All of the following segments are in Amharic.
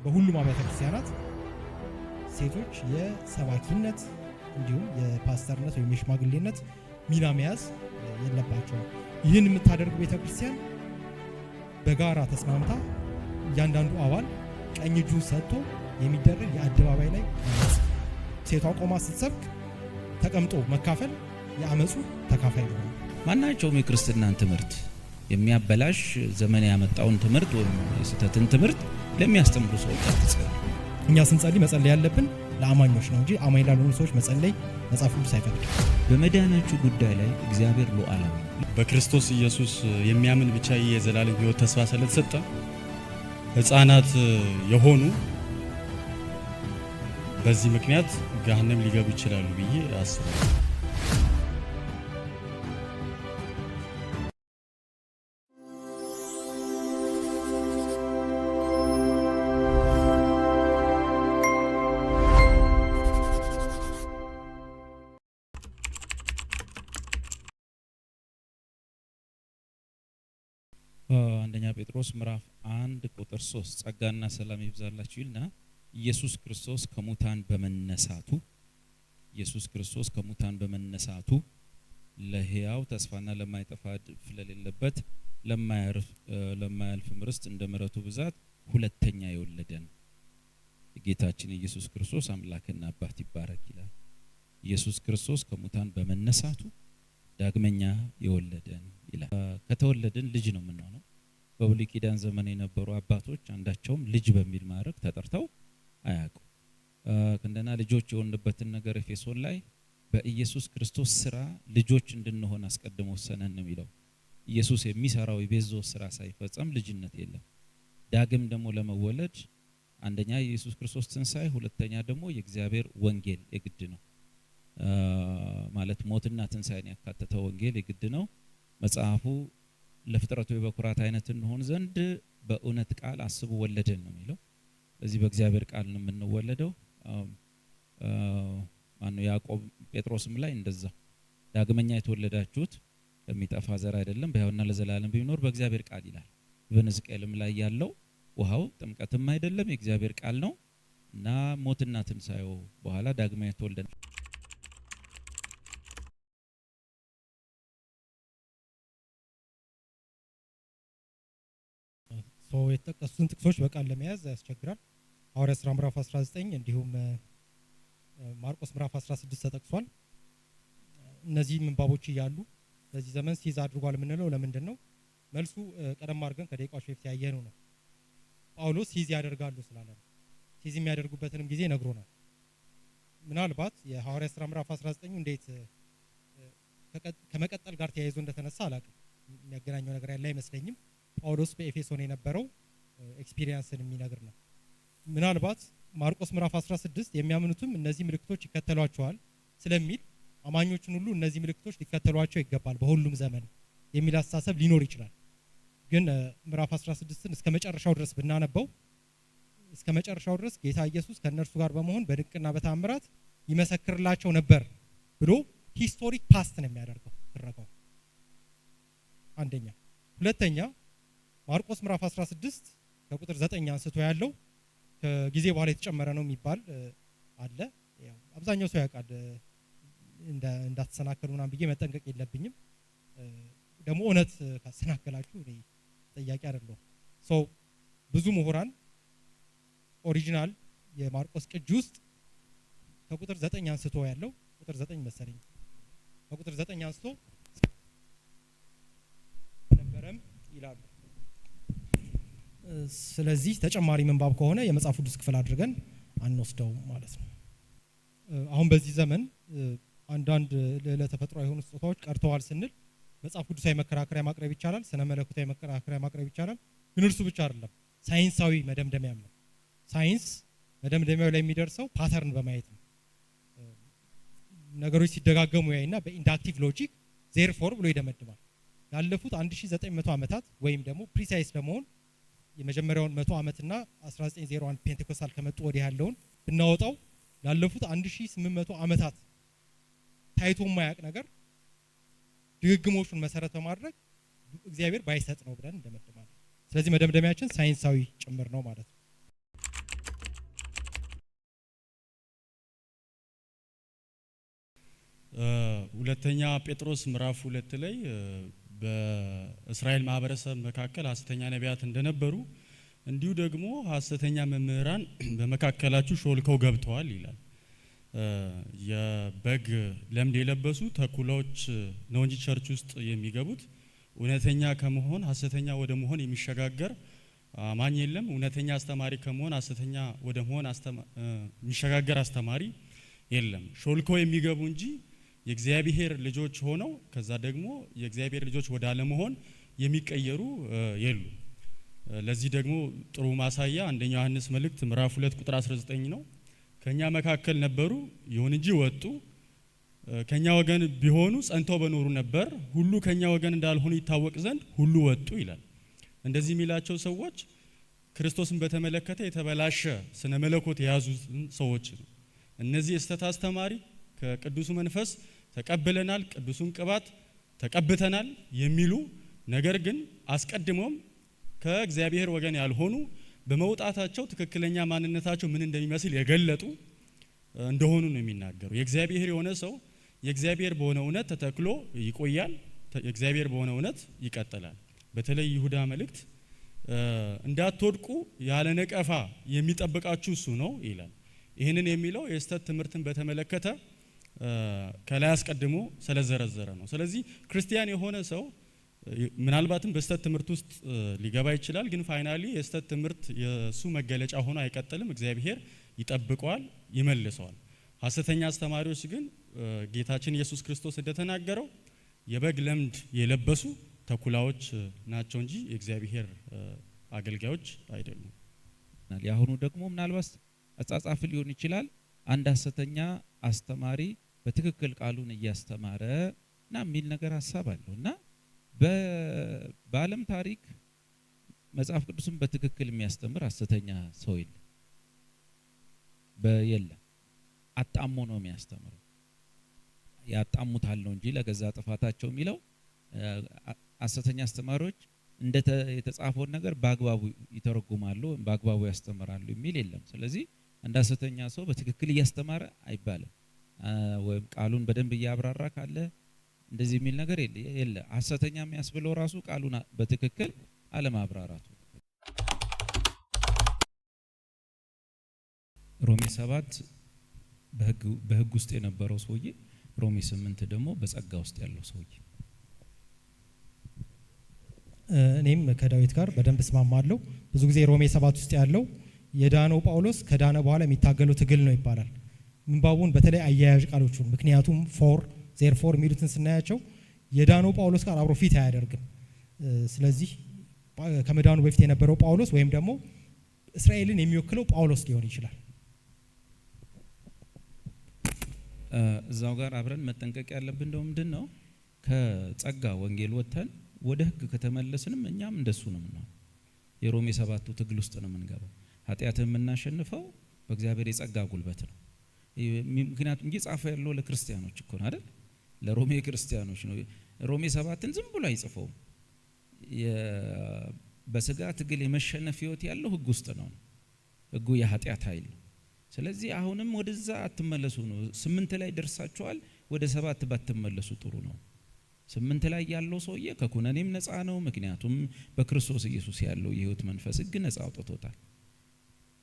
በሁሉም አብያተ ክርስቲያናት ሴቶች የሰባኪነት እንዲሁም የፓስተርነት ወይም የሽማግሌነት ሚና መያዝ የለባቸውም። ይህን የምታደርግ ቤተክርስቲያን በጋራ ተስማምታ እያንዳንዱ አባል ቀኝ እጁን ሰጥቶ የሚደረግ የአደባባይ ላይ አመጽ፣ ሴቷ ቆማ ስትሰብክ ተቀምጦ መካፈል የአመጹ ተካፋይ ነው። ማናቸውም የክርስትናን ትምህርት የሚያበላሽ ዘመን ያመጣውን ትምህርት ወይም የስተትን ትምህርት ለሚያስተምሩ ሰዎች አትጸልዩ። እኛ ስንጸልይ መጸለይ ያለብን ለአማኞች ነው እንጂ አማኝ ላልሆኑ ሰዎች መጸለይ መጽሐፍ ቅዱስ አይፈቅድም። በመዳናችሁ ጉዳይ ላይ እግዚአብሔር ሉዓላዊ ነው። በክርስቶስ ኢየሱስ የሚያምን ብቻ የዘላለም ሕይወት ተስፋ ስለተሰጠ ሕፃናት የሆኑ በዚህ ምክንያት ገሃነም ሊገቡ ይችላሉ ብዬ አስባለሁ። አንደኛ ጴጥሮስ ምዕራፍ 1 ቁጥር 3 ጸጋና ሰላም ይብዛላችሁ ይልና ኢየሱስ ክርስቶስ ከሙታን በመነሳቱ ለሕያው ተስፋና ለማይጠፋ ፍለሌለበት ለማያልፍ ርስት እንደ ምሕረቱ ብዛት ሁለተኛ የወለደን ጌታችን ኢየሱስ ክርስቶስ አምላክና አባት ይባረክ ይላል። ኢየሱስ ክርስቶስ ከሙታን በመነሳቱ ዳግመኛ የወለደን ይላል። ከተወለድን ልጅ ነው የምንሆነው። በብሉይ ኪዳን ዘመን የነበሩ አባቶች አንዳቸውም ልጅ በሚል ማዕረግ ተጠርተው አያውቁ። እንደና ልጆች የሆንበትን ነገር ኤፌሶን ላይ በኢየሱስ ክርስቶስ ስራ ልጆች እንድንሆን አስቀድሞ ወሰነን ነው የሚለው። ኢየሱስ የሚሰራው የቤዞስ ስራ ሳይፈጸም ልጅነት የለም። ዳግም ደግሞ ለመወለድ አንደኛ የኢየሱስ ክርስቶስ ትንሣኤ፣ ሁለተኛ ደግሞ የእግዚአብሔር ወንጌል የግድ ነው። ማለት ሞትና ትንሣኤን ያካተተ ወንጌል የግድ ነው። መጽሐፉ ለፍጥረቱ የበኩራት አይነት እንሆን ዘንድ በእውነት ቃል አስቦ ወለደን ነው የሚለው። በዚህ በእግዚአብሔር ቃል ነው የምንወለደው። ያዕቆብ ጴጥሮስም ላይ እንደዛ ዳግመኛ የተወለዳችሁት ከሚጠፋ ዘር አይደለም በሕያውና ለዘላለም በሚኖር በእግዚአብሔር ቃል ይላል። በሕዝቅኤልም ላይ ያለው ውሃው ጥምቀትም አይደለም የእግዚአብሔር ቃል ነው እና ሞትና ትንሣኤው በኋላ ዳግመኛ የተወለደን የተጠቀሱትን ጥቅሶች በቃል ለመያዝ ያስቸግራል። ሐዋርያት ሥራ ምዕራፍ 19 እንዲሁም ማርቆስ ምዕራፍ 16 ተጠቅሷል። እነዚህ ምንባቦች እያሉ በዚህ ዘመን ሲዝ አድርጓል የምንለው ለምንድን ነው? መልሱ ቀደም አድርገን ከደቂቃዎች በፊት ያየነው ነው። ጳውሎስ ሲዝ ያደርጋሉ ስላለ ነው። ሲዝ የሚያደርጉበትንም ጊዜ ነግሮናል። ምናልባት የሐዋርያት ሥራ ምዕራፍ 19 እንዴት ከመቀጠል ጋር ተያይዞ እንደተነሳ አላውቅም። የሚያገናኘው ነገር ያለ አይመስለኝም። ጳውሎስ በኤፌሶን የነበረው ኤክስፒሪየንስን የሚነግር ነው። ምናልባት ማርቆስ ምዕራፍ 16 የሚያምኑትም እነዚህ ምልክቶች ይከተሏቸዋል ስለሚል አማኞችን ሁሉ እነዚህ ምልክቶች ሊከተሏቸው ይገባል በሁሉም ዘመን የሚል አስተሳሰብ ሊኖር ይችላል። ግን ምዕራፍ 16ን እስከ መጨረሻው ድረስ ብናነበው እስከ መጨረሻው ድረስ ጌታ ኢየሱስ ከእነርሱ ጋር በመሆን በድንቅና በተአምራት ይመሰክርላቸው ነበር ብሎ ሂስቶሪክ ፓስት ነው የሚያደርገው ትረካው። አንደኛ። ሁለተኛ ማርቆስ ምዕራፍ 16 ከቁጥር 9 አንስቶ ያለው ከጊዜ በኋላ የተጨመረ ነው የሚባል አለ። ያው አብዛኛው ሰው ያውቃል። እንዳትሰናከሉ ምናምን ብዬ መጠንቀቅ የለብኝም። ደግሞ እውነት ካሰናከላችሁ እኔ ተጠያቂ አይደለሁም። ብዙ ምሁራን ኦሪጂናል የማርቆስ ቅጂ ውስጥ ከቁጥር 9 አንስቶ ያለው ቁጥር 9 መሰለኝ ከቁጥር 9 አንስቶ ነበረም ይላሉ። ስለዚህ ተጨማሪ ምንባብ ከሆነ የመጽሐፍ ቅዱስ ክፍል አድርገን አንወስደውም ማለት ነው። አሁን በዚህ ዘመን አንዳንድ ለተፈጥሮ የሆኑ ስጦታዎች ቀርተዋል ስንል መጽሐፍ ቅዱሳዊ መከራከሪያ ማቅረብ ይቻላል፣ ስነ መለኮታዊ መከራከሪያ ማቅረብ ይቻላል። ግን እርሱ ብቻ አይደለም፣ ሳይንሳዊ መደምደሚያም ነው። ሳይንስ መደምደሚያው ላይ የሚደርሰው ፓተርን በማየት ነው። ነገሮች ሲደጋገሙ ያይና በኢንዳክቲቭ ሎጂክ ዜርፎር ብሎ ይደመድማል። ያለፉት 1900 ዓመታት ወይም ደግሞ ፕሪሳይስ ለመሆን የመጀመሪያውን 100 ዓመትና 1901 ፔንቴኮስታል ከመጡ ወዲህ ያለውን ብናወጣው ላለፉት 1800 ዓመታት ታይቶ የማያውቅ ነገር ድግግሞሹን መሰረት በማድረግ እግዚአብሔር ባይሰጥ ነው ብለን እንደመድማለን። ስለዚህ መደምደሚያችን ሳይንሳዊ ጭምር ነው ማለት ነው። ሁለተኛ ጴጥሮስ ምዕራፍ 2 ላይ በእስራኤል ማህበረሰብ መካከል ሐሰተኛ ነቢያት እንደነበሩ እንዲሁ ደግሞ ሐሰተኛ መምህራን በመካከላችሁ ሾልከው ገብተዋል ይላል። የበግ ለምድ የለበሱ ተኩላዎች ነው እንጂ ቸርች ውስጥ የሚገቡት እውነተኛ ከመሆን ሐሰተኛ ወደ መሆን የሚሸጋገር አማኝ የለም። እውነተኛ አስተማሪ ከመሆን ሐሰተኛ ወደ መሆን የሚሸጋገር አስተማሪ የለም። ሾልከው የሚገቡ እንጂ የእግዚአብሔር ልጆች ሆነው ከዛ ደግሞ የእግዚአብሔር ልጆች ወደ አለመሆን የሚቀየሩ የሉ። ለዚህ ደግሞ ጥሩ ማሳያ አንደኛ ዮሐንስ መልእክት ምዕራፍ 2 ቁጥር 19 ነው። ከኛ መካከል ነበሩ ይሁን እንጂ ወጡ፣ ከኛ ወገን ቢሆኑ ጸንተው በኖሩ ነበር፣ ሁሉ ከኛ ወገን እንዳልሆኑ ይታወቅ ዘንድ ሁሉ ወጡ ይላል። እንደዚህ የሚላቸው ሰዎች ክርስቶስን በተመለከተ የተበላሸ ስነ መለኮት የያዙ ሰዎች ነው። እነዚህ የስተት አስተማሪ ከቅዱሱ መንፈስ ተቀብለናል፣ ቅዱሱን ቅባት ተቀብተናል የሚሉ ነገር ግን አስቀድሞም ከእግዚአብሔር ወገን ያልሆኑ በመውጣታቸው ትክክለኛ ማንነታቸው ምን እንደሚመስል የገለጡ እንደሆኑ ነው የሚናገሩ። የእግዚአብሔር የሆነ ሰው የእግዚአብሔር በሆነ እውነት ተተክሎ ይቆያል፣ የእግዚአብሔር በሆነ እውነት ይቀጥላል። በተለይ ይሁዳ መልእክት እንዳትወድቁ ያለ ነቀፋ የሚጠብቃችሁ እሱ ነው ይላል። ይህንን የሚለው የስተት ትምህርትን በተመለከተ ከላይ አስቀድሞ ስለዘረዘረ ነው። ስለዚህ ክርስቲያን የሆነ ሰው ምናልባትም በስተት ትምህርት ውስጥ ሊገባ ይችላል፣ ግን ፋይናሊ የስተት ትምህርት የሱ መገለጫ ሆኖ አይቀጥልም። እግዚአብሔር ይጠብቀዋል፣ ይመልሰዋል። ሐሰተኛ አስተማሪዎች ግን ጌታችን ኢየሱስ ክርስቶስ እንደተናገረው የበግ ለምድ የለበሱ ተኩላዎች ናቸው እንጂ የእግዚአብሔር አገልጋዮች አይደሉም። ያሁኑ ደግሞ ምናልባት አጻጻፍ ሊሆን ይችላል። አንድ ሐሰተኛ አስተማሪ በትክክል ቃሉን እያስተማረ እና የሚል ነገር ሐሳብ አለው እና በዓለም ታሪክ መጽሐፍ ቅዱስን በትክክል የሚያስተምር ሐሰተኛ ሰው የለም። አጣሞ ነው የሚያስተምረው። ያጣሙታል ነው እንጂ ለገዛ ጥፋታቸው የሚለው ሐሰተኛ አስተማሪዎች የተጻፈውን ነገር በአግባቡ ይተረጉማሉ፣ በአግባቡ ያስተምራሉ የሚል የለም። ስለዚህ አንድ ሐሰተኛ ሰው በትክክል እያስተማረ አይባልም፣ ወይም ቃሉን በደንብ እያብራራ ካለ እንደዚህ የሚል ነገር የለ። ሐሰተኛ የሚያስብለው ራሱ ቃሉን በትክክል አለማብራራቱ። ሮሜ 7 በሕግ ውስጥ የነበረው ሰውዬ፣ ሮሜ 8 ደግሞ በጸጋ ውስጥ ያለው ሰውዬ። እኔም ከዳዊት ጋር በደንብ እስማማለሁ። ብዙ ጊዜ ሮሜ 7 ውስጥ ያለው የዳነው ጳውሎስ ከዳነ በኋላ የሚታገለው ትግል ነው ይባላል። ምንባቡን በተለይ አያያዥ ቃሎቹን ምክንያቱም ፎር ዜርፎር የሚሉትን ስናያቸው የዳነው ጳውሎስ ጋር አብሮ ፊት አያደርግም። ስለዚህ ከመዳኑ በፊት የነበረው ጳውሎስ ወይም ደግሞ እስራኤልን የሚወክለው ጳውሎስ ሊሆን ይችላል። እዛው ጋር አብረን መጠንቀቅ ያለብን እንደው ምንድን ነው ከጸጋ ወንጌል ወጥተን ወደ ሕግ ከተመለስንም እኛም እንደሱ ነው የምንሆነው። የሮሜ 7 ትግል ውስጥ ነው የምንገባው። ኃጢአትን የምናሸንፈው በእግዚአብሔር የጸጋ ጉልበት ነው። ምክንያቱም እየጻፈው ያለው ለክርስቲያኖች እኮ ነው አይደል? ለሮሜ ክርስቲያኖች ነው። ሮሜ 7ን ዝም ብሎ አይጽፈውም። በስጋ ትግል የመሸነፍ ህይወት ያለው ሕግ ውስጥ ነው። ሕጉ የኃጢአት ኃይል ነው። ስለዚህ አሁንም ወደዛ አትመለሱ ነው። 8 ላይ ደርሳችኋል፣ ወደ 7 ባትመለሱ ጥሩ ነው። 8 ላይ ያለው ሰውዬ ከኩነኔም ነፃ ነው። ምክንያቱም በክርስቶስ ኢየሱስ ያለው የህይወት መንፈስ ሕግ ነፃ አውጥቶታል።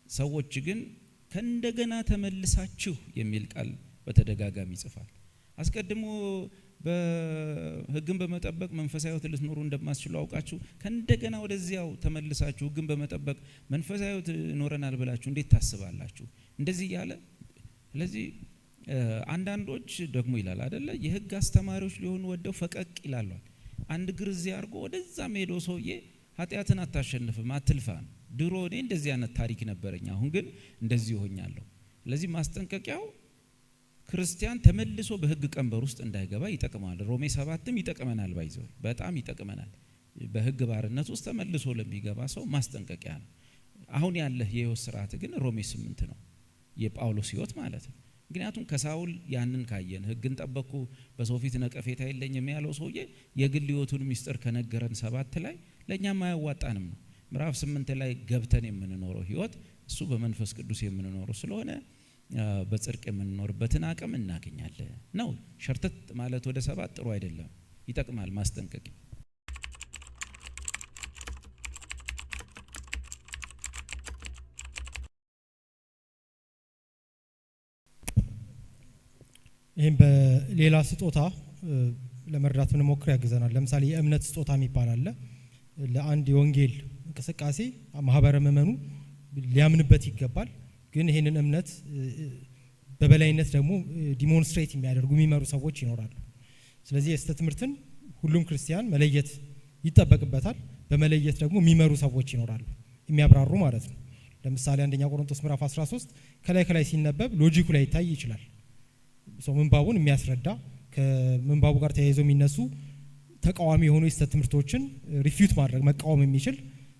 ሰዎች ግን ከእንደገና ተመልሳችሁ የሚል ቃል በተደጋጋሚ ይጽፋል። አስቀድሞ በሕግን በመጠበቅ መንፈሳዊ ህይወት ልትኖሩ እንደማትችሉ አውቃችሁ ከእንደገና ወደዚያው ተመልሳችሁ ሕግን በመጠበቅ መንፈሳዊ ህይወት ኖረናል ብላችሁ እንዴት ታስባላችሁ? እንደዚህ እያለ ስለዚህ አንዳንዶች ደግሞ ይላል አይደለ የሕግ አስተማሪዎች ሊሆኑ ወደው ፈቀቅ ይላሉ። አንድ ግርዜ አድርጎ ወደዛ ሄዶ ሰውዬ ኃጢአትን አታሸንፍም አትልፋ ነው። ድሮ እኔ እንደዚህ አይነት ታሪክ ነበረኝ፣ አሁን ግን እንደዚህ ሆኛለሁ። ስለዚህ ማስጠንቀቂያው ክርስቲያን ተመልሶ በሕግ ቀንበር ውስጥ እንዳይገባ ይጠቅማል። ሮሜ 7ም ይጠቅመናል፣ ባይዘው በጣም ይጠቅመናል። በሕግ ባርነት ውስጥ ተመልሶ ለሚገባ ሰው ማስጠንቀቂያ ነው። አሁን ያለህ የህይወት ስርዓት ግን ሮሜ 8 ነው፣ የጳውሎስ ህይወት ማለት ነው። ምክንያቱም ከሳውል ያንን ካየን ሕግን ጠበቅኩ በሰው ፊት ነቀፌታ የለኝም ያለው ሰውዬ የግል ህይወቱን ሚስጥር ከነገረን 7 ላይ ለእኛም አያዋጣንም ነው። ምዕራፍ 8 ላይ ገብተን የምንኖረው ህይወት እሱ በመንፈስ ቅዱስ የምንኖረው ስለሆነ በጽድቅ የምንኖርበትን አቅም እናገኛለን ነው። ሸርተት ማለት ወደ 7 ጥሩ አይደለም፣ ይጠቅማል ማስጠንቀቅ። ይህም በሌላ ስጦታ ለመርዳት ብንሞክር ያግዘናል። ለምሳሌ የእምነት ስጦታ የሚባል አለ። ለአንድ የወንጌል እንቅስቃሴ ማህበረ ምእመኑ ሊያምንበት ይገባል። ግን ይህንን እምነት በበላይነት ደግሞ ዲሞንስትሬት የሚያደርጉ የሚመሩ ሰዎች ይኖራሉ። ስለዚህ የስህተት ትምህርትን ሁሉም ክርስቲያን መለየት ይጠበቅበታል። በመለየት ደግሞ የሚመሩ ሰዎች ይኖራሉ፣ የሚያብራሩ ማለት ነው። ለምሳሌ አንደኛ ቆሮንቶስ ምዕራፍ 13 ከላይ ሲነበብ ሎጂኩ ላይ ይታይ ይችላል። ሰው ምንባቡን የሚያስረዳ ከምንባቡ ጋር ተያይዘው የሚነሱ ተቃዋሚ የሆኑ የስህተት ትምህርቶችን ሪፊዩት ማድረግ መቃወም የሚችል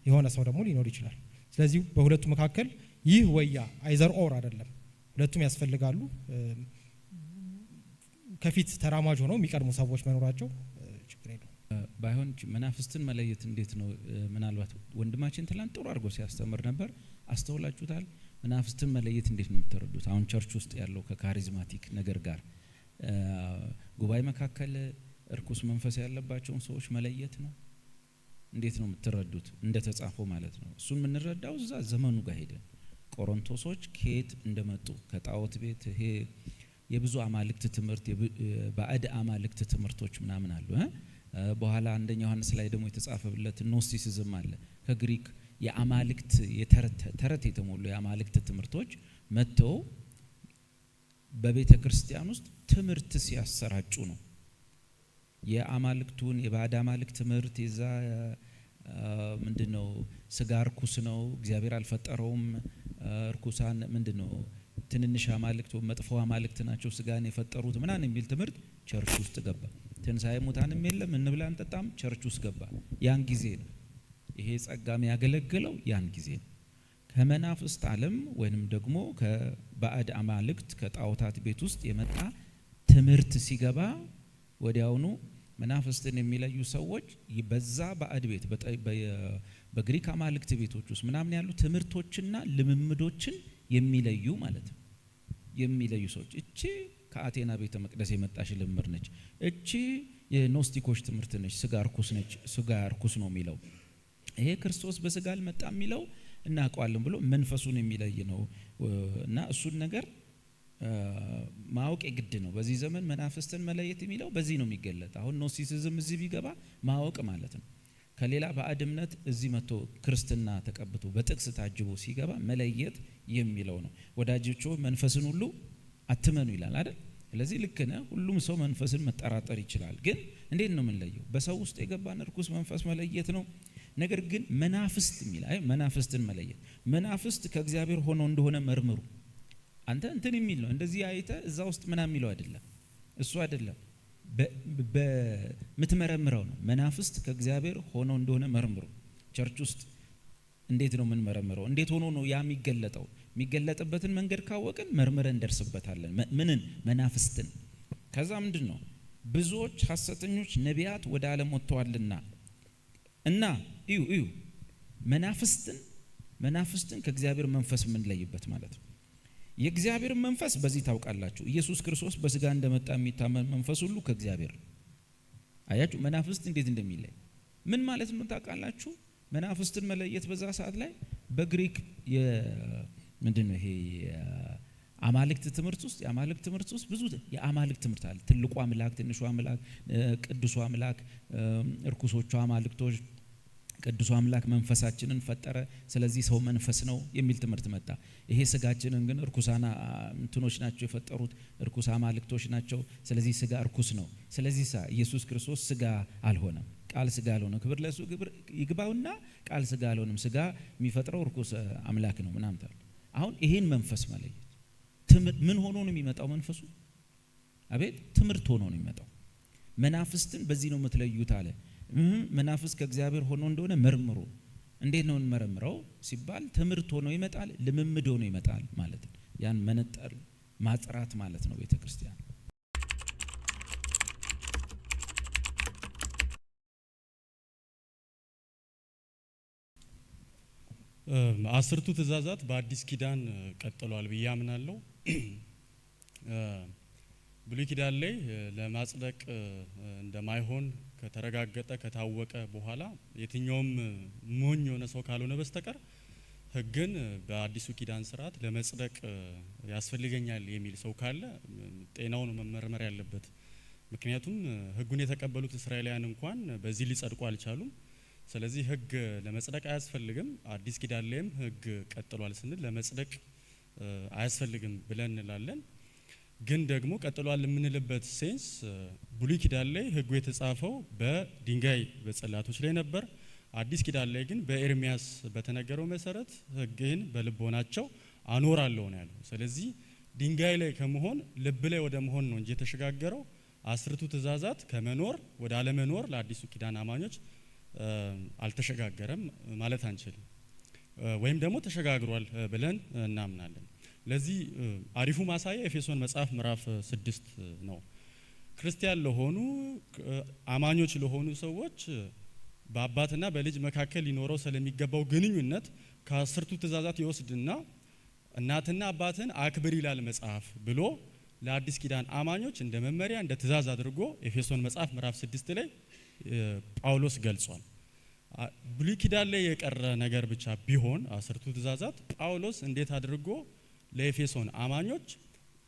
የሆነ ሰው ደግሞ ሊኖር ይችላል። ስለዚህ በሁለቱ መካከል ይህ ወያ አይዘር ኦር አይደለም፣ ሁለቱም ያስፈልጋሉ። ከፊት ተራማጅ ሆነው የሚቀድሙ ሰዎች መኖራቸው ችግር የለውም። ባይሆን መናፍስትን መለየት እንዴት ነው? ምናልባት ወንድማችን ትላንት ጥሩ አድርጎ ሲያስተምር ነበር፣ አስተውላችሁታል? መናፍስትን መለየት እንዴት ነው የምትረዱት? አሁን ቸርች ውስጥ ያለው ከካሪዝማቲክ ነገር ጋር ጉባኤ መካከል እርኩስ መንፈስ ያለባቸውን ሰዎች መለየት ነው። እንዴት ነው የምትረዱት? እንደተጻፈው ማለት ነው። እሱን የምንረዳው እዛ ዘመኑ ጋር ሄደን ቆሮንቶሶች ከየት እንደመጡ ከጣዖት ቤት ይሄ የብዙ አማልክት ትምህርት ባዕድ አማልክት ትምህርቶች ምናምን አሉ። በኋላ አንደኛ ዮሐንስ ላይ ደግሞ የተጻፈበት ኖስቲሲዝም አለ። ከግሪክ የአማልክት ተረት የተሞሉ የአማልክት ትምህርቶች መጥተው በቤተ ክርስቲያን ውስጥ ትምህርት ሲያሰራጩ ነው። የአማልክቱን የባዕድ አማልክት ትምህርት የዛ ምንድነው ስጋ ርኩስ ነው፣ እግዚአብሔር አልፈጠረውም፣ ርኩሳን ምንድነው ትንንሽ አማልክት መጥፎ አማልክት ናቸው ስጋን የፈጠሩት ምናምን የሚል ትምህርት ቸርች ውስጥ ገባ። ትንሳኤ ሙታንም የለም እንብላ እንጠጣም ቸርች ውስጥ ገባ። ያን ጊዜ ነው ይሄ ጸጋም ያገለገለው፣ ያን ጊዜ ነው። ከመናፍስት ዓለም ወይንም ደግሞ ከባዕድ አማልክት ከጣዖታት ቤት ውስጥ የመጣ ትምህርት ሲገባ ወዲያውኑ መናፍስትን የሚለዩ ሰዎች በዛ ባዕድ ቤት በግሪክ አማልክት ቤቶች ውስጥ ምናምን ያሉ ትምህርቶችና ልምምዶችን የሚለዩ ማለት ነው። የሚለዩ ሰዎች እቺ ከአቴና ቤተ መቅደስ የመጣሽ ልምምድ ነች፣ እቺ የኖስቲኮች ትምህርት ነች፣ ስጋ ርኩስ ነች፣ ስጋ ርኩስ ነው የሚለው ይሄ ክርስቶስ በስጋ አልመጣም የሚለው እናውቀዋለን ብሎ መንፈሱን የሚለይ ነው። እና እሱን ነገር ማወቅ የግድ ነው። በዚህ ዘመን መናፍስትን መለየት የሚለው በዚህ ነው የሚገለጥ። አሁን ኖስቲሲዝም እዚህ ቢገባ ማወቅ ማለት ነው። ከሌላ ባዕድ እምነት እዚህ መጥቶ ክርስትና ተቀብቶ በጥቅስ ታጅቦ ሲገባ መለየት የሚለው ነው። ወዳጆቹ መንፈስን ሁሉ አትመኑ ይላል አይደል? ስለዚህ ልክ ነህ። ሁሉም ሰው መንፈስን መጠራጠር ይችላል። ግን እንዴት ነው የምንለየው? በሰው ውስጥ የገባን እርኩስ መንፈስ መለየት ነው። ነገር ግን መናፍስት የሚል መናፍስትን መለየት፣ መናፍስት ከእግዚአብሔር ሆኖ እንደሆነ መርምሩ። አንተ እንትን የሚል ነው እንደዚህ አይተ እዛ ውስጥ ምናምን የሚለው አይደለም፣ እሱ አይደለም በምትመረምረው ነው። መናፍስት ከእግዚአብሔር ሆኖ እንደሆነ መርምሩ። ቸርች ውስጥ እንዴት ነው ምን መረምረው? እንዴት ሆኖ ነው ያ የሚገለጠው? የሚገለጥበትን መንገድ ካወቅን መርምረን እንደርስበታለን። ምንን? መናፍስትን። ከዛ ምንድን ነው ብዙዎች ሐሰተኞች ነቢያት ወደ ዓለም ወጥተዋልና እና እዩ መናፍስትን ከእግዚአብሔር መንፈስ የምንለይበት ማለት ነው። የእግዚአብሔር መንፈስ በዚህ ታውቃላችሁ፣ ኢየሱስ ክርስቶስ በስጋ እንደመጣ የሚታመን መንፈስ ሁሉ ከእግዚአብሔር። አያችሁ መናፍስት እንዴት እንደሚለይ ምን ማለት ነው ታውቃላችሁ? መናፍስትን መለየት በዛ ሰዓት ላይ በግሪክ ምንድነው ይሄ አማልክት ትምህርት ውስጥ የአማልክት ትምህርት ውስጥ ብዙ የአማልክት ትምህርት አለ። ትልቁ አምላክ፣ ትንሹ አምላክ፣ ቅዱሱ አምላክ፣ እርኩሶቹ አማልክቶች፣ ቅዱሱ አምላክ መንፈሳችንን ፈጠረ፣ ስለዚህ ሰው መንፈስ ነው የሚል ትምህርት መጣ። ይሄ ስጋችንን ግን እርኩሳና እንትኖች ናቸው የፈጠሩት፣ እርኩስ አማልክቶች ናቸው፣ ስለዚህ ስጋ እርኩስ ነው። ስለዚህ ኢየሱስ ክርስቶስ ስጋ አልሆነም፣ ቃል ስጋ አልሆነም። ክብር ለሱ ይግባውና ቃል ስጋ አልሆነም፣ ስጋ የሚፈጥረው እርኩስ አምላክ ነው ምናምን። አሁን ይሄን መንፈስ መለየት ምን ሆኖ ነው የሚመጣው? መንፈሱ አቤት ትምህርት ሆኖ ነው የሚመጣው። መናፍስትን በዚህ ነው የምትለዩት አለ። መናፍስ ከእግዚአብሔር ሆኖ እንደሆነ መርምሩ። እንዴት ነው እንመረምረው ሲባል ትምህርት ሆኖ ይመጣል፣ ልምምድ ሆኖ ይመጣል ማለት ነው። ያን መነጠር ማጽራት ማለት ነው ቤተክርስቲያን። አስርቱ ትእዛዛት በአዲስ ኪዳን ቀጥሏል ብዬ አምናለሁ። ብሉይ ኪዳን ላይ ለማጽደቅ እንደማይሆን ከተረጋገጠ ከታወቀ በኋላ የትኛውም ሞኝ የሆነ ሰው ካልሆነ በስተቀር ሕግን በአዲሱ ኪዳን ስርዓት ለመጽደቅ ያስፈልገኛል የሚል ሰው ካለ ጤናው ነው መመርመር ያለበት። ምክንያቱም ሕጉን የተቀበሉት እስራኤላውያን እንኳን በዚህ ሊጸድቁ አልቻሉም። ስለዚህ ሕግ ለመጽደቅ አያስፈልግም። አዲስ ኪዳን ላይም ሕግ ቀጥሏል ስንል ለመጽደቅ አያስፈልግም ብለን እንላለን። ግን ደግሞ ቀጥሏል የምንልበት ሴንስ ብሉይ ኪዳን ላይ ሕጉ የተጻፈው በድንጋይ በጽላቶች ላይ ነበር። አዲስ ኪዳን ላይ ግን በኤርሚያስ በተነገረው መሰረት ሕግህን በልቦናቸው አኖራለሁ ነው ያለው። ስለዚህ ድንጋይ ላይ ከመሆን ልብ ላይ ወደ መሆን ነው እንጂ የተሸጋገረው አስርቱ ትእዛዛት ከመኖር ወደ አለመኖር ለአዲሱ ኪዳን አማኞች አልተሸጋገረም ማለት አንችልም፣ ወይም ደግሞ ተሸጋግሯል ብለን እናምናለን። ለዚህ አሪፉ ማሳያ ኤፌሶን መጽሐፍ ምዕራፍ 6 ነው። ክርስቲያን ለሆኑ አማኞች ለሆኑ ሰዎች በአባትና በልጅ መካከል ሊኖረው ስለሚገባው ግንኙነት ከአስርቱ ትእዛዛት ይወስድና እናትና አባትን አክብር ይላል መጽሐፍ ብሎ ለአዲስ ኪዳን አማኞች እንደ መመሪያ እንደ ትእዛዝ አድርጎ ኤፌሶን መጽሐፍ ምዕራፍ 6 ላይ ጳውሎስ ገልጿል። ብሉይ ኪዳን ላይ የቀረ ነገር ብቻ ቢሆን አስርቱ ትእዛዛት ጳውሎስ እንዴት አድርጎ ለኤፌሶን አማኞች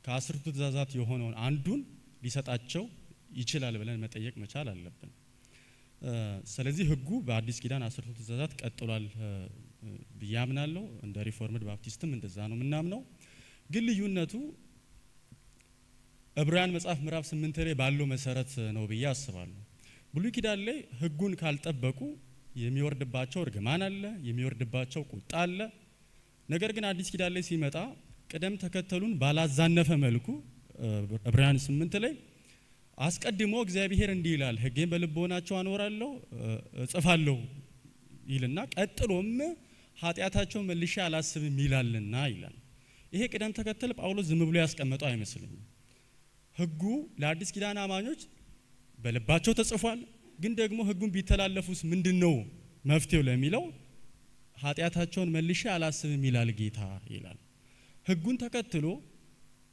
ከአስርቱ ትእዛዛት የሆነውን አንዱን ሊሰጣቸው ይችላል ብለን መጠየቅ መቻል አለብን። ስለዚህ ሕጉ በአዲስ ኪዳን አስርቱ ትእዛዛት ቀጥሏል ብዬ አምናለሁ። እንደ ሪፎርምድ ባፕቲስትም እንደዛ ነው የምናምነው። ግን ልዩነቱ ዕብራውያን መጽሐፍ ምዕራፍ 8 ላይ ባለው መሰረት ነው ብዬ አስባለሁ። ብሉይ ኪዳን ላይ ሕጉን ካልጠበቁ የሚወርድባቸው እርግማን አለ፣ የሚወርድባቸው ቁጣ አለ። ነገር ግን አዲስ ኪዳን ላይ ሲመጣ ቅደም ተከተሉን ባላዛነፈ መልኩ ዕብራውያን 8 ላይ አስቀድሞ እግዚአብሔር እንዲህ ይላል፣ ሕጌን በልቦናቸው አኖራለሁ እጽፋለሁ ይልና ቀጥሎም ኃጢአታቸውን መልሼ አላስብም ይላልና ይላል። ይሄ ቅደም ተከተል ጳውሎስ ዝም ብሎ ያስቀመጠው አይመስልኝም። ሕጉ ለአዲስ ኪዳን አማኞች በልባቸው ተጽፏል። ግን ደግሞ ሕጉን ቢተላለፉስ ምንድነው መፍትሄው ለሚለው ኃጢአታቸውን መልሼ አላስብም ይላል ጌታ ይላል። ሕጉን ተከትሎ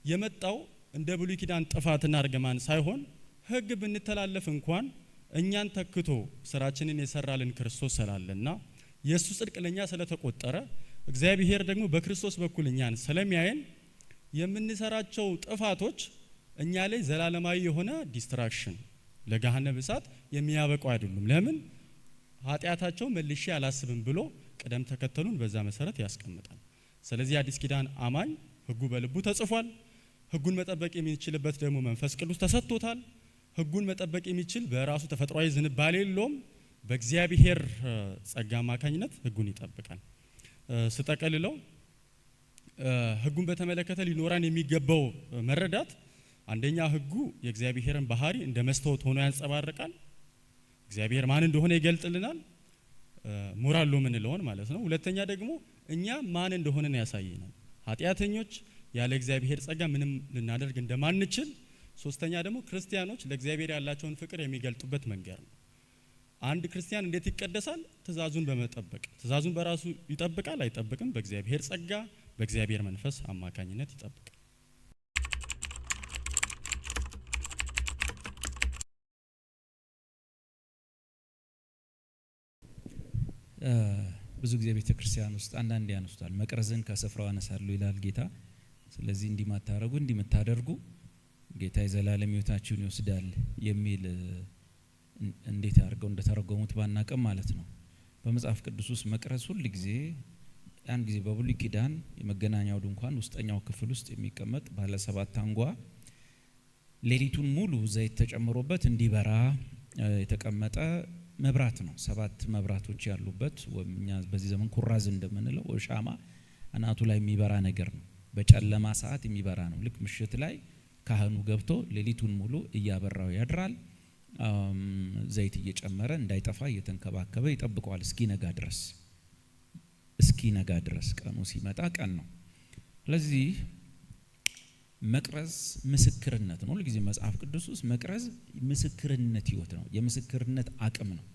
የመጣው እንደ ብሉይ ኪዳን ጥፋትና እርግማን ሳይሆን ሕግ ብንተላለፍ እንኳን እኛን ተክቶ ስራችንን የሰራልን ክርስቶስ ስላለና የእሱ ጽድቅ ለኛ ስለተቆጠረ እግዚአብሔር ደግሞ በክርስቶስ በኩል እኛን ስለሚያየን የምንሰራቸው ጥፋቶች እኛ ላይ ዘላለማዊ የሆነ ዲስትራክሽን ለገሃነም እሳት የሚያበቁ አይደሉም። ለምን? ኃጢአታቸው መልሼ አላስብም ብሎ ቅደም ተከተሉን በዛ መሰረት ያስቀምጣል። ስለዚህ አዲስ ኪዳን አማኝ ሕጉ በልቡ ተጽፏል። ሕጉን መጠበቅ የሚችልበት ደግሞ መንፈስ ቅዱስ ተሰጥቶታል። ሕጉን መጠበቅ የሚችል በራሱ ተፈጥሯዊ ዝንባሌ የለውም። በእግዚአብሔር ጸጋ አማካኝነት ሕጉን ይጠብቃል። ስጠቀልለው ሕጉን በተመለከተ ሊኖረን የሚገባው መረዳት አንደኛ ሕጉ የእግዚአብሔርን ባህሪ እንደ መስታወት ሆኖ ያንጸባርቃል። እግዚአብሔር ማን እንደሆነ ይገልጥልናል፣ ሞራል ምን ለሆን ማለት ነው። ሁለተኛ ደግሞ እኛ ማን እንደሆነን ያሳየናል፣ ኃጢአተኞች ያለ እግዚአብሔር ጸጋ ምንም ልናደርግ እንደማንችል። ሶስተኛ ደግሞ ክርስቲያኖች ለእግዚአብሔር ያላቸውን ፍቅር የሚገልጡበት መንገድ ነው። አንድ ክርስቲያን እንዴት ይቀደሳል? ትእዛዙን በመጠበቅ። ትእዛዙን በራሱ ይጠብቃል አይጠብቅም? በእግዚአብሔር ጸጋ በእግዚአብሔር መንፈስ አማካኝነት ይጠብቃል። ብዙ ጊዜ ቤተ ክርስቲያን ውስጥ አንዳንድ ያነሱታል፣ መቅረዝን ከስፍራው አነሳለሁ ይላል ጌታ። ስለዚህ እንዲህ ማታረጉ እንዲህ የምታደርጉ ጌታ የዘላለም ሕይወታችሁን ይወስዳል የሚል እንዴት አድርገው እንደተረጎሙት ባናቀም ማለት ነው። በመጽሐፍ ቅዱስ ውስጥ መቅረዝ ሁል ጊዜ ያን ጊዜ በብሉይ ኪዳን የመገናኛው ድንኳን ውስጠኛው ክፍል ውስጥ የሚቀመጥ ባለ 7 አንጓ ሌሊቱን ሙሉ ዘይት ተጨምሮበት እንዲበራ የተቀመጠ መብራት ነው። 7 መብራቶች ያሉበት ወይም እኛ በዚህ ዘመን ኩራዝ እንደምንለው ሻማ አናቱ ላይ የሚበራ ነገር ነው። በጨለማ ሰዓት የሚበራ ነው። ልክ ምሽት ላይ ካህኑ ገብቶ ሌሊቱን ሙሉ እያበራው ያድራል። ዘይት እየጨመረ እንዳይጠፋ እየተንከባከበ ይጠብቀዋል እስኪነጋ ድረስ ቀኑ ሲመጣ ቀን ነው። ስለዚህ መቅረዝ ምስክርነት ነው። ሁልጊዜ መጽሐፍ ቅዱስ ውስጥ መቅረዝ ምስክርነት ህይወት ነው። የምስክርነት አቅም ነው።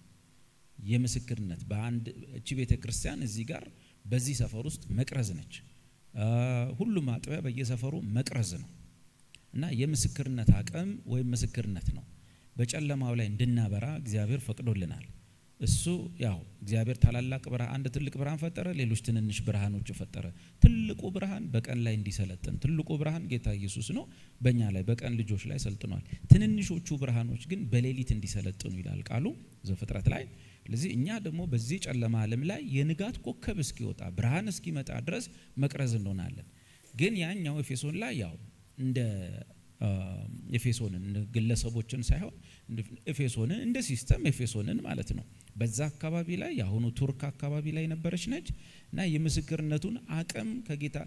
የምስክርነት በአንድ እቺ ቤተ ክርስቲያን እዚህ ጋር በዚህ ሰፈር ውስጥ መቅረዝ ነች። ሁሉም አጥቢያ በየሰፈሩ መቅረዝ ነው እና የምስክርነት አቅም ወይም ምስክርነት ነው። በጨለማው ላይ እንድናበራ እግዚአብሔር ፈቅዶልናል። እሱ ያው እግዚአብሔር ታላላቅ ብርሃን አንድ ትልቅ ብርሃን ፈጠረ፣ ሌሎች ትንንሽ ብርሃኖች ፈጠረ። ትልቁ ብርሃን በቀን ላይ እንዲሰለጥን፣ ትልቁ ብርሃን ጌታ ኢየሱስ ነው፣ በእኛ ላይ በቀን ልጆች ላይ ሰልጥኗል። ትንንሾቹ ብርሃኖች ግን በሌሊት እንዲሰለጥኑ ይላል ቃሉ ዘፍጥረት ላይ። ስለዚህ እኛ ደግሞ በዚህ ጨለማ ዓለም ላይ የንጋት ኮከብ እስኪወጣ ብርሃን እስኪመጣ ድረስ መቅረዝ እንሆናለን። ግን ያኛው ኤፌሶን ላይ ያው እንደ ኤፌሶንን ግለሰቦችን ሳይሆን ኤፌሶንን እንደ ሲስተም ኤፌሶንን ማለት ነው። በዛ አካባቢ ላይ ያሁኑ ቱርክ አካባቢ ላይ ነበረች ነች እና የምስክርነቱን አቅም ከጌታ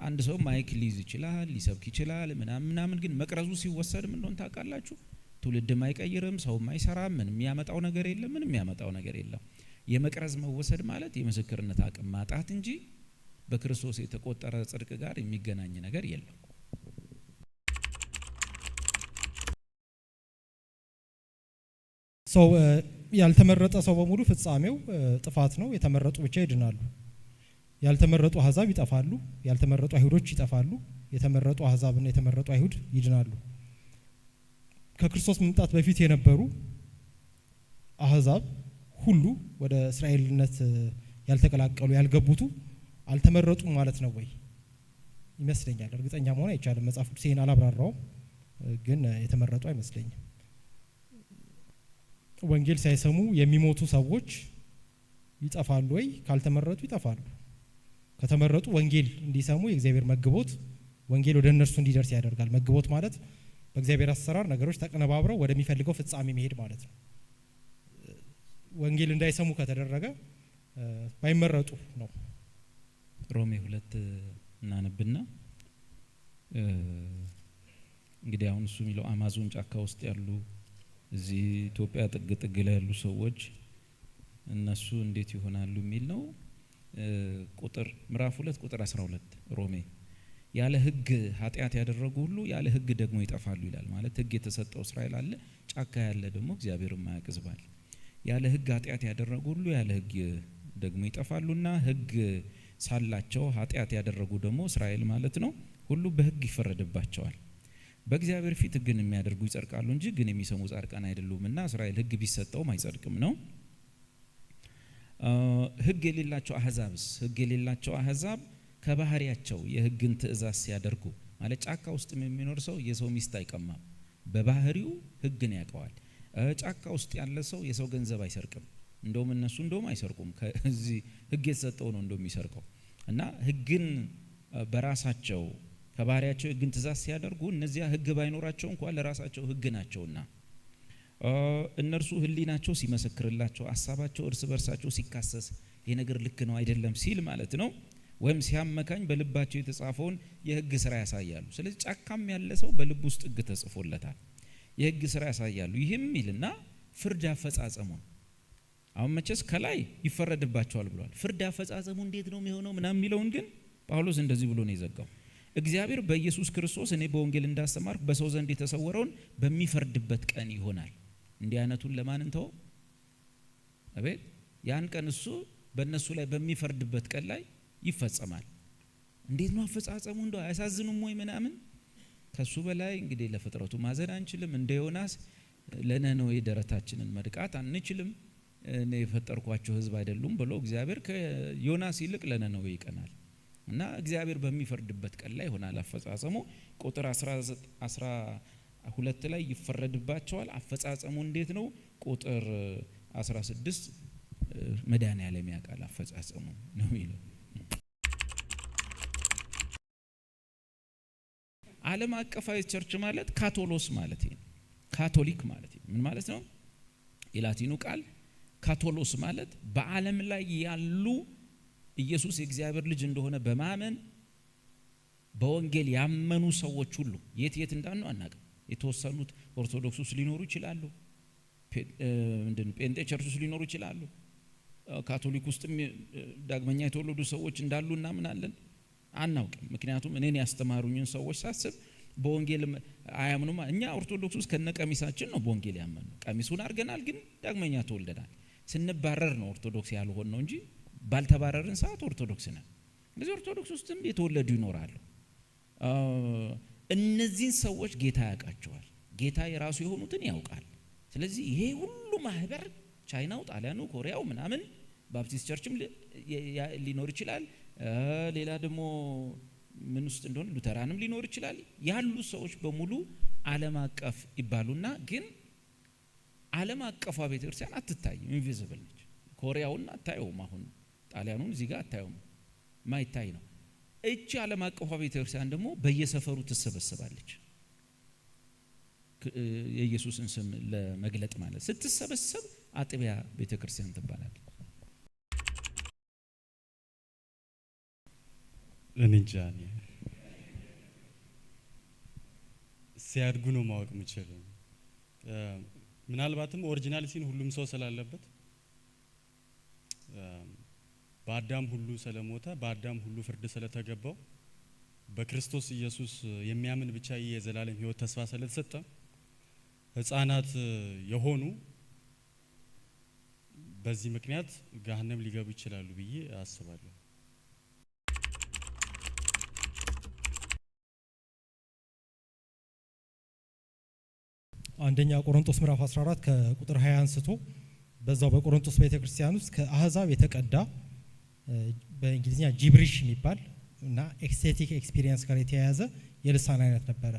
አንድ ሰው ማይክ ሊይዝ ይችላል፣ ሊሰብክ ይችላል ምናምን ግን መቅረዙ ሲወሰድ ምን እንደሆነ ታውቃላችሁ? ትውልድም አይቀይርም፣ ሰውም አይሰራም፣ ምንም የሚያመጣው ነገር የለም፣ ምንም የሚያመጣው ነገር የለም። የመቅረዝ መወሰድ ማለት የምስክርነት አቅም ማጣት እንጂ በክርስቶስ የተቆጠረ ጽድቅ ጋር የሚገናኝ ነገር የለም። ሰው ያልተመረጠ ሰው በሙሉ ፍጻሜው ጥፋት ነው። የተመረጡ ብቻ ይድናሉ። ያልተመረጡ አሕዛብ ይጠፋሉ፣ ያልተመረጡ አይሁዶች ይጠፋሉ። የተመረጡ አሕዛብና የተመረጡ አይሁድ ይድናሉ። ከክርስቶስ መምጣት በፊት የነበሩ አሕዛብ ሁሉ ወደ እስራኤልነት ያልተቀላቀሉ ያልገቡቱ አልተመረጡም ማለት ነው ወይ? ይመስለኛል። እርግጠኛ መሆን አይቻልም። መጽሐፍ ቅዱሴን አላብራራውም፣ ግን የተመረጡ አይመስለኝም። ወንጌል ሳይሰሙ የሚሞቱ ሰዎች ይጠፋሉ ወይ? ካልተመረጡ ይጠፋሉ። ከተመረጡ ወንጌል እንዲሰሙ የእግዚአብሔር መግቦት ወንጌል ወደ እነርሱ እንዲደርስ ያደርጋል። መግቦት ማለት በእግዚአብሔር አሰራር ነገሮች ተቀነባብረው ወደሚፈልገው ፍጻሜ መሄድ ማለት ነው። ወንጌል እንዳይሰሙ ከተደረገ ባይመረጡ ነው። ሮሜ 2 እናነብና እንግዲህ አሁን እሱ የሚለው አማዞን ጫካ ውስጥ ያሉ እዚህ ኢትዮጵያ ጥግ ላይ ያሉ ሰዎች እነሱ እንዴት ይሆናሉ የሚል ነው። ቁጥር ምዕራፍ 2 ቁጥር 12 ሮሜ ያለ ሕግ ኃጢአት ያደረጉ ሁሉ ያለ ሕግ ደግሞ ይጠፋሉ ይላል። ማለት ሕግ የተሰጠው እስራኤል አለ፣ ጫካ ያለ ደግሞ እግዚአብሔር የማያውቅ ሕዝብ አለ። ያለ ሕግ ኃጢአት ያደረጉ ሁሉ ያለ ሕግ ደግሞ ይጠፋሉና ሕግ ሳላቸው ኃጢአት ያደረጉ ደግሞ እስራኤል ማለት ነው ሁሉ በሕግ ይፈረድባቸዋል። በእግዚአብሔር ፊት ሕግን የሚያደርጉ ይጸድቃሉ እንጂ ግን የሚሰሙ ጻድቃን አይደሉምና እስራኤል ሕግ ቢሰጠውም አይጸድቅም ነው። ሕግ የሌላቸው አሕዛብስ? ሕግ የሌላቸው አሕዛብ ከባህሪያቸው የሕግን ትእዛዝ ሲያደርጉ ማለት ጫካ ውስጥ የሚኖር ሰው የሰው ሚስት አይቀማም፣ በባህሪው ሕግን ያውቀዋል። ጫካ ውስጥ ያለ ሰው የሰው ገንዘብ አይሰርቅም። እንደውም እነሱ አይሰርቁም፣ ከዚህ ሕግ የተሰጠው ነው እንደውም የሚሰርቀው። እና ሕግን በራሳቸው ከባህሪያቸው ሕግን ትእዛዝ ሲያደርጉ እነዚያ ሕግ ባይኖራቸው እንኳን ለራሳቸው ሕግ ናቸውና እነርሱ ሕሊናቸው ሲመሰክርላቸው፣ ሀሳባቸው እርስ በርሳቸው ሲካሰስ ይሄ ነገር ልክ ነው አይደለም ሲል ማለት ነው ወይም ሲያመካኝ በልባቸው የተጻፈውን የሕግ ስራ ያሳያሉ። ስለዚህ ጫካም ያለ ሰው በልብ ውስጥ ሕግ ተጽፎለታል፣ የሕግ ስራ ያሳያሉ። ይህም ይልና ፍርድ አፈጻጸሙን አሁን መቼስ ከላይ ይፈረድባቸዋል ብሏል። ፍርድ አፈጻጸሙ እንዴት ነው የሚሆነው ምናምን የሚለውን ግን ጳውሎስ እንደዚህ ብሎ ነው የዘጋው። እግዚአብሔር በኢየሱስ ክርስቶስ እኔ በወንጌል እንዳስተማርኩ በሰው ዘንድ የተሰወረውን በሚፈርድበት ቀን ይሆናል። እንዲህ አይነቱን ለማን እንተው? አቤት ያን ቀን እሱ በእነሱ ላይ በሚፈርድበት ቀን ላይ ይፈጸማል። እንዴት ነው አፈጻጸሙ? እንደው አያሳዝኑም ወይ ምናምን? ከሱ በላይ እንግዲህ ለፍጥረቱ ማዘን አንችልም። እንደ ዮናስ ለነነዌ ደረታችንን መድቃት አንችልም። እኔ የፈጠርኳቸው ሕዝብ አይደሉም ብሎ እግዚአብሔር ከዮናስ ይልቅ ለነነዌ ይቀናል። እና እግዚአብሔር በሚፈርድበት ቀን ላይ ይሆናል አፈጻጸሙ። ቁጥር 12 ላይ ይፈረድባቸዋል። አፈጻጸሙ እንዴት ነው? ቁጥር 16 መድኃኔዓለም ያውቃል አፈጻጸሙ ነው የሚለው። ዓለም አቀፋዊ ቸርች ማለት ካቶሎስ ማለት ነው። ካቶሊክ ማለት ነው። ምን ማለት ነው? የላቲኑ ቃል ካቶሎስ ማለት በዓለም ላይ ያሉ ኢየሱስ የእግዚአብሔር ልጅ እንደሆነ በማመን በወንጌል ያመኑ ሰዎች ሁሉ የት እንዳሉ አናውቅም። የተወሰኑት ኦርቶዶክስ ውስጥ ሊኖሩ ይችላሉ፣ ጴንጤ ቸርች ውስጥ ሊኖሩ ይችላሉ፣ ካቶሊክ ውስጥም ዳግመኛ የተወለዱ ሰዎች እንዳሉ እናምናለን። አናውቅም። ምክንያቱም እኔን ያስተማሩኝን ሰዎች ሳስብ በወንጌል አያምኑም። እኛ ኦርቶዶክስ ውስጥ ከነቀሚሳችን ነው በወንጌል ያመኑ። ቀሚሱን አድርገናል፣ ግን ዳግመኛ ተወልደናል። ስንባረር ነው ኦርቶዶክስ ያልሆን ነው እንጂ ባልተባረርን ሰዓት ኦርቶዶክስ ነን። ስለዚህ ኦርቶዶክስ ውስጥም የተወለዱ ይኖራሉ። እነዚህን ሰዎች ጌታ ያውቃቸዋል። ጌታ የራሱ የሆኑትን ያውቃል። ስለዚህ ይሄ ሁሉ ማህበር ቻይናው፣ ጣሊያኑ፣ ኮሪያው ምናምን ባፕቲስት ቸርችም ሊኖር ይችላል። ሌላ ደግሞ ምን ውስጥ እንደሆነ ሉተራንም ሊኖር ይችላል። ያሉ ሰዎች በሙሉ ዓለም አቀፍ ይባሉና ግን ዓለም አቀፏ ቤተክርስቲያን አትታይም፣ ኢንቪዚብል ነች። ኮሪያውን አታየውም፣ አሁን ጣሊያኑን እዚህ ጋር አታየውም፣ ማይታይ ነው። እቺ ዓለም አቀፏ ቤተክርስቲያን ደግሞ በየሰፈሩ ትሰበሰባለች። የኢየሱስን ስም ለመግለጥ ማለት ስትሰበሰብ አጥቢያ ቤተክርስቲያን ትባላለች። እንጃ ሲያድጉ ነው ማወቅ የምችለው። ምናልባትም ኦሪጂናሊቲን ሁሉም ሰው ስላለበት በአዳም ሁሉ ስለሞተ በአዳም ሁሉ ፍርድ ስለተገባው በክርስቶስ ኢየሱስ የሚያምን ብቻ የዘላለም ሕይወት ተስፋ ስለተሰጠ ሕፃናት የሆኑ በዚህ ምክንያት ገሃነም ሊገቡ ይችላሉ ብዬ አስባለሁ። አንደኛ ቆሮንቶስ ምዕራፍ 14 ከቁጥር 20 አንስቶ በዛው በቆሮንቶስ ቤተክርስቲያን ውስጥ ከአህዛብ የተቀዳ በእንግሊዝኛ ጂብሪሽ የሚባል እና ኤክስቴቲክ ኤክስፒሪየንስ ጋር የተያያዘ የልሳን አይነት ነበረ።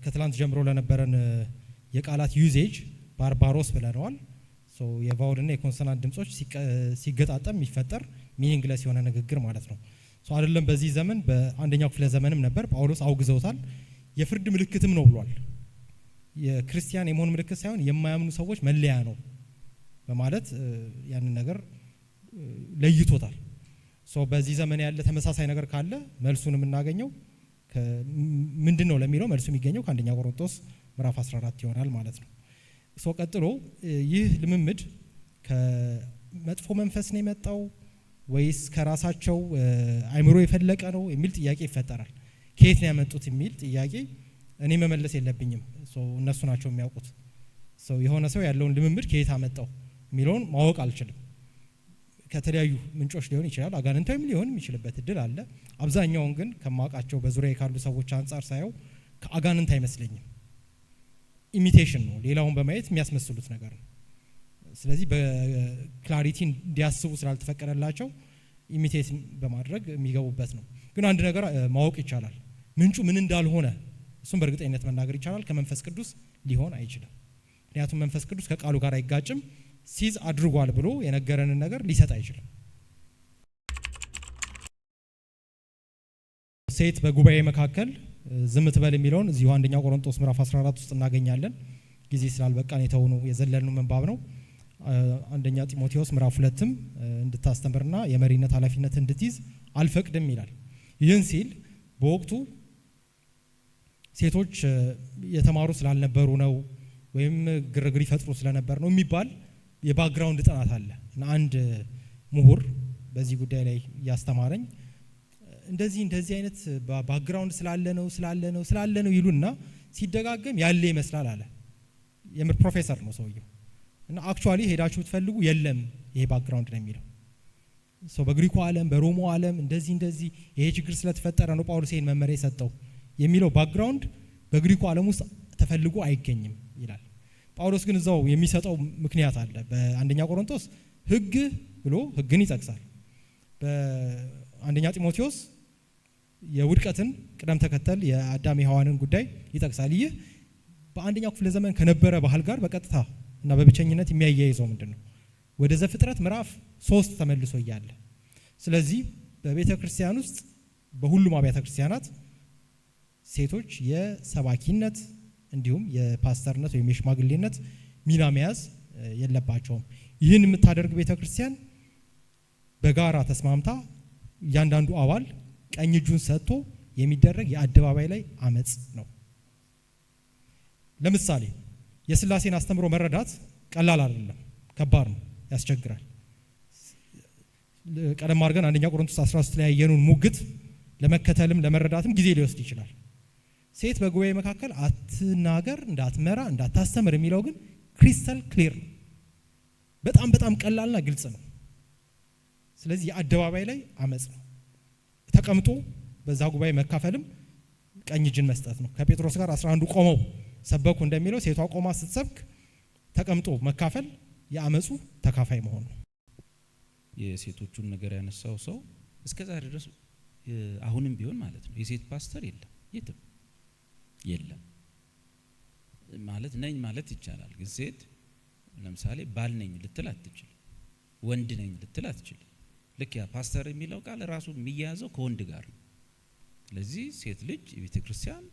ከትላንት ጀምሮ ለነበረን የቃላት ዩዜጅ ባርባሮስ ብለነዋል። የቫውልና የኮንሶናንት ድምጾች ሲገጣጠም የሚፈጠር ሚኒንግለስ የሆነ ንግግር ማለት ነው። አይደለም በዚህ ዘመን በአንደኛው ክፍለ ዘመንም ነበር። ጳውሎስ አውግዘውታል። የፍርድ ምልክትም ነው ብሏል። የክርስቲያን የመሆን ምልክት ሳይሆን የማያምኑ ሰዎች መለያ ነው በማለት ያንን ነገር ለይቶታል። በዚህ ዘመን ያለ ተመሳሳይ ነገር ካለ መልሱን የምናገኘው ምንድነው ለሚለው መልሱ የሚገኘው ከአንደኛ ቆሮንቶስ ምዕራፍ 14 ይሆናል ማለት ነው። ቀጥሎ ይህ ልምምድ ከመጥፎ መንፈስ ነው የመጣው ወይስ ከራሳቸው አይምሮ የፈለቀ ነው የሚል ጥያቄ ይፈጠራል። ከየት ነው ያመጡት የሚል ጥያቄ እኔ መመለስ የለብኝም። እነሱ ናቸው የሚያውቁት። የሆነ ሰው ያለውን ልምምድ ከየት አመጣው የሚለውን ማወቅ አልችልም። ከተለያዩ ምንጮች ሊሆን ይችላል፣ አጋንንታዊም ሊሆን የሚችልበት እድል አለ። አብዛኛውን ግን ከማውቃቸው በዙሪያ ካሉ ሰዎች አንጻር ሳየው ከአጋንንት አይመስለኝም። ኢሚቴሽን ነው፣ ሌላውን በማየት የሚያስመስሉት ነገር ነው። ስለዚህ በክላሪቲ እንዲያስቡ ስላልተፈቀደላቸው ኢሚቴት በማድረግ የሚገቡበት ነው። ግን አንድ ነገር ማወቅ ይቻላል፣ ምንጩ ምን እንዳልሆነ እሱም በእርግጠኝነት መናገር ይቻላል። ከመንፈስ ቅዱስ ሊሆን አይችልም። ምክንያቱም መንፈስ ቅዱስ ከቃሉ ጋር አይጋጭም። ሲዝ አድርጓል ብሎ የነገረንን ነገር ሊሰጥ አይችልም። ሴት በጉባኤ መካከል ዝም ትበል የሚለውን እዚሁ አንደኛ ቆሮንቶስ ምዕራፍ 14 ውስጥ እናገኛለን። ጊዜ ስላልበቃን የተውኑ የዘለልነው መንባብ ነው። አንደኛ ጢሞቴዎስ ምዕራፍ 2ም እንድታስተምርና የመሪነት ኃላፊነት እንድትይዝ አልፈቅድም ይላል። ይህን ሲል በወቅቱ ሴቶች የተማሩ ስላልነበሩ ነው ወይም ግርግር ይፈጥሩ ስለነበር ነው የሚባል የባክግራውንድ ጥናት አለ እና አንድ ምሁር በዚህ ጉዳይ ላይ ያስተማረኝ እንደዚህ አይነት ባክግራውንድ ስላለ ነው ይሉና ሲደጋገም ያለ ይመስላል አለ። የምር ፕሮፌሰር ነው ሰውየው እና አክቹአሊ ሄዳችሁ ብትፈልጉ የለም ይሄ ባክግራውንድ ነው የሚለው። በግሪኩ ዓለም በሮሞ ዓለም እንደዚህ ይሄ ችግር ስለተፈጠረ ነው ጳውሎስ ይሄን መመሪያ የሰጠው የሚለው ባክግራውንድ በግሪኩ ዓለም ውስጥ ተፈልጎ አይገኝም ይላል። ጳውሎስ ግን እዛው የሚሰጠው ምክንያት አለ። በአንደኛ ቆሮንቶስ ሕግ ብሎ ሕግን ይጠቅሳል። በአንደኛ ጢሞቴዎስ የውድቀትን ቅደም ተከተል የአዳም የሐዋንን ጉዳይ ይጠቅሳል። ይህ በአንደኛው ክፍለ ዘመን ከነበረ ባህል ጋር በቀጥታ እና በብቸኝነት የሚያያይዘው ምንድነው? ወደ ዘፍጥረት ምዕራፍ 3 ተመልሶ እያለ ስለዚህ በቤተ ክርስቲያን ውስጥ በሁሉም አብያተ ክርስቲያናት ሴቶች የሰባኪነት እንዲሁም የፓስተርነት ወይም የሽማግሌነት ሚና መያዝ የለባቸውም። ይህን የምታደርግ ቤተ ክርስቲያን በጋራ ተስማምታ እያንዳንዱ አባል ቀኝ እጁን ሰጥቶ የሚደረግ የአደባባይ ላይ አመጽ ነው። ለምሳሌ የሥላሴን አስተምሮ መረዳት ቀላል አይደለም፣ ከባድ ነው፣ ያስቸግራል። ቀደም አድርገን አንደኛ ቆሮንቶስ 13 ላይ ያየነውን ሙግት ለመከተልም ለመረዳትም ጊዜ ሊወስድ ይችላል። ሴት በጉባኤ መካከል አትናገር፣ እንዳትመራ፣ እንዳታስተምር የሚለው ግን ክሪስታል ክሊር ነው። በጣም ቀላልና ግልጽ ነው። ስለዚህ የአደባባይ ላይ አመጽ ነው። ተቀምጦ በዛ ጉባኤ መካፈልም ቀኝ እጅን መስጠት ነው። ከጴጥሮስ ጋር 11 ቆመው ሰበኩ እንደሚለው ሴቷ ቆማ ስትሰብክ ተቀምጦ መካፈል የአመጹ ተካፋይ መሆን ነው። የሴቶቹን ነገር ያነሳው ሰው እስከዛሬ ድረስ አሁንም ቢሆን ማለት ነው የሴት ፓስተር የለም፣ የትም የለም ማለት ነኝ ማለት ይቻላል። ግን ሴት ለምሳሌ ባል ነኝ ልትል አትችል፣ ወንድ ነኝ ልትል አትችል። ልክ ያ ፓስተር የሚለው ቃል ራሱ የሚያያዘው ከወንድ ጋር ነው። ስለዚህ ሴት ልጅ የቤተ ክርስቲያን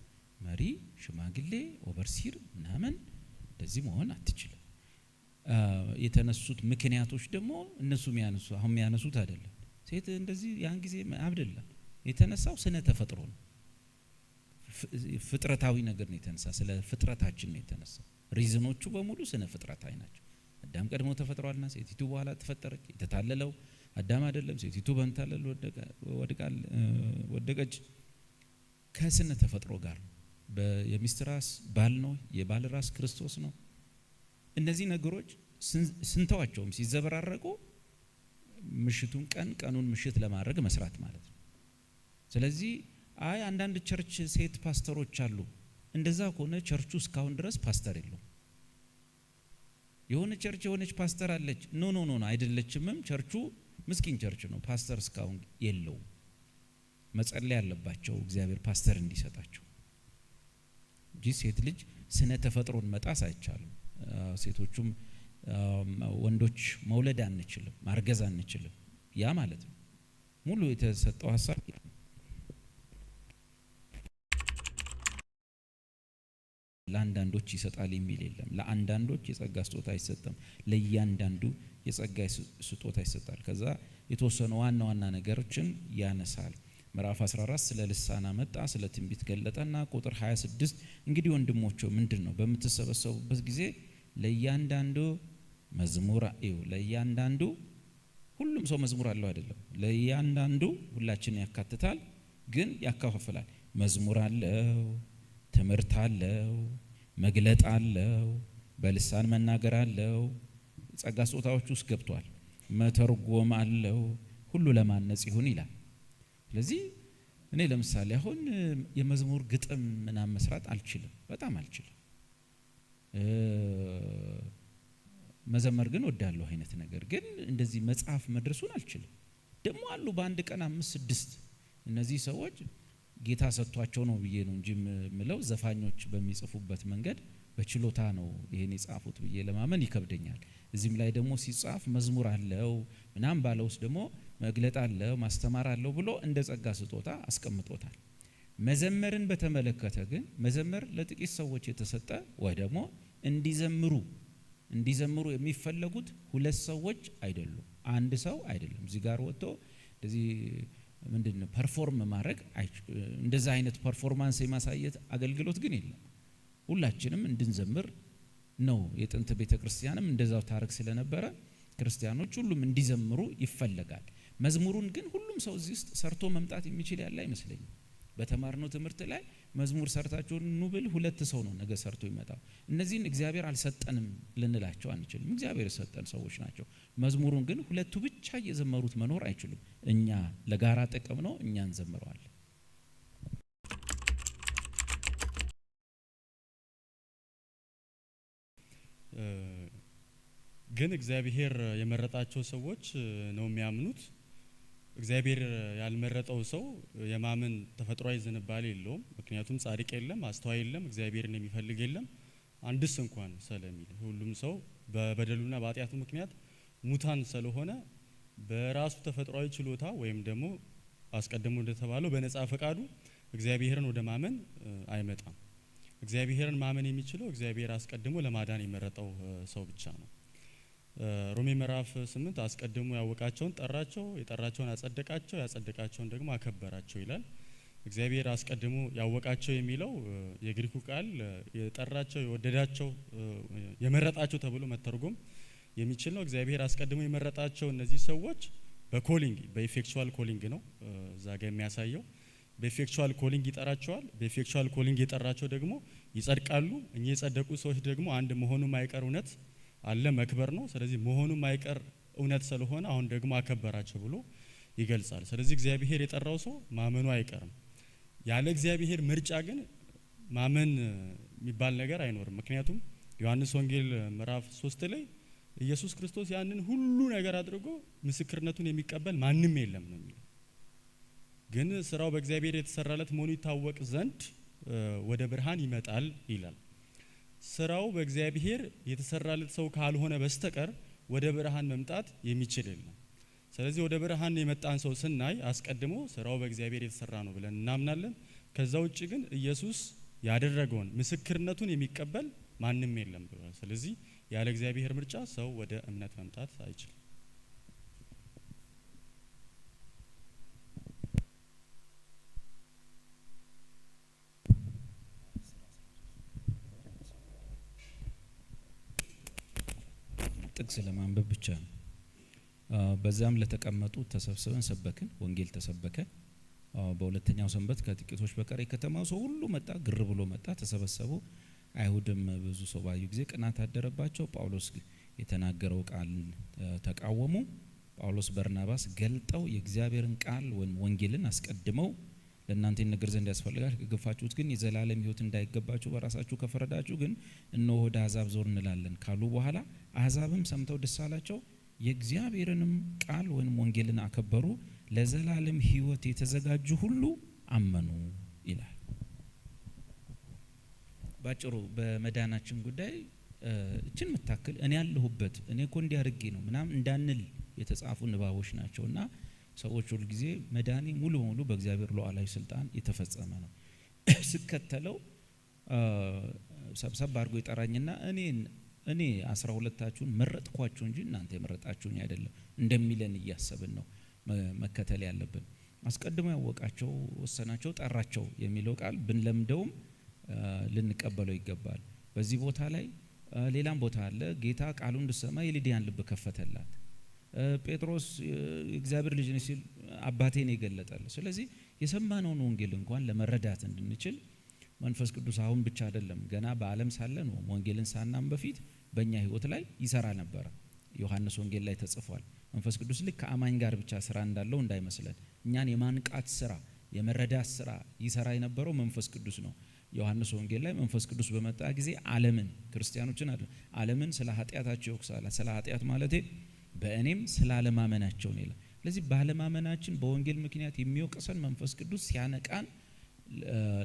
መሪ፣ ሽማግሌ፣ ኦቨርሲር ምናምን እንደዚህ መሆን አትችልም። የተነሱት ምክንያቶች ደግሞ እነሱ አሁን የሚያነሱት አይደለም። ሴት እንደዚህ ያን ጊዜ አይደለም የተነሳው፣ ስነ ተፈጥሮ ነው፣ ፍጥረታዊ ነገር ነው የተነሳ፣ ስለ ፍጥረታችን ነው የተነሳው። ሪዝኖቹ በሙሉ ስነ ፍጥረታዊ ናቸው። አዳም ቀድሞ ተፈጥሯልና ሴቲቱ በኋላ ተፈጠረች። የተታለለው አዳም አይደለም፣ ሴቲቱ በመታለል ወደቀች። ከስነ ተፈጥሮ ጋር ነው። የሚስት ራስ ባል ነው፣ የባል ራስ ክርስቶስ ነው። እነዚህ ነገሮች ስንተዋቸውም ሲዘበራረቁ ምሽቱን ቀን፣ ቀኑን ምሽት ለማድረግ መስራት ማለት ነው። ስለዚህ አንዳንድ ቸርች ሴት ፓስተሮች አሉ። እንደዛ ከሆነ ቸርቹ እስካሁን ድረስ ፓስተር የለውም። የሆነ ቸርች የሆነች ፓስተር አለች፣ ኖ አይደለችምም። ቸርቹ ምስኪን ቸርች ነው፣ ፓስተር እስካሁን የለውም። መጸለይ ያለባቸው እግዚአብሔር ፓስተር እንዲሰጣቸው እንጂ ሴት ልጅ ስነ ተፈጥሮን መጣስ አይቻልም። ሴቶቹም ወንዶች መውለድ አንችልም፣ ማርገዝ አንችልም። ያ ማለት ነው ሙሉ የተሰጠው ሐሳብ። ለአንዳንዶች ይሰጣል የሚል የለም። ለአንዳንዶች የጸጋ ስጦታ አይሰጥም፣ ለእያንዳንዱ የጸጋ ስጦታ ይሰጣል። ከዛ የተወሰኑ ዋና ዋና ነገሮችን ያነሳል። ምዕራፍ 14 ስለ ልሳን አመጣ፣ ስለ ትንቢት ገለጠና ቁጥር 26 እንግዲህ ወንድሞቼ ምንድን ነው በምትሰበሰቡበት ጊዜ ለእያንዳንዱ መዝሙር ለእያንዳንዱ ሁሉም ሰው መዝሙር አለው አይደለም። ለእያንዳንዱ ሁላችን ያካትታል፣ ግን ያከፋፍላል። መዝሙር አለው፣ ትምህርት አለው፣ መግለጥ አለው፣ በልሳን መናገር አለው። ጸጋ ስጦታዎች ውስጥ ገብቷል። መተርጎም አለው። ሁሉ ለማነጽ ይሁን ይላል። ስለዚህ እኔ ለምሳሌ አሁን የመዝሙር ግጥም ምናምን መስራት አልችልም፣ በጣም አልችልም። መዘመር ግን ወዳለሁ አይነት ነገር ግን እንደዚህ መጽሐፍ መድረሱን አልችልም። ደግሞ አሉ በአንድ ቀን 5-6 እነዚህ ሰዎች ጌታ ሰጥቷቸው ነው ብዬ ነው እንጂ ምለው ዘፋኞች በሚጽፉበት መንገድ በችሎታ ነው ይሄን የጻፉት ብዬ ለማመን ይከብደኛል። እዚህም ላይ ደግሞ ሲጻፍ መዝሙር አለው ምናምን ባለውስ ደግሞ መግለጥ አለው ማስተማር አለው ብሎ እንደ ጸጋ ስጦታ አስቀምጦታል። መዘመርን በተመለከተ ግን መዘመር ለጥቂት ሰዎች የተሰጠ ወይ ደግሞ እንዲዘምሩ የሚፈለጉት 2 ሰዎች አይደሉም፣ አንድ ሰው አይደለም። እዚህ ጋር ወጥቶ እንደዚህ ምንድነው ፐርፎርም ማድረግ እንደዛ አይነት ፐርፎርማንስ የማሳየት አገልግሎት ግን የለም። ሁላችንም እንድንዘምር ነው። የጥንት ቤተክርስቲያንም እንደዛው ታሪክ ስለነበረ ክርስቲያኖች ሁሉም እንዲዘምሩ ይፈለጋል። መዝሙሩን ግን ሁሉም ሰው እዚህ ውስጥ ሰርቶ መምጣት የሚችል ያለ አይመስለኝም። በተማርነው ትምህርት ላይ መዝሙር ሰርታችሁ ኑ ብል 2 ሰው ነው ነገ ሰርቶ ይመጣው። እነዚህን እግዚአብሔር አልሰጠንም ልንላቸው አንችልም። እግዚአብሔር የሰጠን ሰዎች ናቸው። መዝሙሩን ግን 2ቱ ብቻ እየዘመሩት መኖር አይችሉም። እኛ ለጋራ ጥቅም ነው፣ እኛ እንዘምረዋለን። ግን እግዚአብሔር የመረጣቸው ሰዎች ነው የሚያምኑት። እግዚአብሔር ያልመረጠው ሰው የማመን ተፈጥሯዊ ዝንባሌ የለውም። ምክንያቱም ጻድቅ የለም፣ አስተዋይ የለም፣ እግዚአብሔርን የሚፈልግ የለም አንድስ እንኳን ስለሚል ሁሉም ሰው በበደሉና በኃጢአቱ ምክንያት ሙታን ስለሆነ በራሱ ተፈጥሯዊ ችሎታ ወይም ደግሞ አስቀድሞ እንደተባለው በነጻ ፈቃዱ እግዚአብሔርን ወደ ማመን አይመጣም። እግዚአብሔርን ማመን የሚችለው እግዚአብሔር አስቀድሞ ለማዳን የመረጠው ሰው ብቻ ነው። ሮሜ ምዕራፍ 8 አስቀድሞ ያወቃቸውን ጠራቸው፣ የጠራቸውን አጸደቃቸው፣ ያጸደቃቸውን ደግሞ አከበራቸው ይላል። እግዚአብሔር አስቀድሞ ያወቃቸው የሚለው የግሪኩ ቃል የጠራቸው፣ የወደዳቸው፣ የመረጣቸው ተብሎ መተርጎም የሚችል ነው። እግዚአብሔር አስቀድሞ የመረጣቸው እነዚህ ሰዎች በኮሊንግ በኢፌክቹዋል ኮሊንግ ነው እዛ ጋር የሚያሳየው። በኢፌክቹዋል ኮሊንግ ይጠራቸዋል። በኢፌክቹዋል ኮሊንግ የጠራቸው ደግሞ ይጸድቃሉ። እኚህ የጸደቁ ሰዎች ደግሞ አንድ መሆኑ ማይቀር እውነት አለ፣ መክበር ነው። ስለዚህ መሆኑ ማይቀር እውነት ስለሆነ አሁን ደግሞ አከበራቸው ብሎ ይገልጻል። ስለዚህ እግዚአብሔር የጠራው ሰው ማመኑ አይቀርም። ያለ እግዚአብሔር ምርጫ ግን ማመን የሚባል ነገር አይኖርም። ምክንያቱም ዮሐንስ ወንጌል ምዕራፍ 3 ላይ ኢየሱስ ክርስቶስ ያንን ሁሉ ነገር አድርጎ ምስክርነቱን የሚቀበል ማንም የለም ነው የሚለው። ግን ስራው በእግዚአብሔር የተሰራለት መሆኑ ይታወቅ ዘንድ ወደ ብርሃን ይመጣል ይላል። ስራው በእግዚአብሔር የተሰራለት ሰው ካልሆነ በስተቀር ወደ ብርሃን መምጣት የሚችል የለም። ስለዚህ ወደ ብርሃን የመጣን ሰው ስናይ አስቀድሞ ስራው በእግዚአብሔር የተሰራ ነው ብለን እናምናለን። ከዛ ውጪ ግን ኢየሱስ ያደረገውን ምስክርነቱን የሚቀበል ማንም የለም ብሏል። ስለዚህ ያለ እግዚአብሔር ምርጫ ሰው ወደ እምነት መምጣት አይችልም። ጥቅስ ለማንበብ ብቻ ነው። በዛም ለተቀመጡ ተሰብስበን ሰበክን፣ ወንጌል ተሰበከ። በሁለተኛው ሰንበት ከጥቂቶች በቀር የከተማው ሰው ሁሉ መጣ፣ ግር ብሎ መጣ፣ ተሰበሰቡ። አይሁድም ብዙ ሰው ባዩ ጊዜ ቅናት አደረባቸው። ጳውሎስ የተናገረው ቃል ተቃወሙ። ጳውሎስ በርናባስ ገልጠው የእግዚአብሔርን ቃል ወንጌልን አስቀድመው ለእናንተ ይነገር ዘንድ ያስፈልጋል፣ ከገፋችሁት ግን የዘላለም ሕይወት እንዳይገባችሁ በራሳችሁ ከፈረዳችሁ ግን እነሆ ወደ አሕዛብ ዞር እንላለን ካሉ በኋላ አሕዛብም ሰምተው ደስ አላቸው፣ የእግዚአብሔርንም ቃል ወንጌልን አከበሩ፣ ለዘላለም ሕይወት የተዘጋጁ ሁሉ አመኑ ይላል። ባጭሩ በመዳናችን ጉዳይ እችን መታከል እኔ ያለሁበት እኔ እኮ እንዲያርጌ ነው ምናምን እንዳንል የተጻፉ ንባቦች ናቸውና ሰዎች ሁሉ ጊዜ መዳኔ ሙሉ በሙሉ በእግዚአብሔር ሉዓላዊ ስልጣን የተፈጸመ ነው። ስከተለው ሰብሰብ አድርጎ ይጠራኝና እኔ 12ታችሁን መረጥኳችሁ እንጂ እናንተ የመረጣችሁኝ አይደለም እንደሚለን እያሰብን ነው መከተል ያለብን። አስቀድሞ ያወቃቸው ወሰናቸው ጠራቸው የሚለው ቃል ብንለምደውም ልንቀበለው ይገባል። በዚህ ቦታ ላይ ሌላም ቦታ አለ። ጌታ ቃሉን እንድሰማ የሊዲያን ልብ ከፈተላት። ጴጥሮስ እግዚአብሔር ልጅ ነኝ ሲል አባቴን ይገለጣል። ስለዚህ የሰማነውን ወንጌል እንኳን ለመረዳት እንድንችል መንፈስ ቅዱስ አሁን ብቻ አይደለም ገና በዓለም ሳለ ነው ወንጌልን ሳናም በፊት በእኛ ህይወት ላይ ይሰራ ነበር። ዮሐንስ ወንጌል ላይ ተጽፏል። መንፈስ ቅዱስ ልክ ከአማኝ ጋር ብቻ ስራ እንዳለው እንዳይመስለን፣ እኛን የማንቃት ስራ የመረዳት ስራ ይሰራ የነበረው መንፈስ ቅዱስ ነው። ዮሐንስ ወንጌል ላይ መንፈስ ቅዱስ በመጣ ጊዜ ዓለምን ክርስቲያኖችን ዓለምን ስለ ኃጢአታቸው ይወቅሳል። ስለ ኃጢአት ማለቴ በእኔም ስላለማመናቸው ነው ይላል። ስለዚህ ባለማመናችን በወንጌል ምክንያት የሚወቅሰን መንፈስ ቅዱስ ሲያነቃን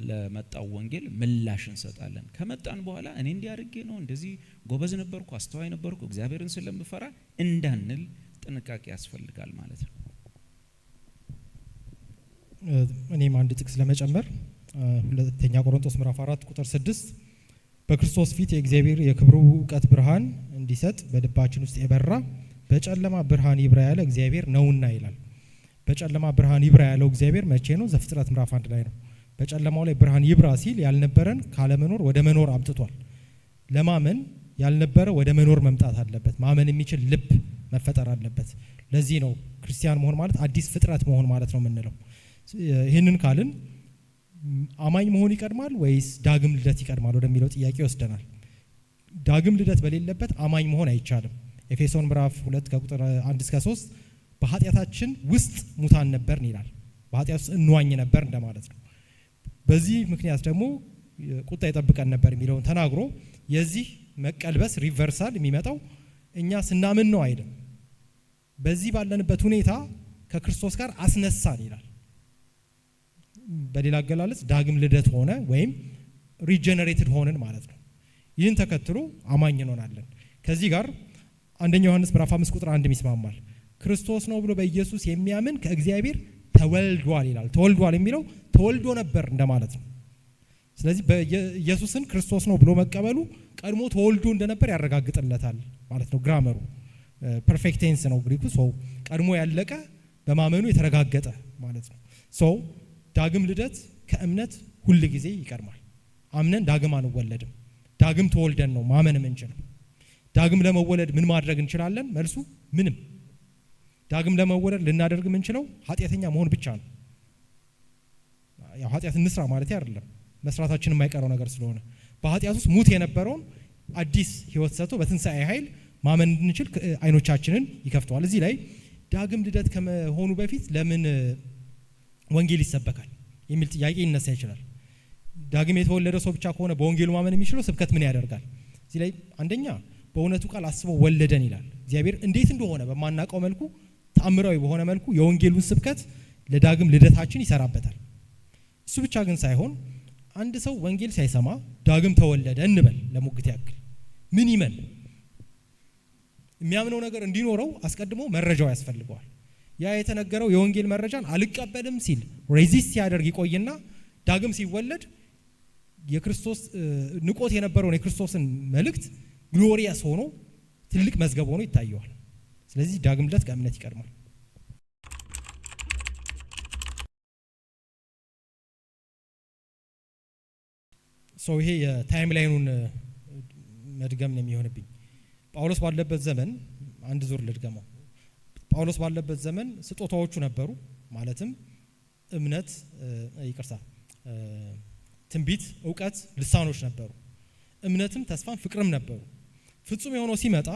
ለመጣው ወንጌል ምላሽ እንሰጣለን። ከመጣን በኋላ እኔ እንዲያርጌ ነው እንደዚህ ጎበዝ ነበርኩ አስተዋይ ነበርኩ እግዚአብሔርን ስለምፈራ እንዳንል ጥንቃቄ ያስፈልጋል ማለት ነው። እኔም አንድ ጥቅስ ለመጨመር ሁለተኛ ቆሮንቶስ ምዕራፍ 4 ቁጥር 6 በክርስቶስ ፊት የእግዚአብሔር የክብሩ ዕውቀት ብርሃን እንዲሰጥ በልባችን ውስጥ የበራ በጨለማ ብርሃን ይብራ ያለ እግዚአብሔር ነውና ይላል። በጨለማ ብርሃን ይብራ ያለው እግዚአብሔር መቼ ነው? ዘፍጥረት ምዕራፍ 1 ላይ ነው። በጨለማው ላይ ብርሃን ይብራ ሲል ያልነበረን ካለመኖር ወደ መኖር አምጥቷል። ለማመን ያልነበረ ወደ መኖር መምጣት አለበት። ማመን የሚችል ልብ መፈጠር አለበት። ለዚህ ነው ክርስቲያን መሆን ማለት አዲስ ፍጥረት መሆን ማለት ነው የምንለው። ይህንን ካልን አማኝ መሆን ይቀድማል ወይስ ዳግም ልደት ይቀድማል ወደሚለው ጥያቄ ይወስደናል። ዳግም ልደት በሌለበት አማኝ መሆን አይቻልም። ኤፌሶን ምዕራፍ 2 ከቁጥር 1 እስከ 3 በኃጢአታችን ውስጥ ሙታን ነበርን ይላል። በኃጢአት ውስጥ እንዋኝ ነበር እንደማለት ነው። በዚህ ምክንያት ደግሞ ቁጣ ይጠብቀን ነበር የሚለውን ተናግሮ የዚህ መቀልበስ ሪቨርሳል የሚመጣው እኛ ስናምን ነው አይደል? በዚህ ባለንበት ሁኔታ ከክርስቶስ ጋር አስነሳን ይላል። በሌላ አገላለጽ ዳግም ልደት ሆነ ወይም ሪጀነሬትድ ሆነን ማለት ነው። ይህን ተከትሎ አማኝ እንሆናለን። ከዚህ ጋር አንደኛ ዮሐንስ ምዕራፍ 5 ቁጥር 1 ይስማማል። ክርስቶስ ነው ብሎ በኢየሱስ የሚያምን ከእግዚአብሔር ተወልዷል ይላል። ተወልዷል የሚለው ተወልዶ ነበር እንደማለት ነው። ስለዚህ በኢየሱስን ክርስቶስ ነው ብሎ መቀበሉ ቀድሞ ተወልዶ እንደነበር ያረጋግጥለታል ማለት ነው። ግራመሩ ፐርፌክት ቴንስ ነው ግሪኩ። ሰው ቀድሞ ያለቀ በማመኑ የተረጋገጠ ማለት ነው። ሰው ዳግም ልደት ከእምነት ሁል ጊዜ ይቀድማል። አምነን ዳግም አንወለድም። ዳግም ተወልደን ነው ማመን የምንችለው። ዳግም ለመወለድ ምን ማድረግ እንችላለን? መልሱ ምንም። ዳግም ለመወለድ ልናደርግ የምንችለው ኃጢአተኛ መሆን ብቻ ነው። ያው ኃጢአት እንስራ ማለት አይደለም፣ መስራታችን የማይቀረው ነገር ስለሆነ በኃጢአት ውስጥ ሙት የነበረውን አዲስ ህይወት ሰጥቶ በትንሣኤ ኃይል ማመን እንድንችል አይኖቻችንን ይከፍተዋል። እዚህ ላይ ዳግም ልደት ከመሆኑ በፊት ለምን ወንጌል ይሰበካል የሚል ጥያቄ ይነሳ ይችላል። ዳግም የተወለደ ሰው ብቻ ከሆነ በወንጌሉ ማመን የሚችለው ስብከት ምን ያደርጋል? እዚህ ላይ አንደኛ በእውነቱ ቃል አስበው ወለደን ይላል። እግዚአብሔር እንዴት እንደሆነ በማናውቀው መልኩ ተአምራዊ በሆነ መልኩ የወንጌሉን ስብከት ለዳግም ልደታችን ይሰራበታል። እሱ ብቻ ግን ሳይሆን አንድ ሰው ወንጌል ሳይሰማ ዳግም ተወለደ እንበል ለሙግት ያክል ምን ይመን? የሚያምነው ነገር እንዲኖረው አስቀድሞ መረጃው ያስፈልገዋል። ያ የተነገረው የወንጌል መረጃን አልቀበልም ሲል ሬዚስት ሲያደርግ ይቆይና ዳግም ሲወለድ የክርስቶስ ንቆት የነበረውን የክርስቶስን መልእክት ግሎሪያስ ሆኖ ትልቅ መዝገብ ሆኖ ይታየዋል። ስለዚህ ዳግም ልደት ከእምነት ይቀድማል። ሰው ይሄ የታይም ላይኑን መድገም ነው የሚሆንብኝ። ጳውሎስ ባለበት ዘመን አንድ ዙር ልድገመው። ጳውሎስ ባለበት ዘመን ስጦታዎቹ ነበሩ። ማለትም እምነት፣ ትንቢት፣ እውቀት፣ ልሳኖች ነበሩ። እምነትም ተስፋም ፍቅርም ነበሩ። ፍጹም የሆነው ሲመጣ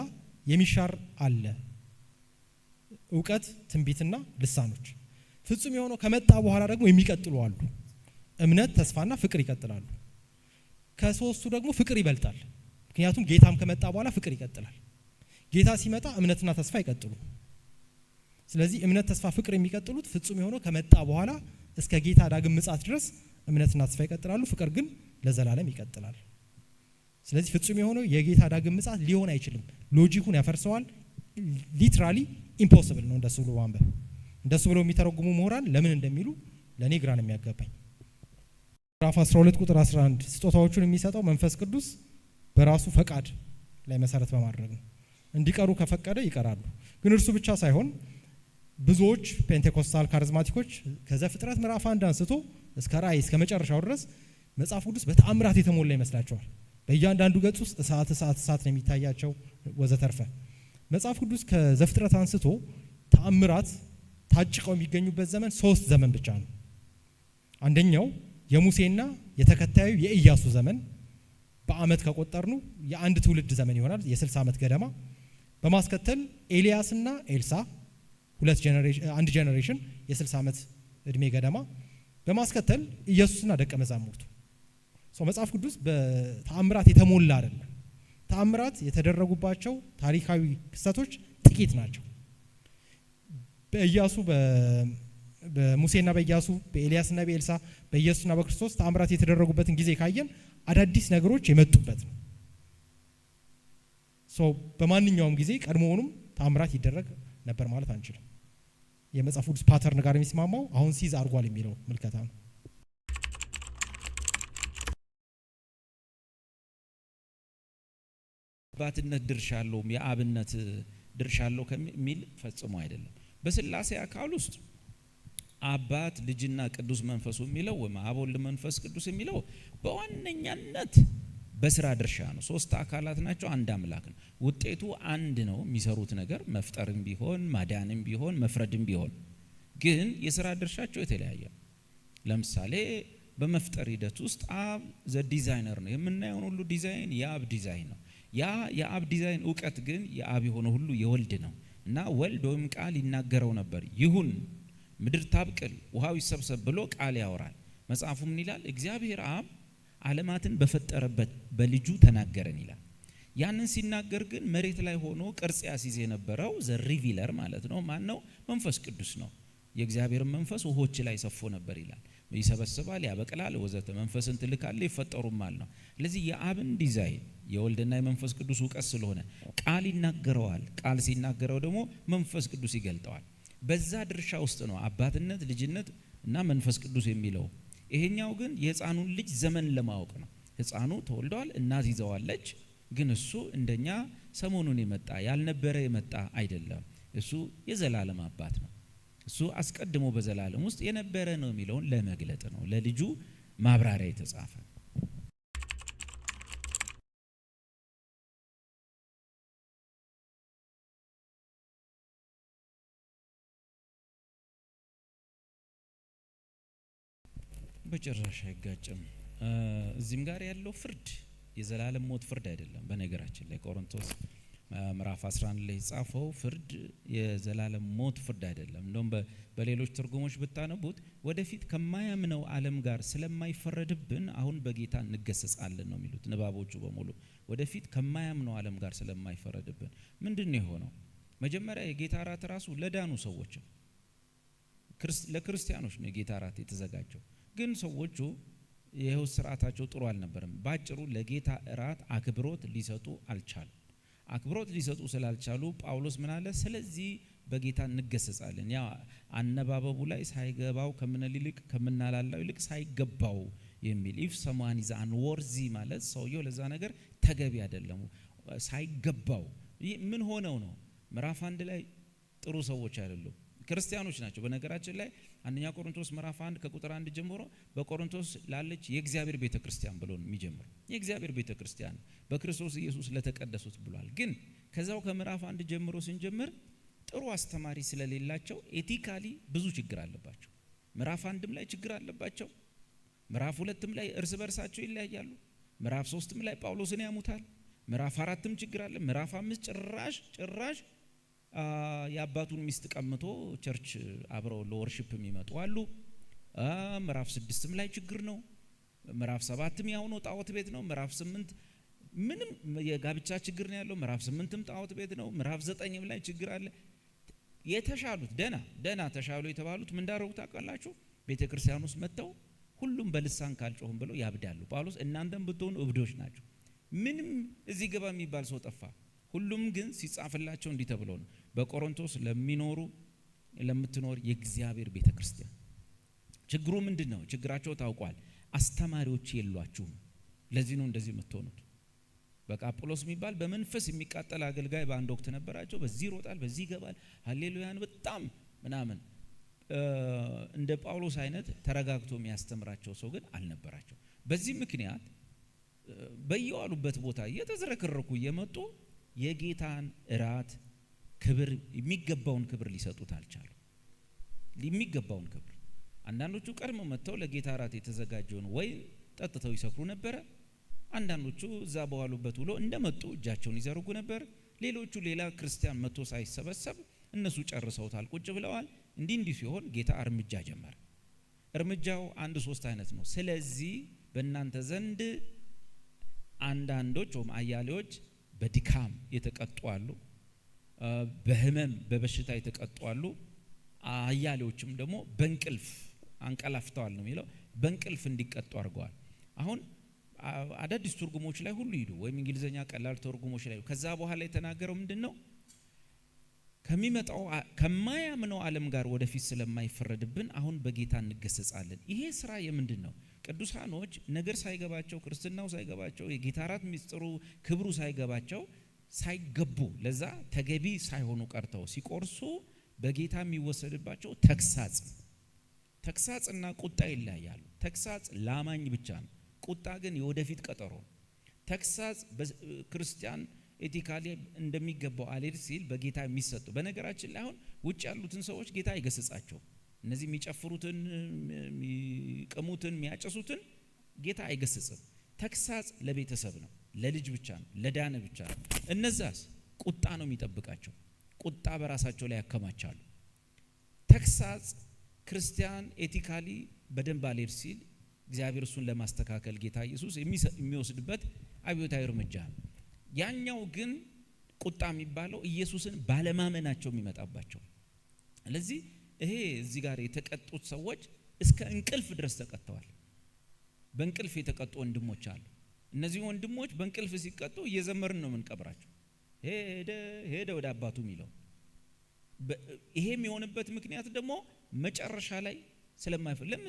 የሚሻር አለ፣ እውቀት፣ ትንቢትና ልሳኖች። ፍጹም የሆነው ከመጣ በኋላ ደግሞ የሚቀጥሉ አሉ። እምነት፣ ተስፋና ፍቅር ይቀጥላሉ። ከሶስቱ ደግሞ ፍቅር ይበልጣል። ምክንያቱም ጌታም ከመጣ በኋላ ፍቅር ይቀጥላል። ጌታ ሲመጣ እምነትና ተስፋ ይቀጥሉ። ስለዚህ እምነት፣ ተስፋ፣ ፍቅር የሚቀጥሉት ፍጹም የሆነው ከመጣ በኋላ እስከ ጌታ ዳግም ምጽአት ድረስ እምነትና ተስፋ ይቀጥላሉ። ፍቅር ግን ለዘላለም ይቀጥላል። ስለዚህ ፍጹም የሆነው የጌታ ዳግም ምጽአት ሊሆን አይችልም። ሎጂኩን ያፈርሰዋል። ሊትራሊ ኢምፖሲብል ነው እንደሱ ብሎ ማንበብ። እንደሱ ብሎ የሚተረጉሙ ምሁራን ለምን እንደሚሉ ለኔ ግራ ነው የሚያጋባኝ። ምዕራፍ 12 ቁጥር 11 ስጦታዎቹን የሚሰጠው መንፈስ ቅዱስ በራሱ ፈቃድ ላይ መሰረት በማድረግ ነው። እንዲቀሩ ከፈቀደ ይቀራሉ። ግን እርሱ ብቻ ሳይሆን ብዙዎች ፔንቴኮስታል ካሪዝማቲኮች ከዘፍጥረት ምዕራፍ 1 አንስቶ እስከ ራእይ እስከ መጨረሻው ድረስ መጽሐፍ ቅዱስ በተአምራት የተሞላ ይመስላቸዋል። በእያንዳንዱ ገጽ ውስጥ እሳት ነው የሚታያቸው ወዘተርፈ። መጽሐፍ ቅዱስ ከዘፍጥረት አንስቶ ተአምራት ታጭቀው የሚገኙበት ዘመን 3 ዘመን ብቻ ነው። አንደኛው የሙሴና የተከታዩ የኢያሱ ዘመን በአመት ከቆጠርኑ የአንድ ትውልድ ዘመን ይሆናል፣ የ60 ዓመት ገደማ። በማስከተል ኤልያስና ኤልሳ አንድ ጄኔሬሽን የ60 ዓመት እድሜ ገደማ። በማስከተል ኢየሱስና ደቀ መዛሙርቱ። መጽሐፍ ቅዱስ በተአምራት የተሞላ አይደለም። ተአምራት የተደረጉባቸው ታሪካዊ ክስተቶች ጥቂት ናቸው። በኢያሱ በሙሴና በኢያሱ በኤልያስና በኤልሳ በኢየሱስና በክርስቶስ ተአምራት የተደረጉበትን ጊዜ ካየን አዳዲስ ነገሮች የመጡበት ነው። በማንኛውም ጊዜ ቀድሞውንም ተአምራት ይደረግ ነበር ማለት አንችልም። የመጽሐፍ ቅዱስ ፓተርን ጋር የሚስማማው አሁን ሲዝ አድርጓል የሚለው ምልከታ ነው። አባትነት ድርሻ አለው የአብነት ድርሻ አለው ከሚል ፈጽሞ አይደለም። በስላሴ አካል ውስጥ አባት ልጅና ቅዱስ መንፈሱ የሚለው ወይም አብ ወልድ መንፈስ ቅዱስ የሚለው በዋነኛነት በስራ ድርሻ ነው። 3 አካላት ናቸው፣ አንድ አምላክ ነው። ውጤቱ አንድ ነው። የሚሰሩት ነገር መፍጠርም ቢሆን ማዳንም ቢሆን መፍረድም ቢሆን ግን የስራ ድርሻቸው የተለያየ ነው። ለምሳሌ በመፍጠር ሂደት ውስጥ አብ ዘ ዲዛይነር ነው። የምናየውን ሁሉ ዲዛይን የአብ ዲዛይን ነው። ያ የአብ ዲዛይን እውቀት ግን የአብ የሆነ ሁሉ የወልድ ነው እና ወልድ ወይም ቃል ይናገረው ነበር። ይሁን ምድር ታብቅል ውሃው ይሰብሰብ ብሎ ቃል ያወራል። መጽሐፉ ምን ይላል? እግዚአብሔር አብ ዓለማትን በፈጠረበት በልጁ ተናገረን ይላል። ያንን ሲናገር ግን መሬት ላይ ሆኖ ቅርጽ ያስይዝ የነበረው ዘ ሪቪለር ማለት ነው ማን ነው? መንፈስ ቅዱስ ነው። የእግዚአብሔር መንፈስ ውሆች ላይ ሰፎ ነበር ይላል። ይሰበስባል፣ ያበቅላል፣ ወዘተ መንፈስን ትልካለ ይፈጠሩማል ነው። ስለዚህ የአብን ዲዛይን የወልድና የመንፈስ ቅዱስ እውቀት ስለሆነ ቃል ይናገረዋል። ቃል ሲናገረው ደግሞ መንፈስ ቅዱስ ይገልጠዋል። በዛ ድርሻ ውስጥ ነው አባትነት፣ ልጅነት እና መንፈስ ቅዱስ የሚለው። ይሄኛው ግን የህፃኑን ልጅ ዘመን ለማወቅ ነው። ህፃኑ ተወልዷል፣ እናት ይዘዋለች። ግን እሱ እንደኛ ሰሞኑን የመጣ ያልነበረ የመጣ አይደለም። እሱ የዘላለም አባት ነው። እሱ አስቀድሞ በዘላለም ውስጥ የነበረ ነው የሚለውን ለመግለጥ ነው ለልጁ ማብራሪያ የተጻፈ። በጭራሽ አይጋጭም። እዚህም ጋር ያለው ፍርድ የዘላለም ሞት ፍርድ አይደለም። በነገራችን ላይ ቆሮንቶስ ምዕራፍ 11 ላይ ጻፈው ፍርድ የዘላለም ሞት ፍርድ አይደለም። እንደውም በሌሎች ትርጉሞች ብታነቡት ወደፊት ከማያምነው ዓለም ጋር ስለማይፈረድብን አሁን በጌታ እንገሰጻለን ነው የሚሉት ንባቦቹ በሙሉ። ወደፊት ከማያምነው ዓለም ጋር ስለማይፈረድብን ምንድነው የሆነው? መጀመሪያ የጌታ እራት ራሱ ለዳኑ ሰዎች ለክርስቲያኖች ነው የጌታ እራት የተዘጋጀው። ግን ሰዎቹ የህይወት ስርዓታቸው ጥሩ አልነበረም። ባጭሩ ለጌታ እራት አክብሮት ሊሰጡ አልቻሉ። አክብሮት ሊሰጡ ስላልቻሉ ጳውሎስ ምን አለ? ስለዚህ በጌታ እንገሰጻለን። ያ አነባበቡ ላይ ሳይገባው ከምንልልቅ ከምናላላው ይልቅ ሳይገባው የሚል if someone is unworthy ማለት ሰውየው ለዛ ነገር ተገቢ አይደለም ሳይገባው ምን ሆነው ነው? ምዕራፍ 1 ላይ ጥሩ ሰዎች አይደሉም፣ ክርስቲያኖች ናቸው። በነገራችን ላይ አንደኛ ቆሮንቶስ ምዕራፍ 1 ከቁጥር 1 ጀምሮ በቆሮንቶስ ላለች የእግዚአብሔር ቤተክርስቲያን ብሎ ነው የሚጀምረው። የእግዚአብሔር ቤተክርስቲያን በክርስቶስ ኢየሱስ ለተቀደሱት ብሏል። ግን ከዛው ከምዕራፍ 1 ጀምሮ ስንጀምር ጥሩ አስተማሪ ስለሌላቸው ኤቲካሊ ብዙ ችግር አለባቸው። ምዕራፍ 1ም ላይ ችግር አለባቸው። ምዕራፍ 2ም ላይ እርስ በርሳቸው ይለያያሉ። ምዕራፍ 3ም ላይ ጳውሎስን ያሙታል። ምዕራፍ 4ም ችግር አለ። ምዕራፍ 5 ጭራሽ የአባቱን ሚስት ቀምቶ ቸርች አብረው ለወርሺፕ የሚመጡ አሉ። ምዕራፍ 6ም ላይ ችግር ነው። ምዕራፍ 7ም ያው ነው ጣዖት ቤት ነው። ምዕራፍ 8 ምንም የጋብቻ ችግር ነው ያለው። ምዕራፍ 8ም ጣዖት ቤት ነው። ምዕራፍ 9ም ላይ ችግር አለ። የተሻሉት ደና ተሻሉ የተባሉት ምን እንዳደረጉ ታውቃላችሁ? ቤተክርስቲያን ውስጥ መጥተው ሁሉም በልሳን ካልጮህም ብለው ያብዳሉ። ጳውሎስ እናንተም ብትሆኑ እብዶች ናቸው፣ ምንም እዚህ ግባ የሚባል ሰው ጠፋ። ሁሉም ግን ሲጻፍላቸው እንዲህ ተብሎ ነው በቆሮንቶስ ለምትኖር የእግዚአብሔር ቤተክርስቲያን። ችግሩ ምንድነው? ችግራቸው ታውቋል። አስተማሪዎች የሏችሁም። ለዚህ ነው እንደዚህ የምትሆኑት። በቃ አጵሎስ የሚባል በመንፈስ የሚቃጠል አገልጋይ በአንድ ወቅት ነበራቸው። በዚህ ይሮጣል፣ በዚህ ይገባል፣ ሃሌሉያን በጣም ምናምን። እንደ ጳውሎስ አይነት ተረጋግቶ የሚያስተምራቸው ሰው ግን አልነበራቸው። በዚህ ምክንያት በየዋሉበት ቦታ እየተዝረከረኩ እየመጡ የጌታን እራት ክብር የሚገባውን ክብር ሊሰጡት አልቻሉ። የሚገባውን ክብር አንዳንዶቹ ቀድሞ መጥተው ለጌታ እራት የተዘጋጀውን ወይን ጠጥተው ይሰክሩ ነበር። አንዳንዶቹ እዛ በዋሉበት ውሎ እንደመጡ እጃቸውን ይዘርጉ ነበር። ሌሎቹ ሌላ ክርስቲያን መጥቶ ሳይሰበሰብ እነሱ ጨርሰውታል፣ ቁጭ ብለዋል። እንዲህ ሲሆን ጌታ እርምጃ ጀመረ። እርምጃው 1-3 አይነት ነው። ስለዚህ በእናንተ ዘንድ አንዳንዶች ወይም አያሌዎች በድካም የተቀጡ አሉ፣ በህመም በበሽታ የተቀጡ አሉ፣ አያሌዎችም ደግሞ በእንቅልፍ አንቀላፍተዋል ነው የሚለው። በእንቅልፍ እንዲቀጡ አድርገዋል። አሁን አዳዲስ ትርጉሞች ላይ ሁሉ ሂዱ ወይም እንግሊዘኛ ቀላል ትርጉሞች ላይ ከዛ በኋላ የተናገረው ምንድነው? ከሚመጣው ከማያምነው ዓለም ጋር ወደፊት ስለማይፈረድብን አሁን በጌታ እንገሰጻለን። ይሄ ስራ የምንድን ነው? ቅዱሳኖች ነገር ሳይገባቸው ክርስትናው ሳይገባቸው የጌታ እራት ሚስጥሩ ክብሩ ሳይገባቸው ሳይገቡ ለዛ ተገቢ ሳይሆኑ ቀርተው ሲቆርሱ በጌታ የሚወሰድባቸው ተግሳጽና ቁጣ ይለያያሉ። ተግሳጽ ላማኝ ብቻ ነው። ቁጣ ግን የወደፊት ቀጠሮ። ተግሳጽ በክርስቲያን ኤቲካሊ እንደሚገባው አልሄድ ሲል በጌታ የሚሰጡ። በነገራችን ላይ አሁን ውጭ ያሉትን ሰዎች ጌታ አይገስጻቸው። እነዚህ የሚጨፍሩትን፣ የሚቀሙትን፣ የሚያጨሱትን ጌታ አይገስጽም። ተግሳጽ ለቤተሰብ ነው፣ ለልጅ ብቻ ነው፣ ለዳነ ብቻ ነው። እነዛስ ቁጣ ነው የሚጠብቃቸው። ቁጣ በራሳቸው ላይ ያከማቻሉ። ተግሳጽ ክርስቲያን ኤቲካሊ በደንብ አልሄድ ሲል እግዚአብሔር እሱን ለማስተካከል ጌታ ኢየሱስ የሚወስድበት አብዮታዊ እርምጃ ነው። ያኛው ግን ቁጣ የሚባለው ኢየሱስን ባለማመናቸው የሚመጣባቸው። ስለዚህ ይሄ እዚህ ጋር የተቀጡት ሰዎች እስከ እንቅልፍ ድረስ ተቀጥተዋል። በእንቅልፍ የተቀጡ ወንድሞች አሉ። እነዚህ ወንድሞች በእንቅልፍ ሲቀጡ እየዘመርን ነው የምንቀብራቸው። ሄደ ወደ አባቱ የሚለው። ይሄ የሚሆንበት ምክንያት ደግሞ መጨረሻ ላይ ስለማይፈልም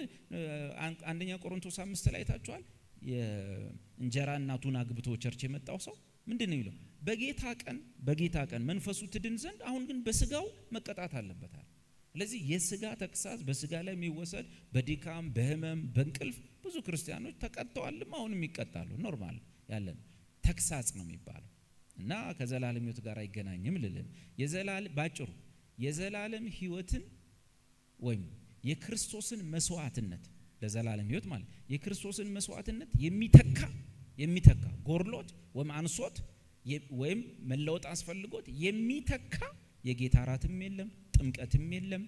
አንደኛ ቆሮንቶስ 5 ላይ ታችኋል። የእንጀራ እናቱን አግብቶ ቸርች የመጣው ሰው ምንድነው የሚለው? በጌታ ቀን መንፈሱ ትድን ዘንድ አሁን ግን በስጋው መቀጣት አለበታል። ስለዚህ የስጋ ተግሳጽ በስጋ ላይ የሚወሰድ በድካም በህመም በእንቅልፍ ብዙ ክርስቲያኖች ተቀጥተዋልም አሁንም ይቀጣሉ። ኖርማል ያለን ተግሳጽ ነው የሚባለው እና ከዘላለም ህይወት ጋር አይገናኝም ልልን። ባጭሩ የዘላለም ህይወትን ወይም የክርስቶስን መስዋዕትነት ለዘላለም ህይወት ማለት የክርስቶስን መስዋዕትነት የሚተካ ጎርሎት ወይም አንሶት ወይም መለወጥ አስፈልጎት የሚተካ የጌታ እራትም የለም፣ ጥምቀትም የለም።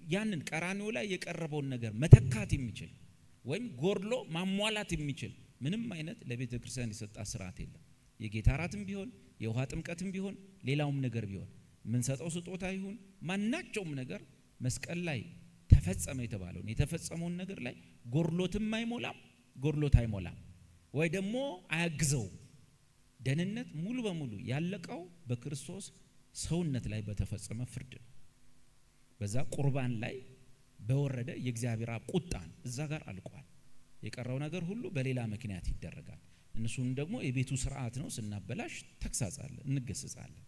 ያንን ቀራንዮ ላይ የቀረበውን ነገር መተካት የሚችል ወይም ጎርሎ ማሟላት የሚችል ምንም አይነት ለቤተ ክርስቲያን የሰጣ ስርዓት የለም። የጌታ እራትም ቢሆን የውሃ ጥምቀትም ቢሆን ሌላውም ነገር ቢሆን ምንሰጠው ስጦታ ይሁን ማናቸውም ነገር መስቀል ላይ ተፈጸመ የተባለውን የተፈጸመውን ነገር ላይ ጎርሎትም አይሞላም፣ ጎርሎት አይሞላም ወይ ደግሞ አያግዘው። ደህንነት ሙሉ በሙሉ ያለቀው በክርስቶስ ሰውነት ላይ በተፈጸመ ፍርድ ነው። በዛ ቁርባን ላይ በወረደ የእግዚአብሔር አብ ቁጣን እዛ ጋር አልቋል። የቀረው ነገር ሁሉ በሌላ ምክንያት ይደረጋል። እነሱም ደግሞ የቤቱ ስርዓት ነው። ስናበላሽ ተክሳጻለን፣ እንገስጻለን።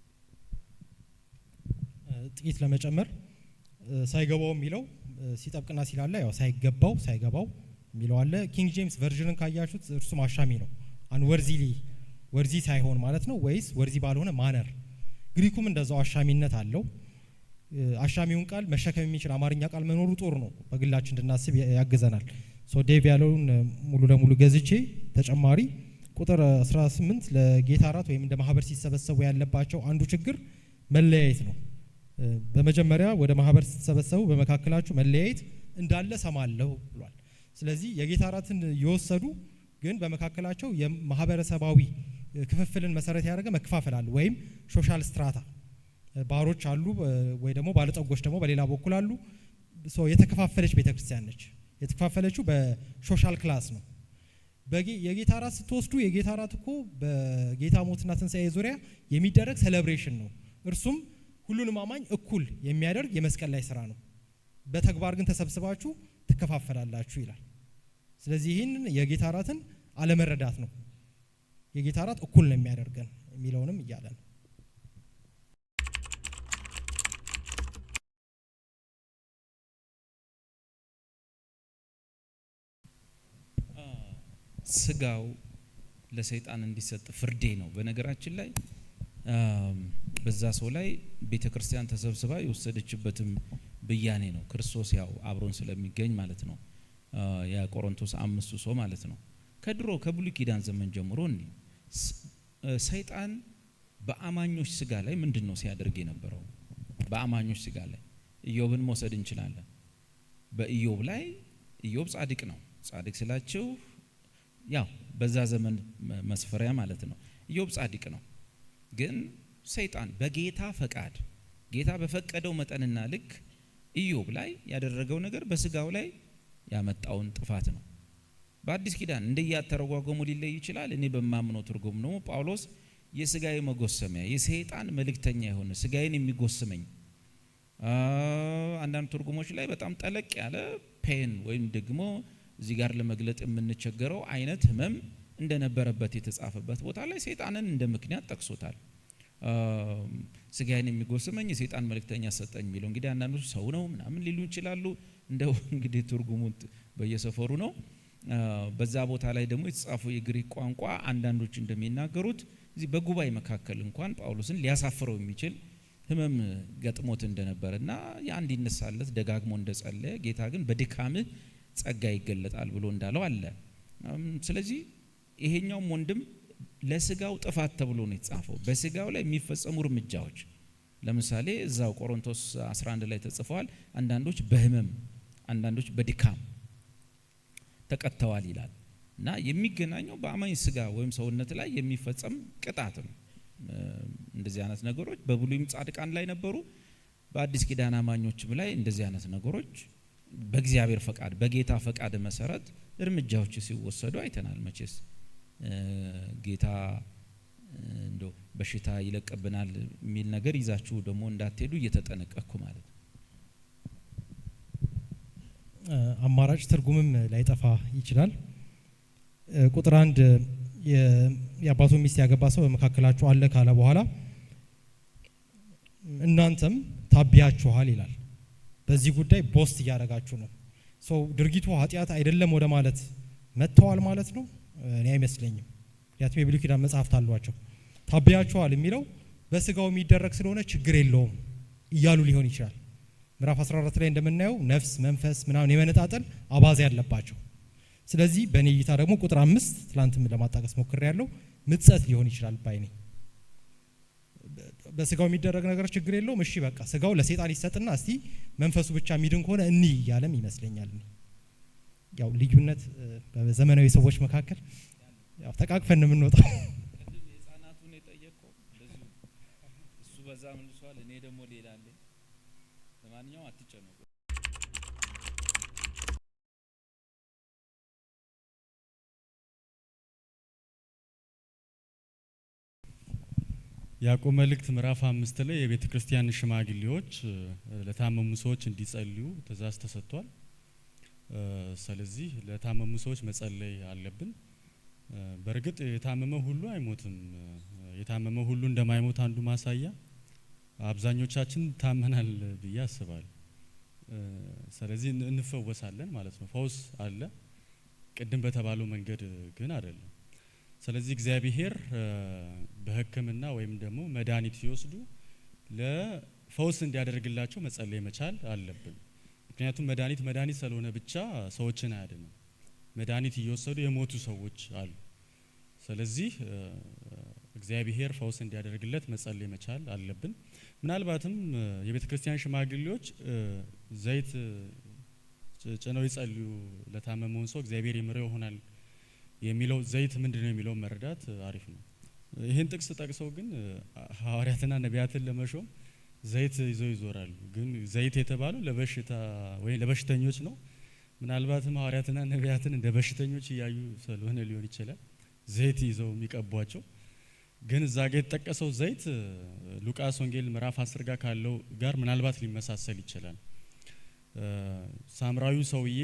ጥቂት ለመጨመር ሳይገባው የሚለው ሲጠብቅና ሲላላ ያው ሳይገባው የሚለው አለ። ኪንግ ጄምስ ቨርዥንን ካያችሁት እርሱም አሻሚ ነው። አንወርዚሊ ወርዚ ሳይሆን ማለት ነው፣ ወይስ ወርዚ ባልሆነ ማነር። ግሪኩም እንደዛው አሻሚነት አለው። አሻሚውን ቃል መሸከም የሚችል አማርኛ ቃል መኖሩ ጦር ነው፣ በግላችን እንድናስብ ያግዘናል። ሶ ዴቭ ያለውን ሙሉ ለሙሉ ገዝቼ ተጨማሪ ቁጥር 18 ለጌታ እራት ወይም እንደ ማህበር ሲሰበሰቡ ያለባቸው አንዱ ችግር መለያየት ነው። በመጀመሪያ ወደ ማህበር ሲሰበሰቡ በመካከላችሁ መለያየት እንዳለ ሰማለሁ ብሏል። ስለዚህ የጌታ እራትን የወሰዱ ግን በመካከላቸው የማህበረሰባዊ ክፍፍልን መሰረት ያደረገ መከፋፈል አለ፣ ወይም ሶሻል ስትራታ ባሮች አሉ፣ ወይ ደግሞ ባለጠጎች ደግሞ በሌላ በኩል አሉ። የተከፋፈለች ቤተክርስቲያን ነች። የተከፋፈለችው በሶሻል ክላስ ነው። የጌታ እራት ስትወስዱ የጌታ እራት እኮ በጌታ ሞትና ትንሣኤ ዙሪያ የሚደረግ ሴሌብሬሽን ነው። እርሱም ሁሉንም አማኝ እኩል የሚያደርግ የመስቀል ላይ ስራ ነው። በተግባር ግን ተሰብስባችሁ ትከፋፈላላችሁ ይላል። ስለዚህ ይህንን የጌታ እራትን አለመረዳት ነው። የጌታ እራት እኩል ነው የሚያደርገን የሚለውንም እያለ ነው። ስጋው ለሰይጣን እንዲሰጥ ፍርዴ ነው። በነገራችን ላይ በዛ ሰው ላይ ቤተክርስቲያን ተሰብስባ የወሰደችበትም ብያኔ ነው። ክርስቶስ ያው አብሮን ስለሚገኝ ማለት ነው። ያ ቆሮንቶስ 5 ሰው ማለት ነው። ከድሮ ከብሉይ ኪዳን ዘመን ጀምሮ ሰይጣን በአማኞች ስጋ ላይ ምንድነው ሲያደርግ የነበረው? በአማኞች ስጋ ላይ ኢዮብን መውሰድ እንችላለን። በኢዮብ ላይ ኢዮብ ጻድቅ ነው። ጻድቅ ስላችሁ ያው በዛ ዘመን መስፈሪያ ማለት ነው። ኢዮብ ጻድቅ ነው። ግን ሰይጣን በጌታ ፈቃድ ጌታ በፈቀደው መጠንና ልክ ኢዮብ ላይ ያደረገው ነገር በስጋው ላይ ያመጣውን ጥፋት ነው። በአዲስ ኪዳን እንደያተረጓጎሙ ሊለይ ይችላል። እኔ በማምነው ትርጉም ነው ጳውሎስ የስጋዬ መጎሰሚያ የሰይጣን መልእክተኛ የሆነ ስጋዬን የሚጎስመኝ፣ አንዳንድ ትርጉሞች ላይ በጣም ጠለቅ ያለ ፔን ወይም ደግሞ እዚህ ጋር ለመግለጥ የምንቸገረው አይነት ህመም እንደነበረበት የተጻፈበት ቦታ ላይ ሰይጣንን እንደ ምክንያት ጠቅሶታል። ስጋዬን የሚጎስመኝ የሰይጣን መልእክተኛ ሰጠኝ የሚለው እንግዲህ አንዳንዶች ሰው ነው ምናምን ሊሉ ይችላሉ። እንደው እንግዲህ ትርጉሙ በየሰፈሩ ነው። በዛ ቦታ ላይ ደግሞ የተጻፈው የግሪክ ቋንቋ አንዳንዶች እንደሚናገሩት እዚህ በጉባኤ መካከል እንኳን ጳውሎስን ሊያሳፍረው የሚችል ህመም ገጥሞት እንደነበርና ያ እንዲነሳለት ደጋግሞ እንደጸለየ ጌታ ግን በድካምህ ጸጋ ይገለጣል ብሎ እንዳለው አለ። ስለዚህ ይሄኛውም ወንድም ለስጋው ጥፋት ተብሎ ነው የተጻፈው። በስጋው ላይ የሚፈጸሙ እርምጃዎች ለምሳሌ እዛው ቆሮንቶስ 11 ላይ ተጽፈዋል። አንዳንዶች በህመም አንዳንዶች በድካም ተቀጥተዋል ይላል እና የሚገናኘው በአማኝ ስጋ ወይም ሰውነት ላይ የሚፈጸም ቅጣት ነው። እንደዚህ አይነት ነገሮች በብሉይም ጻድቃን ላይ ነበሩ። በአዲስ ኪዳን አማኞችም ላይ እንደዚህ አይነት ነገሮች በእግዚአብሔር ፈቃድ በጌታ ፈቃድ መሰረት እርምጃዎች ሲወሰዱ አይተናል። መቼስ ጌታ እንደው በሽታ ይለቀብናል የሚል ነገር ይዛችሁ ደግሞ እንዳትሄዱ እየተጠነቀቅኩ ማለት ነው። አማራጭ ትርጉምም ላይጠፋ ይችላል። ቁጥር 1 የአባቱ ሚስት ያገባ ሰው በመካከላችሁ አለ ካለ በኋላ እናንተም ታቢያችኋል ይላል። በዚህ ጉዳይ ቦስት እያደረጋችሁ ነው። ድርጊቱ ኃጢአት አይደለም ወደ ማለት መጥተዋል ማለት ነው። እኔ አይመስለኝም። ምክንያቱም የብሉይ ኪዳን መጽሐፍት አሏቸው። ታቢያችኋል የሚለው በስጋው የሚደረግ ስለሆነ ችግር የለውም እያሉ ሊሆን ይችላል። ምዕራፍ 14 ላይ እንደምናየው ነፍስ መንፈስ ምናምን የመነጣጠል አባዜ ያለባቸው። ስለዚህ በእኔ እይታ ደግሞ ቁጥር 5 ትላንትም ለማጣቀስ ሞክሬያለሁ ምጸት ሊሆን ይችላል ባይ ነኝ። በስጋው የሚደረግ ነገር ችግር የለውም። እሺ በቃ ስጋው ለሰይጣን ይሰጥና እስቲ መንፈሱ ብቻ የሚድን ከሆነ ያለም ይመስለኛል። ያው ልዩነት በዘመናዊ ሰዎች መካከል ያው ተቃቅፈን የምንወጣው ህፃናቱን የጠየቀው እንደዚሁ እሱ በዛ መልሷል፣ እኔ ደግሞ ሌላ አለ። ለማንኛውም አትጨነቁ። ያዕቆብ መልእክት ምዕራፍ 5 ላይ የቤተ ክርስቲያን ሽማግሌዎች ለታመሙ ሰዎች እንዲጸልዩ ትእዛዝ ተሰጥቷል። ስለዚህ ለታመሙ ሰዎች መጸለይ አለብን። በእርግጥ የታመመ ሁሉ አይሞትም። የታመመ ሁሉ እንደማይሞት አንዱ ማሳያ አብዛኞቻችን ታመናል ብዬ አስባለሁ። ስለዚህ እንፈወሳለን ማለት ነው። ፈውስ አለ፣ ቅድም በተባለው መንገድ ግን አይደለም። ስለዚህ እግዚአብሔር በሕክምና ወይም ደግሞ መድኃኒት ሲወስዱ ለፈውስ እንዲያደርግላቸው መጸለይ መቻል አለብን። ምክንያቱም መድኃኒት ስለሆነ ብቻ ሰዎችን አያድንም። መድኃኒት እየወሰዱ የሞቱ ሰዎች አሉ። ስለዚህ እግዚአብሔር ፈውስ እንዲያደርግለት መጸለይ መቻል አለብን። ምናልባትም የቤተ ክርስቲያን ሽማግሌዎች ዘይት ጭነው ይጸልዩ ለታመመውን ሰው እግዚአብሔር ይምረው ይሆናል የሚለው ዘይት ምንድነው የሚለው መረዳት አሪፍ ነው። ይህን ጥቅስ ጠቅሰው ግን ሐዋርያትና ነቢያትን ለመሾም ዘይት ይዘው ይዞራሉ። ግን ዘይት የተባለው ለበሽታ ወይ ለበሽተኞች ነው። ምናልባትም ሐዋርያትና ነቢያትን እንደ በሽተኞች እያዩ ስለሆነ ሊሆን ይችላል ዘይት ይዘው የሚቀቧቸው። ግን እዛ ጋር የተጠቀሰው ዘይት ሉቃስ ወንጌል ምዕራፍ 10 ጋር ካለው ጋር ምናልባት ሊመሳሰል ይችላል። ሳምራዊው ሰውዬ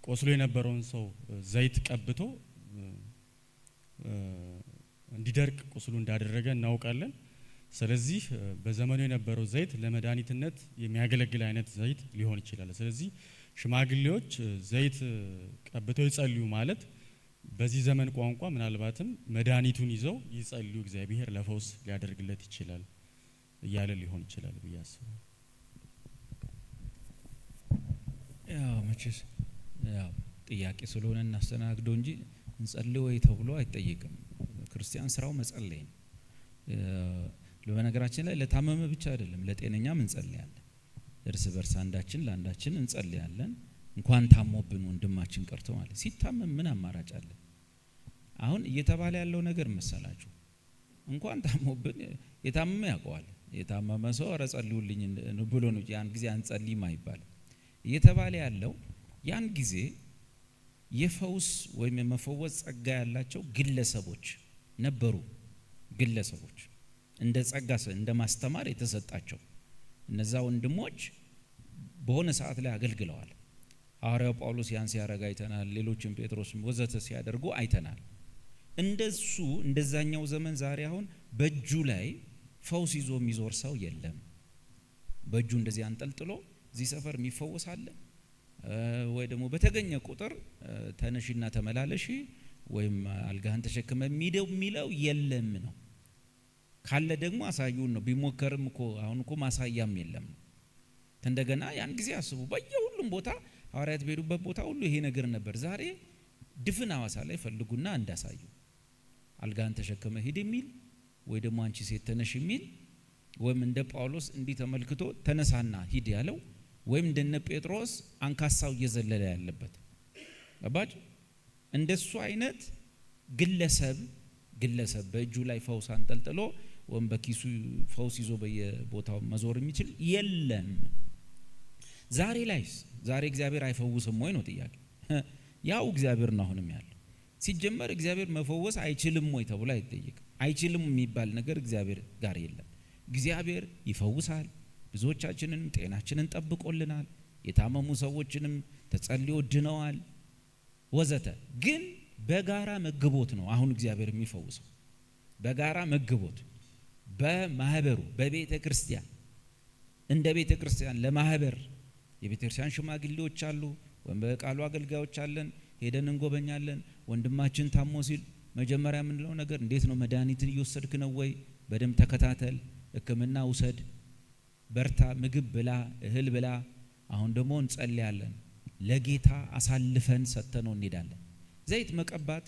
ቆስሎ የነበረውን ሰው ዘይት ቀብቶ እንዲደርቅ ቁስሉ እንዳደረገ እናውቃለን። ስለዚህ በዘመኑ የነበረው ዘይት ለመድኃኒትነት የሚያገለግል አይነት ዘይት ሊሆን ይችላል። ስለዚህ ሽማግሌዎች ዘይት ቀብተው ይጸልዩ ማለት በዚህ ዘመን ቋንቋ ምናልባትም መድኃኒቱን ይዘው ይጸልዩ፣ እግዚአብሔር ለፈውስ ሊያደርግለት ይችላል እያለ ሊሆን ይችላል ብዬ አስባለሁ። ያው መቼስ ያው ጥያቄ ስለሆነ እናስተናግደው እንጂ እንጸልይ ወይ ተብሎ አይጠየቅም። ክርስቲያን ስራው መጸለይ ነው። በነገራችን ላይ ለታመመ ብቻ አይደለም፣ ለጤነኛም እንጸልያለን። እርስ በርስ አንዳችን ለአንዳችን እንጸልያለን። እንኳን ታሞብን ወንድማችን ቀርቶ ማለት ሲታመም ምን አማራጭ አለ? አሁን እየተባለ ያለው ነገር መሰላችሁ እንኳን ታሞብን የታመመ ያውቀዋል። የታመመ ሰው ኧረ ጸልዩልኝ ብሎ ነው ያን ጊዜ አንጸልይም አይባልም። እየተባለ ያለው ያን ጊዜ የፈውስ ወይም የመፈወስ ጸጋ ያላቸው ግለሰቦች ነበሩ። ግለሰቦች እንደ ጸጋ እንደ ማስተማር የተሰጣቸው እነዛ ወንድሞች በሆነ ሰዓት ላይ አገልግለዋል። ሐዋርያው ጳውሎስ ያን ሲያደርግ አይተናል። ሌሎችም ጴጥሮስም ወዘተ ሲያደርጉ አይተናል። እንደሱ እንደዛኛው ዘመን ዛሬ አሁን በእጁ ላይ ፈውስ ይዞ የሚዞር ሰው የለም። በእጁ እንደዚህ አንጠልጥሎ እዚህ ሰፈር የሚፈወስ አለ ወይ ደግሞ በተገኘ ቁጥር ተነሽና ተመላለሽ ወይም አልጋህን ተሸክመ የሚለው የለም ነው። ካለ ደግሞ አሳዩን ነው። ቢሞከርም እኮ አሁን እኮ ማሳያም የለም ነው። እንደገና ያን ጊዜ አስቡ፣ በየሁሉም ቦታ ሐዋርያት በሄዱበት ቦታ ሁሉ ይሄ ነገር ነበር። ዛሬ ድፍን ሐዋሳ ላይ ፈልጉና እንዳሳዩ አልጋህን ተሸክመ ሂድ የሚል ወይ ደግሞ አንቺ ሴት ተነሽ የሚል ወይም እንደ ጳውሎስ እንዲህ ተመልክቶ ተነሳና ሂድ ያለው ወይም እንደነ ጴጥሮስ አንካሳው እየዘለለ ያለበት አባጭ እንደሱ አይነት ግለሰብ በእጁ ላይ ፈውስ አንጠልጥሎ ወይም በኪሱ ፈውስ ይዞ በየቦታው መዞር የሚችል የለም። ዛሬ እግዚአብሔር አይፈውስም ወይ ነው ጥያቄ። ያው እግዚአብሔር ነው አሁንም ያለው። ሲጀመር እግዚአብሔር መፈወስ አይችልም ወይ ተብሎ አይጠየቅም። አይችልም የሚባል ነገር እግዚአብሔር ጋር የለም። እግዚአብሔር ይፈውሳል። ብዙዎቻችንን ጤናችንን ጠብቆልናል። የታመሙ ሰዎችንም ተጸልዮ ድነዋል ወዘተ። ግን በጋራ መግቦት ነው አሁን እግዚአብሔር የሚፈውሰው። በጋራ መግቦት በማህበሩ በቤተ ክርስቲያን እንደ ቤተ ክርስቲያን ለማህበር የቤተ ክርስቲያን ሽማግሌዎች አሉ፣ ወይም በቃሉ አገልጋዮች አለን። ሄደን እንጎበኛለን። ወንድማችን ታሞ ሲል መጀመሪያ የምንለው ነገር እንዴት ነው? መድኃኒትን እየወሰድክ ነው ወይ? በደንብ ተከታተል፣ ሕክምና ውሰድ፣ በርታ፣ ምግብ ብላ፣ እህል ብላ። አሁን ደግሞ እንጸልያለን። ለጌታ አሳልፈን ሰጥተነው እንሄዳለን። ዘይት መቀባት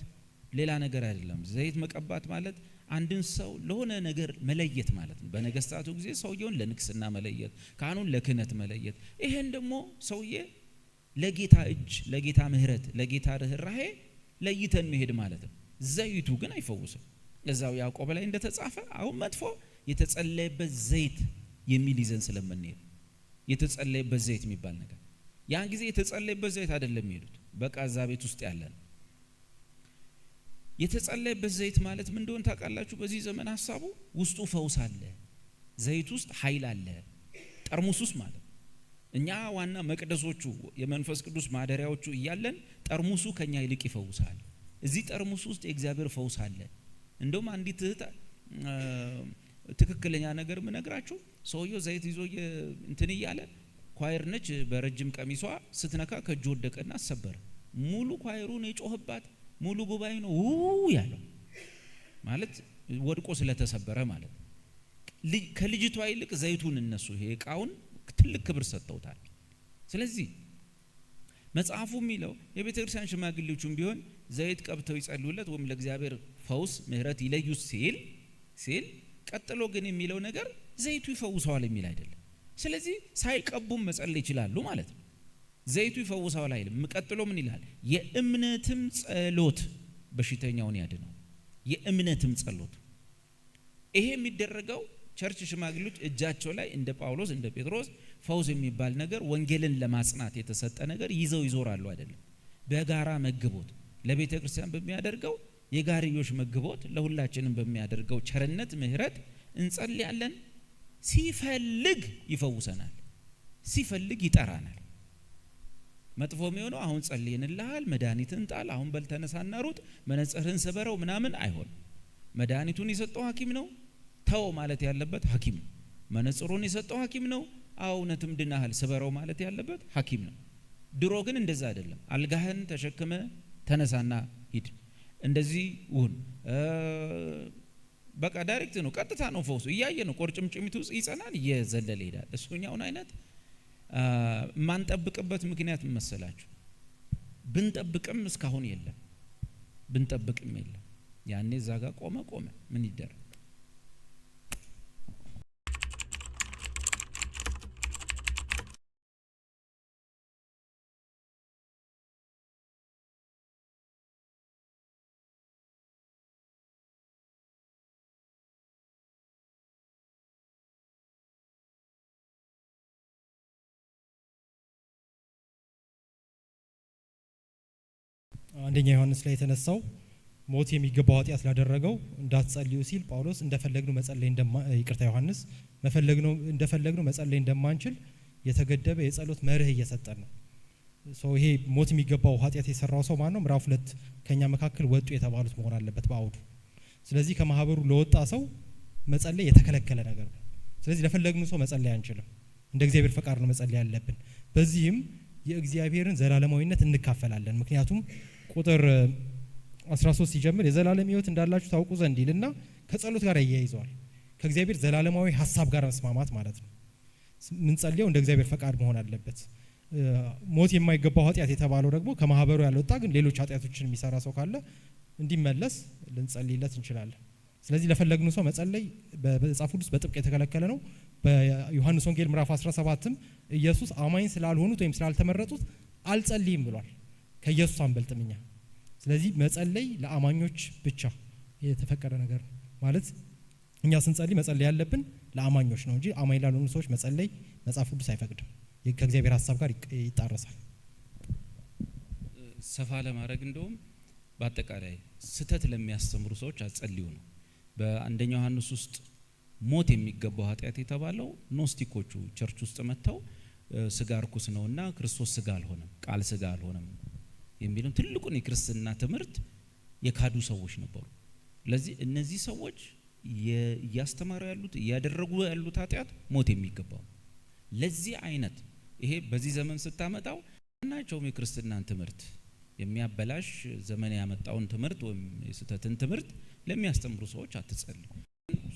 ሌላ ነገር አይደለም። ዘይት መቀባት ማለት አንድን ሰው ለሆነ ነገር መለየት ማለት ነው። በነገስታቱ ጊዜ ሰውየውን ለንግስና መለየት፣ ካህኑን ለክህነት መለየት። ይሄን ደግሞ ሰውዬ ለጌታ እጅ፣ ለጌታ ምህረት፣ ለጌታ ርህራሄ ለይተን መሄድ ማለት ነው። ዘይቱ ግን አይፈውስም። እዛው ያዕቆብ ላይ እንደተጻፈ አሁን መጥፎ የተጸለየበት ዘይት የሚል ይዘን ስለምንሄድ የተጸለየበት ዘይት የሚባል ነገር ያን ጊዜ የተጸለየበት ዘይት አይደለም የሚሄዱት፣ በቃ እዛ ቤት ውስጥ ያለ ነው። የተጸለየበት ዘይት ማለት ምን እንደሆነ ታውቃላችሁ? በዚህ ዘመን ሐሳቡ ውስጡ ፈውስ አለ፣ ዘይት ውስጥ ኃይል አለ። ጠርሙስ ውስጥ ማለት እኛ ዋና መቅደሶቹ የመንፈስ ቅዱስ ማደሪያዎቹ እያለን ጠርሙሱ ከኛ ይልቅ ይፈውሳል። እዚህ ጠርሙስ ውስጥ የእግዚአብሔር ፈውስ አለ። እንደውም አንዲት እህት ትክክለኛ ነገር ምነግራችሁ፣ ሰውየው ዘይት ይዞ እንትን እያለ ኳየር ነች፣ በረጅም ቀሚሷ ስትነካ ከእጁ ወደቀና አሰበረ። ሙሉ ኳየሩን የጮህባት ሙሉ ጉባኤ ነው ያለው ማለት ወድቆ ስለተሰበረ ማለት። ከልጅቷ ይልቅ ዘይቱን እነሱ ይሄ እቃውን ትልቅ ክብር ሰጥተውታል። ስለዚህ መጽሐፉ የሚለው የቤተ ክርስቲያን ሽማግሌዎቹም ቢሆን ዘይት ቀብተው ይጸልዩለት ወይም ለእግዚአብሔር ፈውስ ምህረት ይለዩት ሲል ቀጥሎ ግን የሚለው ነገር ዘይቱ ይፈውሰዋል የሚል አይደለም። ስለዚህ ሳይቀቡም መጸለይ ይችላሉ ማለት ነው። ዘይቱ ይፈውሰዋል አይልም። ቀጥሎ ምን ይላል? የእምነትም ጸሎት በሽተኛውን ያድነው። የእምነትም ጸሎት ይሄ የሚደረገው ቸርች ሽማግሌዎች እጃቸው ላይ እንደ ጳውሎስ እንደ ጴጥሮስ ፈውስ የሚባል ነገር ወንጌልን ለማጽናት የተሰጠ ነገር ይዘው ይዞራሉ አይደለም። በጋራ መግቦት ለቤተ ክርስቲያን በሚያደርገው የጋርዮሽ መግቦት ለሁላችንም በሚያደርገው ቸርነት ምህረት እንጸልያለን። ሲፈልግ ይፈውሰናል፣ ሲፈልግ ይጠራናል። መጥፎ የሚሆነው አሁን ጸልየንልሃል፣ መድኃኒትን ጣል፣ አሁን በልተነሳና ሩጥ፣ መነጽርህን ስበረው ምናምን አይሆን። መድኃኒቱን የሰጠው ሐኪም ነው፣ ተው ማለት ያለበት ሐኪም ነው። መነጽሩን የሰጠው ሐኪም ነው፣ እውነትም ድናሃል ስበረው ማለት ያለበት ሐኪም ነው። ድሮ ግን እንደዛ አይደለም። አልጋህን ተሸክመ ተነሳና ሂድ፣ እንደዚህ ይሁን፣ በቃ ዳይሬክት ነው፣ ቀጥታ ነው ፈውሱ። እያየ ነው ቁርጭምጭሚቱ ውስጥ ይጸናል፣ እየዘለለ ይሄዳል። እሱኛውን አይነት ማንጠብቅበት ምክንያት መሰላችሁ? ብንጠብቅም እስካሁን የለም፣ ብንጠብቅም የለም። ያኔ እዛ ጋር ቆመ ምን ይደረግ? አንደኛ ዮሐንስ ላይ የተነሳው ሞት የሚገባው ኃጢአት ስላደረገው እንዳትጸልዩ ሲል ጳውሎስ እንደፈለግነው መጸለይ ዮሐንስ እንደፈለግነው መጸለይ እንደማንችል የተገደበ የጸሎት መርህ እየሰጠን ነው። ይሄ ሞት የሚገባው ኃጢአት የሰራው ሰው ማን ነው? ምዕራፍ 2 ከኛ መካከል ወጡ የተባሉት መሆን አለበት በአውዱ። ስለዚህ ከማህበሩ ለወጣ ሰው መጸለይ የተከለከለ ነገር ነው። ስለዚህ ለፈለግነው ሰው መጸለይ አንችልም። እንደ እግዚአብሔር ፈቃድ ነው መጸለይ ያለብን። በዚህም የእግዚአብሔርን ዘላለማዊነት እንካፈላለን። ምክንያቱም ቁጥር 13 ሲጀምር የዘላለም ሕይወት እንዳላችሁ ታውቁ ዘንድ ይልና ከጸሎት ጋር ያያይዘዋል። ከእግዚአብሔር ዘላለማዊ ሐሳብ ጋር መስማማት ማለት ነው። ምንጸልየው እንደ እግዚአብሔር ፈቃድ መሆን አለበት። ሞት የማይገባው ኃጢአት የተባለው ደግሞ ከማህበሩ ያልወጣ ግን ሌሎች ኃጢአቶችን የሚሰራ ሰው ካለ እንዲመለስ ልንጸልይለት እንችላለን። ስለዚህ ለፈለግነው ሰው መጸለይ በመጽሐፍ ቅዱስ በጥብቅ የተከለከለ ነው። በዮሐንስ ወንጌል ምዕራፍ 17ም ኢየሱስ አማኝ ስላልሆኑት ወይም ስላልተመረጡት አልጸልይም ብሏል። ከኢየሱስ አንበልጥም እኛ። ስለዚህ መጸለይ ለአማኞች ብቻ የተፈቀደ ነገር ነው። ማለት እኛ ስንጸልይ መጸለይ ያለብን ለአማኞች ነው እንጂ አማኝ ላልሆኑ ሰዎች መጸለይ መጽሐፍ ቅዱስ አይፈቅድም። ከእግዚአብሔር ሐሳብ ጋር ይጣረሳል። ሰፋ ለማድረግ እንደውም በአጠቃላይ ስተት ለሚያስተምሩ ሰዎች አጸልዩ ነው። በአንደኛ ዮሐንስ ውስጥ ሞት የሚገባው ኃጢአት የተባለው ኖስቲኮቹ ቸርች ውስጥ መጥተው ስጋ ርኩስ ነውና ክርስቶስ ስጋ አልሆነም፣ ቃል ስጋ አልሆነም የሚለው ትልቁን የክርስትና ትምህርት የካዱ ሰዎች ነበሩ። ስለዚህ እነዚህ ሰዎች እያስተማሩ ያሉት እያደረጉ ያሉት ኃጢአት ሞት የሚገባው ለዚህ አይነት ይሄ በዚህ ዘመን ስታመጣው እናቸውም የክርስትናን ትምህርት የሚያበላሽ ዘመን ያመጣውን ትምህርት ወይም የስተትን ትምህርት ለሚያስተምሩ ሰዎች አትጸልዩ።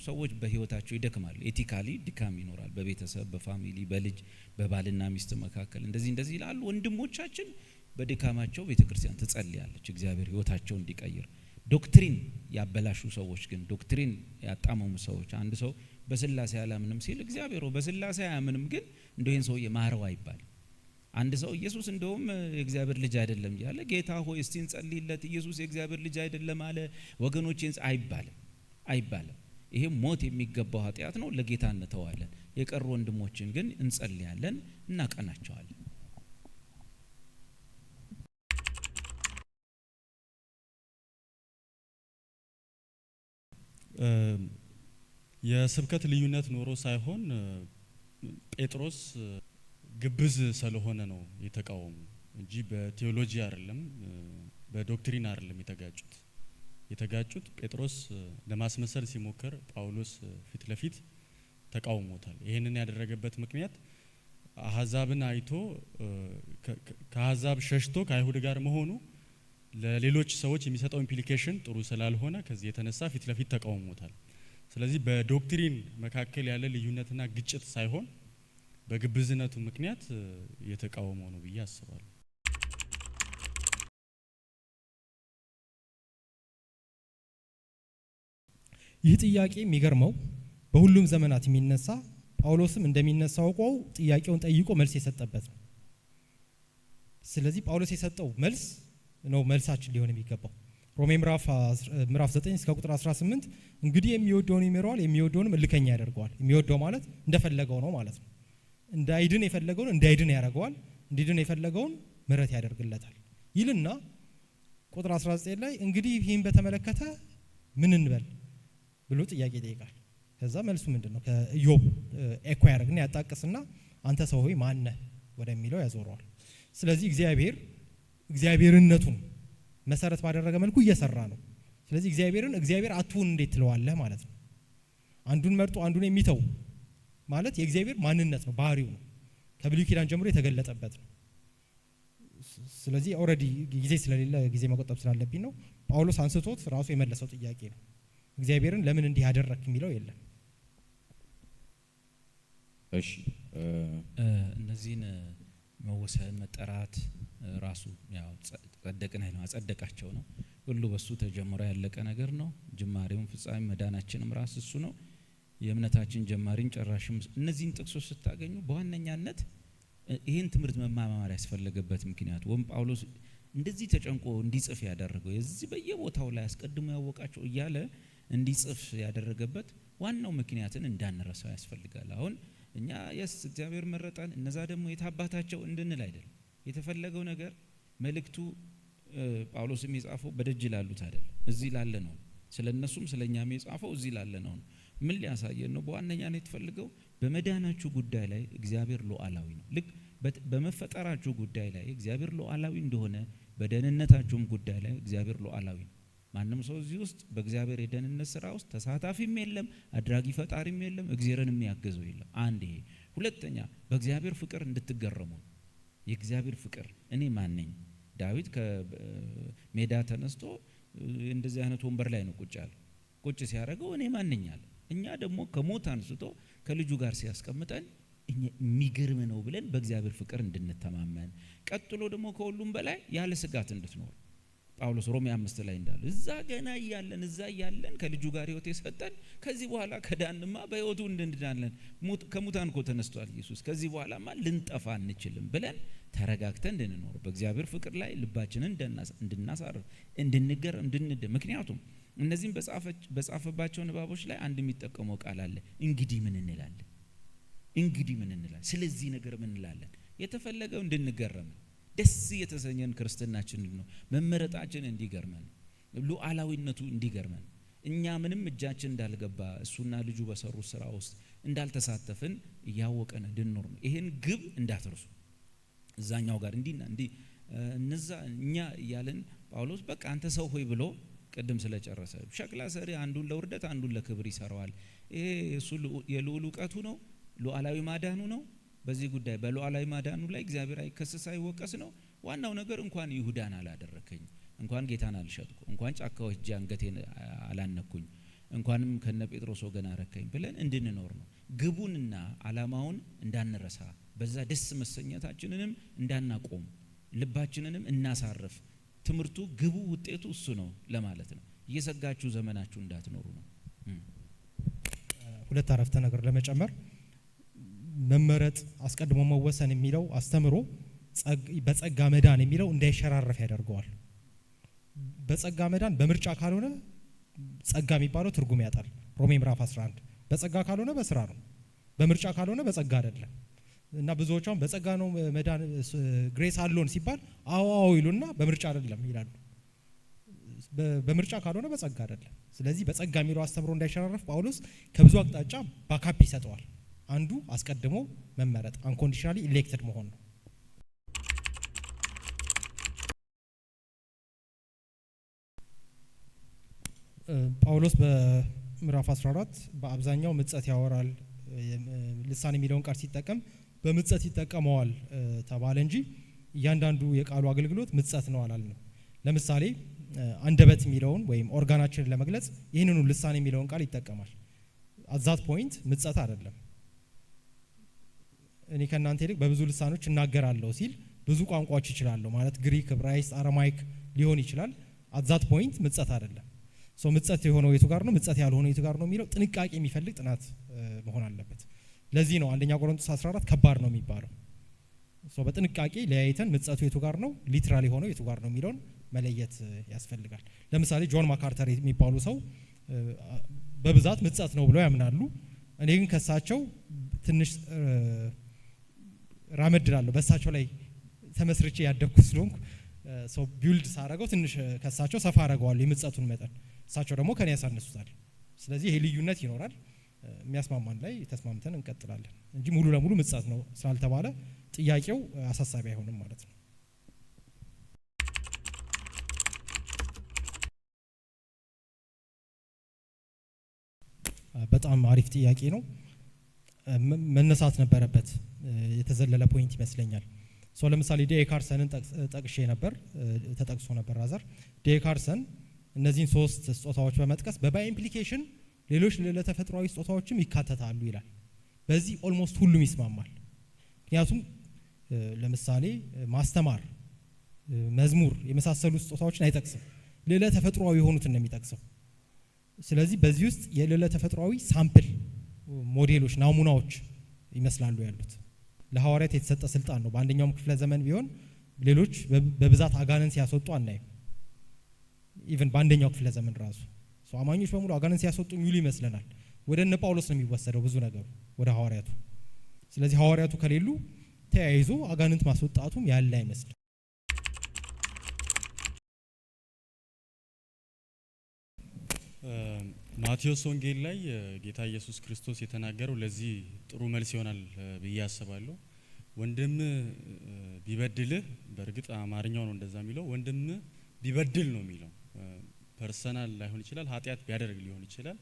ሰዎች በህይወታቸው ይደክማሉ። ኤቲካሊ ድካም ይኖራል። በቤተሰብ፣ በፋሚሊ፣ በልጅ፣ በባልና ሚስት መካከል እንደዚህ ይላሉ። ወንድሞቻችን በድካማቸው ቤተክርስቲያን ትጸልያለች እግዚአብሔር ህይወታቸው እንዲቀይር። ዶክትሪን ያበላሹ ሰዎች ግን ዶክትሪን ያጣመሙ ሰዎች አንድ ሰው በስላሴ አላምንም ሲል እግዚአብሔር በስላሴ አያምንም ግን እንደውን ሰው የማረው አይባል። አንድ ሰው ኢየሱስ እንደውም የእግዚአብሔር ልጅ አይደለም ያለ ጌታ ሆይ እስቲ እንጸልይለት ኢየሱስ የእግዚአብሔር ልጅ አይደለም አለ ወገኖቼን አይባልም። ይሄ ሞት የሚገባው ኃጢአት ነው። ለጌታ እንተዋለን። የቀሩ ወንድሞችን ግን እንጸልያለን፣ እናቀናቸዋለን። የስብከት ልዩነት ኖሮ ሳይሆን ጴጥሮስ ግብዝ ስለሆነ ነው የተቃወሙ እንጂ በቴዎሎጂ አይደለም፣ በዶክትሪን አይደለም የተጋጩት። ጴጥሮስ ለማስመሰል ሲሞክር ጳውሎስ ፊት ለፊት ተቃውሞታል። ይሄንን ያደረገበት ምክንያት አህዛብን አይቶ ከአህዛብ ሸሽቶ ከአይሁድ ጋር መሆኑ ለሌሎች ሰዎች የሚሰጠው ኢምፕሊኬሽን ጥሩ ስላልሆነ ከዚህ የተነሳ ፊት ለፊት ተቃውሞታል። ስለዚህ በዶክትሪን መካከል ያለ ልዩነትና ግጭት ሳይሆን በግብዝነቱ ምክንያት የተቃወመው ነው ብዬ አስባለሁ። ይህ ጥያቄ የሚገርመው በሁሉም ዘመናት የሚነሳ ጳውሎስም እንደሚነሳው አውቀው ጥያቄውን ጠይቆ መልስ የሰጠበት ነው። ስለዚህ ጳውሎስ የሰጠው መልስ ነው መልሳችን ሊሆን የሚገባው። ሮሜ ምዕራፍ 9 እስከ ቁጥር 18 እንግዲህ የሚወደውን ይመረዋል የሚወደውንም እልከኛ ያደርገዋል። የሚወደው ማለት እንደፈለገው ነው ማለት ነው። እንዳይድን የፈለገውን እንዳይድን ያደርገዋል፣ እንዲድን የፈለገውን ምሕረት ያደርግለታል ይልና ቁጥር 19 ላይ እንግዲህ ይህን በተመለከተ ምን እንበል ብሎ ጥያቄ ይጠይቃል። ከዛ መልሱ ምንድነው? ከኢዮብ ኤኮ ያደርግና ያጣቅስና አንተ ሰው ሆይ ማን ነህ ወደሚለው ያዞረዋል። ስለዚህ እግዚአብሔርነቱን መሰረት ባደረገ መልኩ እየሰራ ነው። ስለዚህ እግዚአብሔር አትሁን እንዴት ትለዋለህ ማለት ነው። አንዱን መርጦ አንዱን የሚተው ማለት የእግዚአብሔር ማንነት ነው፣ ባህሪው ነው። ከብሉይ ኪዳን ጀምሮ የተገለጠበት ነው። ስለዚህ ኦልሬዲ ጊዜ ስለሌለ ጊዜ መቆጠብ ስላለብኝ ነው። ጳውሎስ አንስቶት ራሱ የመለሰው ጥያቄ ነው። እግዚአብሔርን ለምን እንዲህ ያደረክ የሚለው የለም። እሺ እነዚህን መወሰን መጠራት ራሱ ያው ጸደቅን ነው አጸደቃቸው ነው። ሁሉ በሱ ተጀምሮ ያለቀ ነገር ነው። ጅማሬውን ፍጻሜ መዳናችንም ራስ እሱ ነው። የእምነታችን ጀማሪን ጨራሽም እነዚህን ጥቅሶች ስታገኙ በዋነኛነት ይሄን ትምህርት መማማር ያስፈልገበት ምክንያት ወም ጳውሎስ እንደዚህ ተጨንቆ እንዲጽፍ ያደረገው የዚህ በየቦታው ላይ አስቀድሞ ያወቃቸው እያለ እንዲጽፍ ያደረገበት ዋናው ምክንያትን እንዳንረሳው ያስፈልጋል። አሁን እኛ እግዚአብሔር መረጣን እነዛ ደግሞ የታባታቸው እንድንል አይደለም የተፈለገው ነገር። መልእክቱ ጳውሎስም የጻፈው በደጅ ላሉት አይደለም እዚህ ላለ ነው። ስለነሱም ስለኛም የጻፈው እዚህ ላለ ነው። ምን ሊያሳየን ነው? በዋነኛነት የተፈልገው በመዳናችሁ ጉዳይ ላይ እግዚአብሔር ሉዓላዊ ነው። ልክ በመፈጠራችሁ ጉዳይ ላይ እግዚአብሔር ሉዓላዊ እንደሆነ በደህንነታችሁም ጉዳይ ላይ እግዚአብሔር ሉዓላዊ ነው። ማንም ሰው እዚህ ውስጥ በእግዚአብሔር የደህንነት ስራ ውስጥ ተሳታፊም የለም፣ አድራጊ ፈጣሪም የለም፣ እግዚአብሔርን የሚያገዘው የለም። አንድ ይሄ። ሁለተኛ በእግዚአብሔር ፍቅር እንድትገረሙ። የእግዚአብሔር ፍቅር እኔ ማን ነኝ? ዳዊት ከሜዳ ተነስቶ እንደዚህ አይነት ወንበር ላይ ነው ቁጭ ሲያደርገው እኔ ማን ነኝ አለ። እኛ ደግሞ ከሞት አንስቶ ከልጁ ጋር ሲያስቀምጠን የሚገርም ነው ብለን በእግዚአብሔር ፍቅር እንድንተማመን፣ ቀጥሎ ደግሞ ከሁሉም በላይ ያለ ስጋት እንድትኖር ጳውሎስ ሮሜ 5 ላይ እንዳለ እዛ ገና እያለን ከልጁ ጋር ህይወት የሰጠን ከዚህ በኋላ ከዳንማ በህይወቱ እንድንዳለን ከሙታን እኮ ተነስቷል ኢየሱስ ከዚህ በኋላማ ልንጠፋ አንችልም ብለን ተረጋግተን እንድንኖር በእግዚአብሔር ፍቅር ላይ ልባችንን እንድናሳርፍ እንድንገረም ምክንያቱም እነዚህም በጻፈባቸው ንባቦች ላይ አንድ የሚጠቀመው ቃል አለ። እንግዲህ ምን እንላለን? ስለዚህ ነገር ምን እንላለን? የተፈለገው እንድንገረም ደስ የተሰኘን ክርስትናችን ነው። መመረጣችን እንዲገርመን፣ ሉዓላዊነቱ እንዲገርመን፣ እኛ ምንም እጃችን እንዳልገባ እሱና ልጁ በሰሩ ስራ ውስጥ እንዳልተሳተፍን እያወቀን እንድንኖር ነው። ይሄን ግብ እንዳትርሱ። እዛኛው ጋር እንዲና እንዲ እነዛ እኛ ያለን ጳውሎስ በቃ አንተ ሰው ሆይ ብሎ ቅድም ስለጨረሰ ሸክላ ሰሪ አንዱን ለውርደት አንዱን ለክብር ይሰራዋል። ይሄ እሱ የልዑል ዕውቀቱ ነው፣ ሉዓላዊ ማዳኑ ነው። በዚህ ጉዳይ በሉዓላዊ ማዳኑ ላይ እግዚአብሔር አይከሰስ አይወቀስ ነው። ዋናው ነገር እንኳን ይሁዳን አላደረከኝ፣ እንኳን ጌታን አልሸጥኩ፣ እንኳን ጫካው እጄ አንገቴን አላነኩኝ፣ እንኳንም ከነ ጴጥሮስ ወገን አረከኝ ብለን እንድንኖር ነው። ግቡንና ዓላማውን እንዳንረሳ፣ በዛ ደስ መሰኘታችንንም እንዳናቆም፣ ልባችንንም እናሳርፍ። ትምህርቱ ግቡ ውጤቱ እሱ ነው ለማለት ነው። እየሰጋችሁ ዘመናችሁ እንዳትኖሩ ነው። ሁለት አረፍተ ነገር ለመጨመር መመረጥ አስቀድሞ መወሰን የሚለው አስተምሮ በጸጋ መዳን የሚለው እንዳይሸራረፍ ያደርገዋል። በጸጋ መዳን በምርጫ ካልሆነ ጸጋ የሚባለው ትርጉም ያጣል። ሮሜ ምዕራፍ 11 በጸጋ ካልሆነ በስራ ነው፣ በምርጫ ካልሆነ በጸጋ አይደለም። እና ብዙዎቹም በጸጋ ነው መዳን ግሬስ አሎን ሲባል አዎ ይሉና በምርጫ አይደለም ይላሉ። በምርጫ ካልሆነ በጸጋ አይደለም። ስለዚህ በጸጋ የሚለው አስተምሮ እንዳይሸራረፍ ጳውሎስ ከብዙ አቅጣጫ ባካፕ ይሰጠዋል። አንዱ አስቀድሞ መመረጥ አንኮንዲሽናሊ ኢሌክትድ መሆን ነው። ጳውሎስ በምዕራፍ 14 በአብዛኛው ምጸት ያወራል። ልሳን የሚለውን ቃል ሲጠቀም በምጸት ይጠቀመዋል ተባለ እንጂ እያንዳንዱ የቃሉ አገልግሎት ምጸት ነው አላልንም። ለምሳሌ አንደበት የሚለውን ወይም ኦርጋናችንን ለመግለጽ ይህንኑ ልሳን የሚለውን ቃል ይጠቀማል። አዛት ፖይንት ምጸት አይደለም። እኔ ከእናንተ ይልቅ በብዙ ልሳኖች እናገራለሁ ሲል ብዙ ቋንቋዎች ይችላለሁ ማለት ግሪክ፣ ዕብራይስጥ፣ አረማይክ ሊሆን ይችላል። አዛት ፖይንት ምጸት አይደለም። ምጸት የሆነው የቱ ጋር ነው፣ ምጸት ያልሆነው የቱ ጋር ነው የሚለው ጥንቃቄ የሚፈልግ ጥናት መሆን አለበት። ለዚህ ነው አንደኛ ቆሮንቶስ 14 ከባድ ነው የሚባለው። በጥንቃቄ ለያይተን ምጸቱ የቱ ጋር ነው፣ ሊትራሊ ሆነው የቱ ጋር ነው የሚለውን መለየት ያስፈልጋል። ለምሳሌ ጆን ማካርተር የሚባሉ ሰው በብዛት ምጸት ነው ብለው ያምናሉ። እኔ ግን ከሳቸው ትንሽ ራመድላለሁ። በሳቸው ላይ ተመስርቼ ያደግኩ ስለሆንኩ ቢውልድ ሳረገው ትንሽ ከሳቸው ሰፋ አረገዋለሁ የምጸቱን መጠን፣ እሳቸው ደግሞ ከኔ ያሳነሱታል። ስለዚህ ይሄ ልዩነት ይኖራል። የሚያስማማን ላይ ተስማምተን እንቀጥላለን እንጂ ሙሉ ለሙሉ ምጸት ነው ስላልተባለ ጥያቄው አሳሳቢ አይሆንም ማለት ነው። በጣም አሪፍ ጥያቄ ነው። መነሳት ነበረበት። የተዘለለ ፖይንት ይመስለኛል። ለምሳሌ ዴ ካርሰንን ጠቅሼ ነበር፣ ተጠቅሶ ነበር ራዘር ዴ ካርሰን እነዚህን ሶስት ስጦታዎች በመጥቀስ በባይ ኢምፕሊኬሽን ሌሎች ለተፈጥሯዊ ስጦታዎችም ይካተታሉ ይላል። በዚህ ኦልሞስት ሁሉም ይስማማል። ምክንያቱም ለምሳሌ ማስተማር፣ መዝሙር የመሳሰሉ ስጦታዎችን አይጠቅስም፣ ሌላ ተፈጥሯዊ የሆኑትን ነው የሚጠቅሰው። ስለዚህ በዚህ ውስጥ የሌላ ተፈጥሯዊ ሳምፕል ሞዴሎች፣ ናሙናዎች ይመስላሉ ያሉት። ለሐዋርያት የተሰጠ ስልጣን ነው። በአንደኛውም ክፍለ ዘመን ቢሆን ሌሎች በብዛት አጋንንት ሲያስወጡ አናይም። ኢቭን በአንደኛው ክፍለ ዘመን ራሱ አማኞች በሙሉ አጋንንት ሲያስወጡ የሚሉ ይመስለናል። ወደ እነ ጳውሎስ ነው የሚወሰደው ብዙ ነገሩ ወደ ሐዋርያቱ። ስለዚህ ሐዋርያቱ ከሌሉ ተያይዞ አጋንንት ማስወጣቱም ያለ አይመስልም። ማቴዎስ ወንጌል ላይ ጌታ ኢየሱስ ክርስቶስ የተናገረው ለዚህ ጥሩ መልስ ይሆናል ብዬ አስባለሁ። ወንድም ቢበድልህ፣ በእርግጥ አማርኛው ነው እንደዛ የሚለው፣ ወንድም ቢበድል ነው የሚለው። ፐርሰናል ላይሆን ይችላል፣ ኃጢአት ቢያደርግ ሊሆን ይችላል።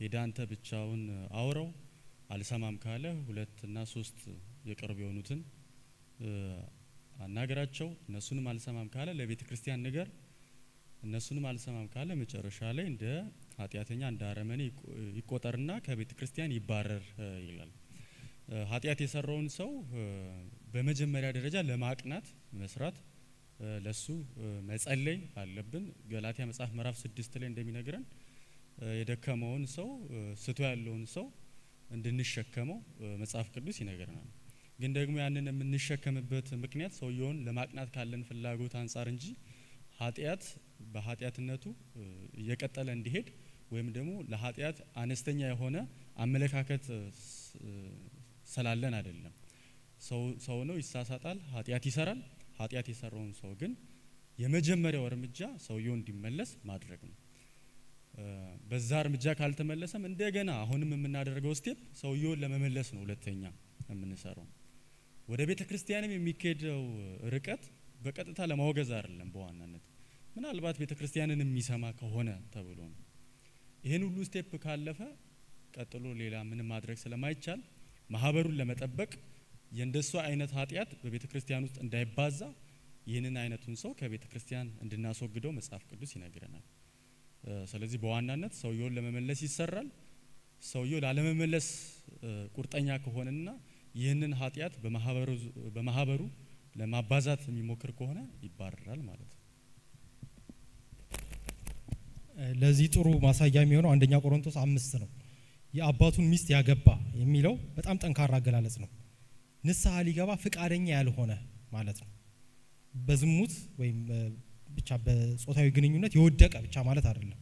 ሄዳ አንተ ብቻውን አውረው፣ አልሰማም ካለ 2 እና 3 የቅርብ የሆኑትን አናገራቸው። እነሱንም አልሰማም ካለ ለቤተ ክርስቲያን ንገር። እነሱንም አልሰማም ካለ መጨረሻ ላይ እንደ ኃጢአተኛ እንደ አረመኔ ይቆጠርና ከቤተ ክርስቲያን ይባረር ይላል። ኃጢአት የሰራውን ሰው በመጀመሪያ ደረጃ ለማቅናት መስራት፣ ለሱ መጸለይ አለብን። ገላትያ መጽሐፍ ምዕራፍ 6 ላይ እንደሚነግረን የደከመውን ሰው ስቶ ያለውን ሰው እንድንሸከመው መጽሐፍ ቅዱስ ይነግረናል። ግን ደግሞ ያንን የምንሸከምበት ምክንያት ሰውየውን ለማቅናት ካለን ፍላጎት አንጻር እንጂ ኃጢአት በኃጢአትነቱ እየቀጠለ እንዲሄድ ወይም ደግሞ ለኃጢአት አነስተኛ የሆነ አመለካከት ስላለን አይደለም። ሰው ነው፣ ይሳሳታል፣ ኃጢአት ይሰራል። ኃጢአት የሰራውን ሰው ግን የመጀመሪያው እርምጃ ሰውየው እንዲመለስ ማድረግ ነው። በዛ እርምጃ ካልተመለሰም እንደገና አሁንም የምናደርገው ስቴፕ ሰውየውን ለመመለስ ነው። ሁለተኛ የምንሰራው ወደ ቤተ ክርስቲያንም የሚካሄደው ርቀት በቀጥታ ለማውገዝ አይደለም። በዋናነት ምናልባት ቤተ ክርስቲያንን የሚሰማ ከሆነ ተብሎ ነው። ይሄን ሁሉ ስቴፕ ካለፈ ቀጥሎ ሌላ ምንም ማድረግ ስለማይቻል ማህበሩን ለመጠበቅ የእንደሱ አይነት ኃጢአት በቤተ ክርስቲያን ውስጥ እንዳይባዛ ይህንን አይነቱን ሰው ከቤተ ክርስቲያን እንድናስወግደው መጽሐፍ ቅዱስ ይነግረናል። ስለዚህ በዋናነት ሰውየውን ለመመለስ ይሰራል። ሰውየው ላለመመለስ ቁርጠኛ ከሆነና ይህንን ኃጢአት በማህበሩ ለማባዛት የሚሞክር ከሆነ ይባረራል ማለት ነው። ለዚህ ጥሩ ማሳያ የሚሆነው አንደኛ ቆሮንቶስ 5 ነው። የአባቱን ሚስት ያገባ የሚለው በጣም ጠንካራ አገላለጽ ነው። ንስሐ ሊገባ ፍቃደኛ ያልሆነ ማለት ነው። በዝሙት ወይም ብቻ በጾታዊ ግንኙነት የወደቀ ብቻ ማለት አይደለም።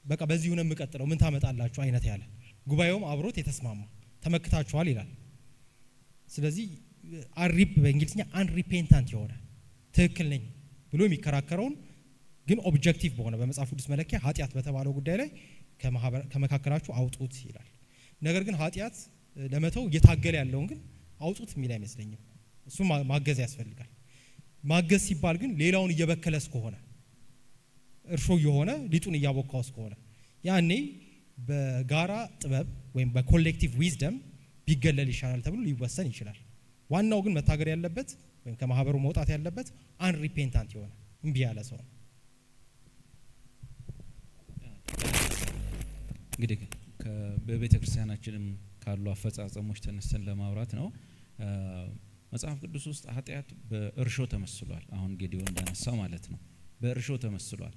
በቃ በዚሁ ነው የምቀጥለው ምን ታመጣላችሁ አይነት ያለ ጉባኤውም አብሮት የተስማማ ተመክታችኋል ይላል። ስለዚህ በእንግሊዝኛ አንሪፔንታንት የሆነ ትክክል ነኝ ብሎ የሚከራከረውን ግን ኦብጀክቲቭ በሆነ በመጽሐፍ ቅዱስ መለኪያ ኃጢአት በተባለው ጉዳይ ላይ ከመካከላችሁ አውጡት ይላል። ነገር ግን ኃጢአት ለመተው እየታገለ ያለውን ግን አውጡት የሚል አይመስለኝም። እሱ ማገዝ ያስፈልጋል። ማገዝ ሲባል ግን ሌላውን እየበከለስ ከሆነ እርሾ የሆነ ሊጡን እያቦካውስ ከሆነ ያኔ በጋራ ጥበብ ወይም በኮሌክቲቭ ዊዝደም ቢገለል ይሻላል ተብሎ ሊወሰን ይችላል። ዋናው ግን መታገር ያለበት ወይም ከማህበሩ መውጣት ያለበት አንሪፔንታንት የሆነ እምቢ ያለ ሰው ነው። እንግዲህ በቤተ ክርስቲያናችንም ካሉ አፈጻጸሞች ተነስተን ለማውራት ነው። መጽሐፍ ቅዱስ ውስጥ ኃጢአት በእርሾ ተመስሏል። አሁን ጌዲዮን እንዳነሳው ማለት ነው። በእርሾ ተመስሏል።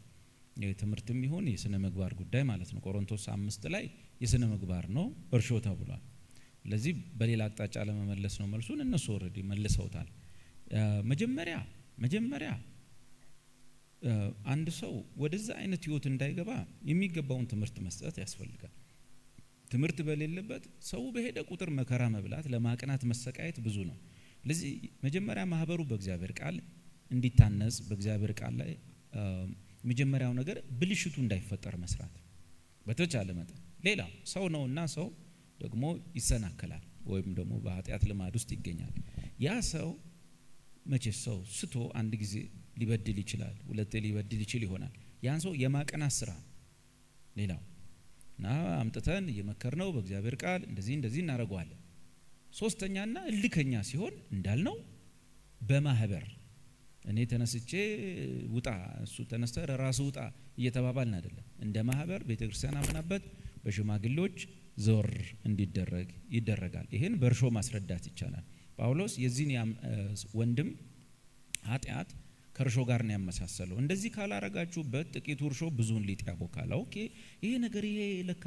የትምህርትም ይሁን የስነ ምግባር ጉዳይ ማለት ነው። ቆሮንቶስ 5 ላይ የስነ ምግባር ነው እርሾ ተብሏል። ለዚህ በሌላ አቅጣጫ ለመመለስ ነው መልሱን። እነሱ ኦሬዲ መልሰውታል። መጀመሪያ አንድ ሰው ወደዛ አይነት ህይወት እንዳይገባ የሚገባውን ትምህርት መስጠት ያስፈልጋል። ትምህርት በሌለበት ሰው በሄደ ቁጥር መከራ መብላት፣ ለማቅናት መሰቃየት ብዙ ነው። ለዚህ መጀመሪያ ማህበሩ በእግዚአብሔር ቃል እንዲታነጽ በእግዚአብሔር ቃል ላይ መጀመሪያው ነገር ብልሽቱ እንዳይፈጠር መስራት በተቻለ መጠን። ሌላ ሰው ነውና ሰው ደግሞ ይሰናከላል ወይም ደግሞ በኃጢአት ልማድ ውስጥ ይገኛል። ያ ሰው መቼስ ሰው ስቶ አንድ ጊዜ ሊበድል ይችላል፣ ሁለቴ ሊበድል ይችል ይሆናል። ያን ሰው የማቀናት ስራ ሌላው እና አምጥተን እየመከርነው በእግዚአብሔር ቃል እንደዚህ እናደርገዋለን። ሶስተኛና እልከኛ ሲሆን እንዳልነው በማህበር እኔ ተነስቼ ውጣ እሱ ተነስተ ራሱ ውጣ እየተባባልን አይደለም። እንደ ማህበር ቤተክርስቲያን አምናበት በሽማግሌዎች ዞር እንዲደረግ ይደረጋል። ይሄን በእርሾ ማስረዳት ይቻላል። ጳውሎስ የዚህን ወንድም ኃጢአት ከእርሾ ጋር ነው ያመሳሰለው። እንደዚህ ካላረጋችሁበት ጥቂቱ እርሾ ብዙውን ሊጥ ያቦካል። ኦኬ ይሄ ነገር ይሄ ለካ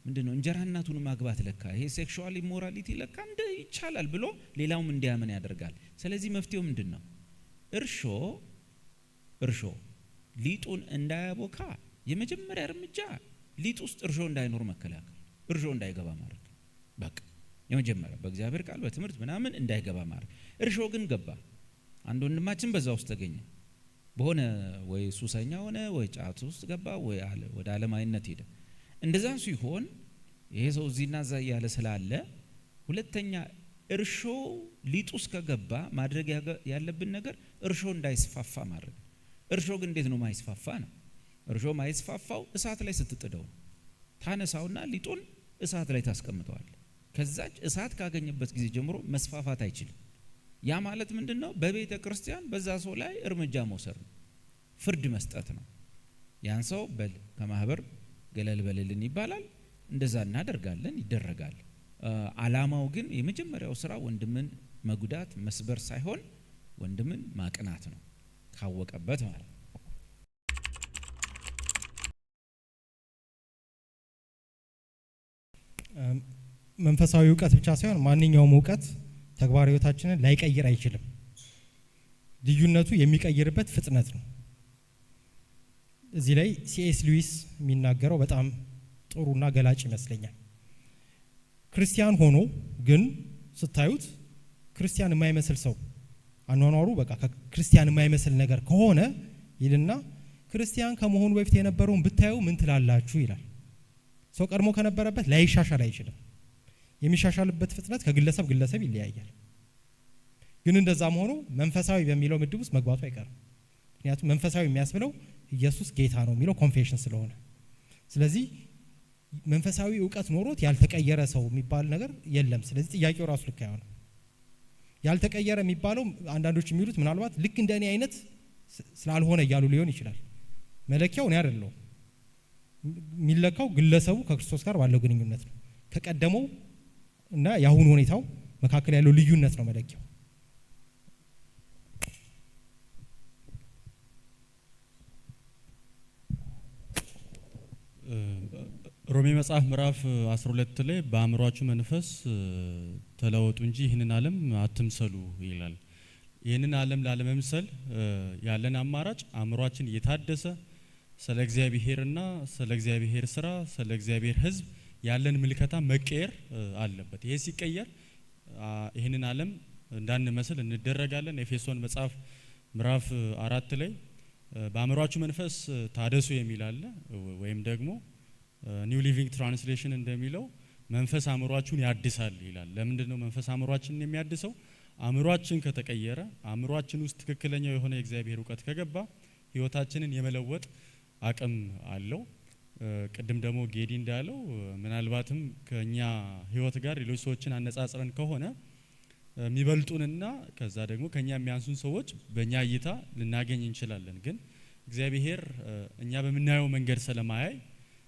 ምንድነው እንጀራ እናቱን ማግባት ለካ ይሄ ሴክሹዋል ኢሞራሊቲ ለካ እንደ ይቻላል ብሎ ሌላውም እንዲያምን ያደርጋል። ስለዚህ መፍትሄው ምንድነው? እርሾ ሊጡን እንዳያቦካ የመጀመሪያ እርምጃ ሊጥ ውስጥ እርሾ እንዳይኖር መከላከል፣ እርሾ እንዳይገባ ማድረግ። በቃ የመጀመሪያ በእግዚአብሔር ቃል በትምህርት ምናምን እንዳይገባ ማድረግ። እርሾ ግን ገባ። አንድ ወንድማችን በዛ ውስጥ ተገኘ። በሆነ ወይ ሱሰኛ ሆነ ወይ ጫት ውስጥ ገባ ወይ ወደ ዓለማዊነት ሄደ። እንደዛ ሲሆን ይሄ ሰው እዚህና እዛ ያለ ስላለ ሁለተኛ እርሾ ሊጥ ውስጥ ከገባ ማድረግ ያለብን ነገር እርሾ እንዳይስፋፋ ማድረግ። እርሾ ግን እንዴት ነው ማይስፋፋ ነው? እርሾ ማይስፋፋው እሳት ላይ ስትጥደው ታነሳውና ሊጡን እሳት ላይ ታስቀምጠዋል። ከዛች እሳት ካገኘበት ጊዜ ጀምሮ መስፋፋት አይችልም። ያ ማለት ምንድነው? በቤተ ክርስቲያን በዛ ሰው ላይ እርምጃ መውሰድ ነው፣ ፍርድ መስጠት ነው። ያን ሰው ከማህበር ገለል በልልን ይባላል። እንደዛ እናደርጋለን፣ ይደረጋል። አላማው ግን የመጀመሪያው ስራ ወንድምን መጉዳት መስበር ሳይሆን ወንድምን ማቅናት ነው፣ ካወቀበት ማለት ነው። መንፈሳዊ እውቀት ብቻ ሳይሆን ማንኛውም እውቀት ተግባራዊ ህይወታችንን ላይቀይር አይችልም። ልዩነቱ የሚቀይርበት ፍጥነት ነው። እዚህ ላይ ሲኤስ ሉዊስ የሚናገረው በጣም ጥሩና ገላጭ ይመስለኛል። ክርስቲያን ሆኖ ግን ስታዩት ክርስቲያን የማይመስል ሰው አኗኗሩ በቃ ክርስቲያን የማይመስል ነገር ከሆነ ይልና ክርስቲያን ከመሆኑ በፊት የነበረውን ብታዩ ምን ትላላችሁ ይላል። ሰው ቀድሞ ከነበረበት ላይሻሻል አይችልም። የሚሻሻልበት ፍጥነት ከግለሰብ ግለሰብ ይለያያል። ግን እንደዛም ሆኖ መንፈሳዊ በሚለው ምድብ ውስጥ መግባቱ አይቀርም። ምክንያቱም መንፈሳዊ የሚያስብለው ኢየሱስ ጌታ ነው የሚለው ኮንፌሽን ስለሆነ። ስለዚህ መንፈሳዊ እውቀት ኖሮት ያልተቀየረ ሰው የሚባል ነገር የለም። ስለዚህ ጥያቄው ራሱ ልክ አይሆንም። ያልተቀየረ የሚባለው አንዳንዶች የሚሉት ምናልባት ልክ እንደኔ አይነት ስላልሆነ እያሉ ሊሆን ይችላል። መለኪያው እኔ አይደለሁም። የሚለካው ግለሰቡ ከክርስቶስ ጋር ባለው ግንኙነት ነው። ከቀደመው እና የአሁኑ ሁኔታው መካከል ያለው ልዩነት ነው መለኪያው። ሮሜ መጽሐፍ ምዕራፍ 12 ላይ በአእምሯችሁ መንፈስ ተለወጡ እንጂ ይህንን ዓለም አትምሰሉ ይላል። ይህንን ዓለም ላለመምሰል ያለን አማራጭ አእምሯችን እየታደሰ ስለ እግዚአብሔርና ስለ እግዚአብሔር ስራ፣ ስለ እግዚአብሔር ሕዝብ ያለን ምልከታ መቀየር አለበት። ይሄ ሲቀየር ይህንን ዓለም እንዳንመስል እንደረጋለን። ኤፌሶን መጽሐፍ ምዕራፍ 4 ላይ በአእምሯችሁ መንፈስ ታደሱ የሚል አለ። ወይም ደግሞ ኒው ሊቪንግ ትራንስሌሽን እንደሚለው መንፈስ አእምሯችሁን ያድሳል ይላል። ለምንድን ነው መንፈስ አእምሯችንን የሚያድሰው? አእምሯችን ከተቀየረ፣ አእምሯችን ውስጥ ትክክለኛው የሆነ የእግዚአብሔር እውቀት ከገባ ህይወታችንን የመለወጥ አቅም አለው። ቅድም ደግሞ ጌዲ እንዳለው ምናልባትም ከኛ ህይወት ጋር ሌሎች ሰዎችን አነጻጽረን ከሆነ የሚበልጡንና ከዛ ደግሞ ከኛ የሚያንሱን ሰዎች በእኛ እይታ ልናገኝ እንችላለን። ግን እግዚአብሔር እኛ በምናየው መንገድ ስለማያይ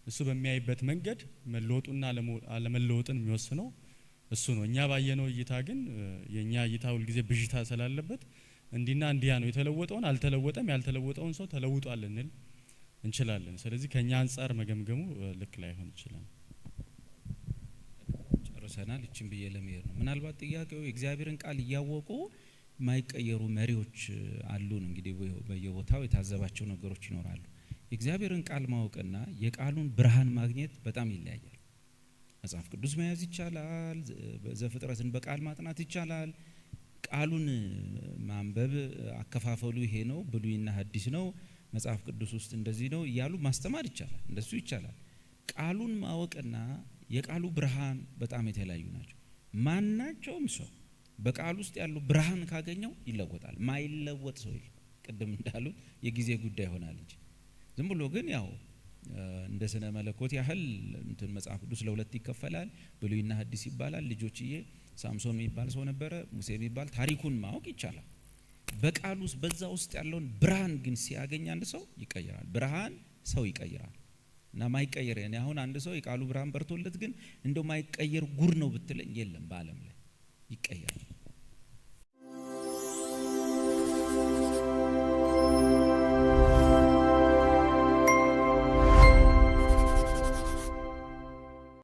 እሱ በሚያይበት መንገድ መለወጡና አለመለወጥን የሚወስነው እሱ ነው። እኛ ባየነው እይታ ግን የኛ እይታ ሁልጊዜ ብዥታ ስላለበት እንዲና እንዲያ ነው የተለወጠውን አልተለወጠም፣ ያልተለወጠውን ሰው ተለውጧል እንል እንችላለን። ስለዚህ ከኛ አንፃር መገምገሙ ልክ ላይሆን ይችላል። ጨርሰናል። እቺን ብዬ ለመሄድ ነው። ምናልባት ጥያቄው የእግዚአብሔርን ቃል እያወቁ ማይቀየሩ መሪዎች አሉን። እንግዲህ በየቦታው የታዘባቸው ነገሮች ይኖራሉ። የእግዚአብሔርን ቃል ማወቅና የቃሉን ብርሃን ማግኘት በጣም ይለያያል። መጽሐፍ ቅዱስ መያዝ ይቻላል፣ ዘፍጥረትን በቃል ማጥናት ይቻላል። ቃሉን ማንበብ አከፋፈሉ ይሄ ነው፣ ብሉይና ሐዲስ ነው፣ መጽሐፍ ቅዱስ ውስጥ እንደዚህ ነው እያሉ ማስተማር ይቻላል። እንደሱ ይቻላል። ቃሉን ማወቅና የቃሉ ብርሃን በጣም የተለያዩ ናቸው። ማናቸውም ሰው በቃል ውስጥ ያለው ብርሃን ካገኘው ይለወጣል። ማይለወጥ ሰው ቅድም እንዳሉት የጊዜ ጉዳይ ይሆናል እንጂ ዝም ብሎ ግን ያው እንደ ስነ መለኮት ያህል እንትን መጽሐፍ ቅዱስ ለሁለት ይከፈላል፣ ብሉይና ሐዲስ ይባላል። ልጆችዬ ሳምሶን የሚባል ሰው ነበረ፣ ሙሴ የሚባል ታሪኩን ማወቅ ይቻላል። በቃል ውስጥ በዛ ውስጥ ያለውን ብርሃን ግን ሲያገኝ አንድ ሰው ይቀየራል። ብርሃን ሰው ይቀይራል። እና ማይቀየር እኔ አሁን አንድ ሰው የቃሉ ብርሃን በርቶለት ግን እንደው ማይቀየር ጉር ነው ብትለኝ የለም፣ በዓለም ላይ ይቀየራል።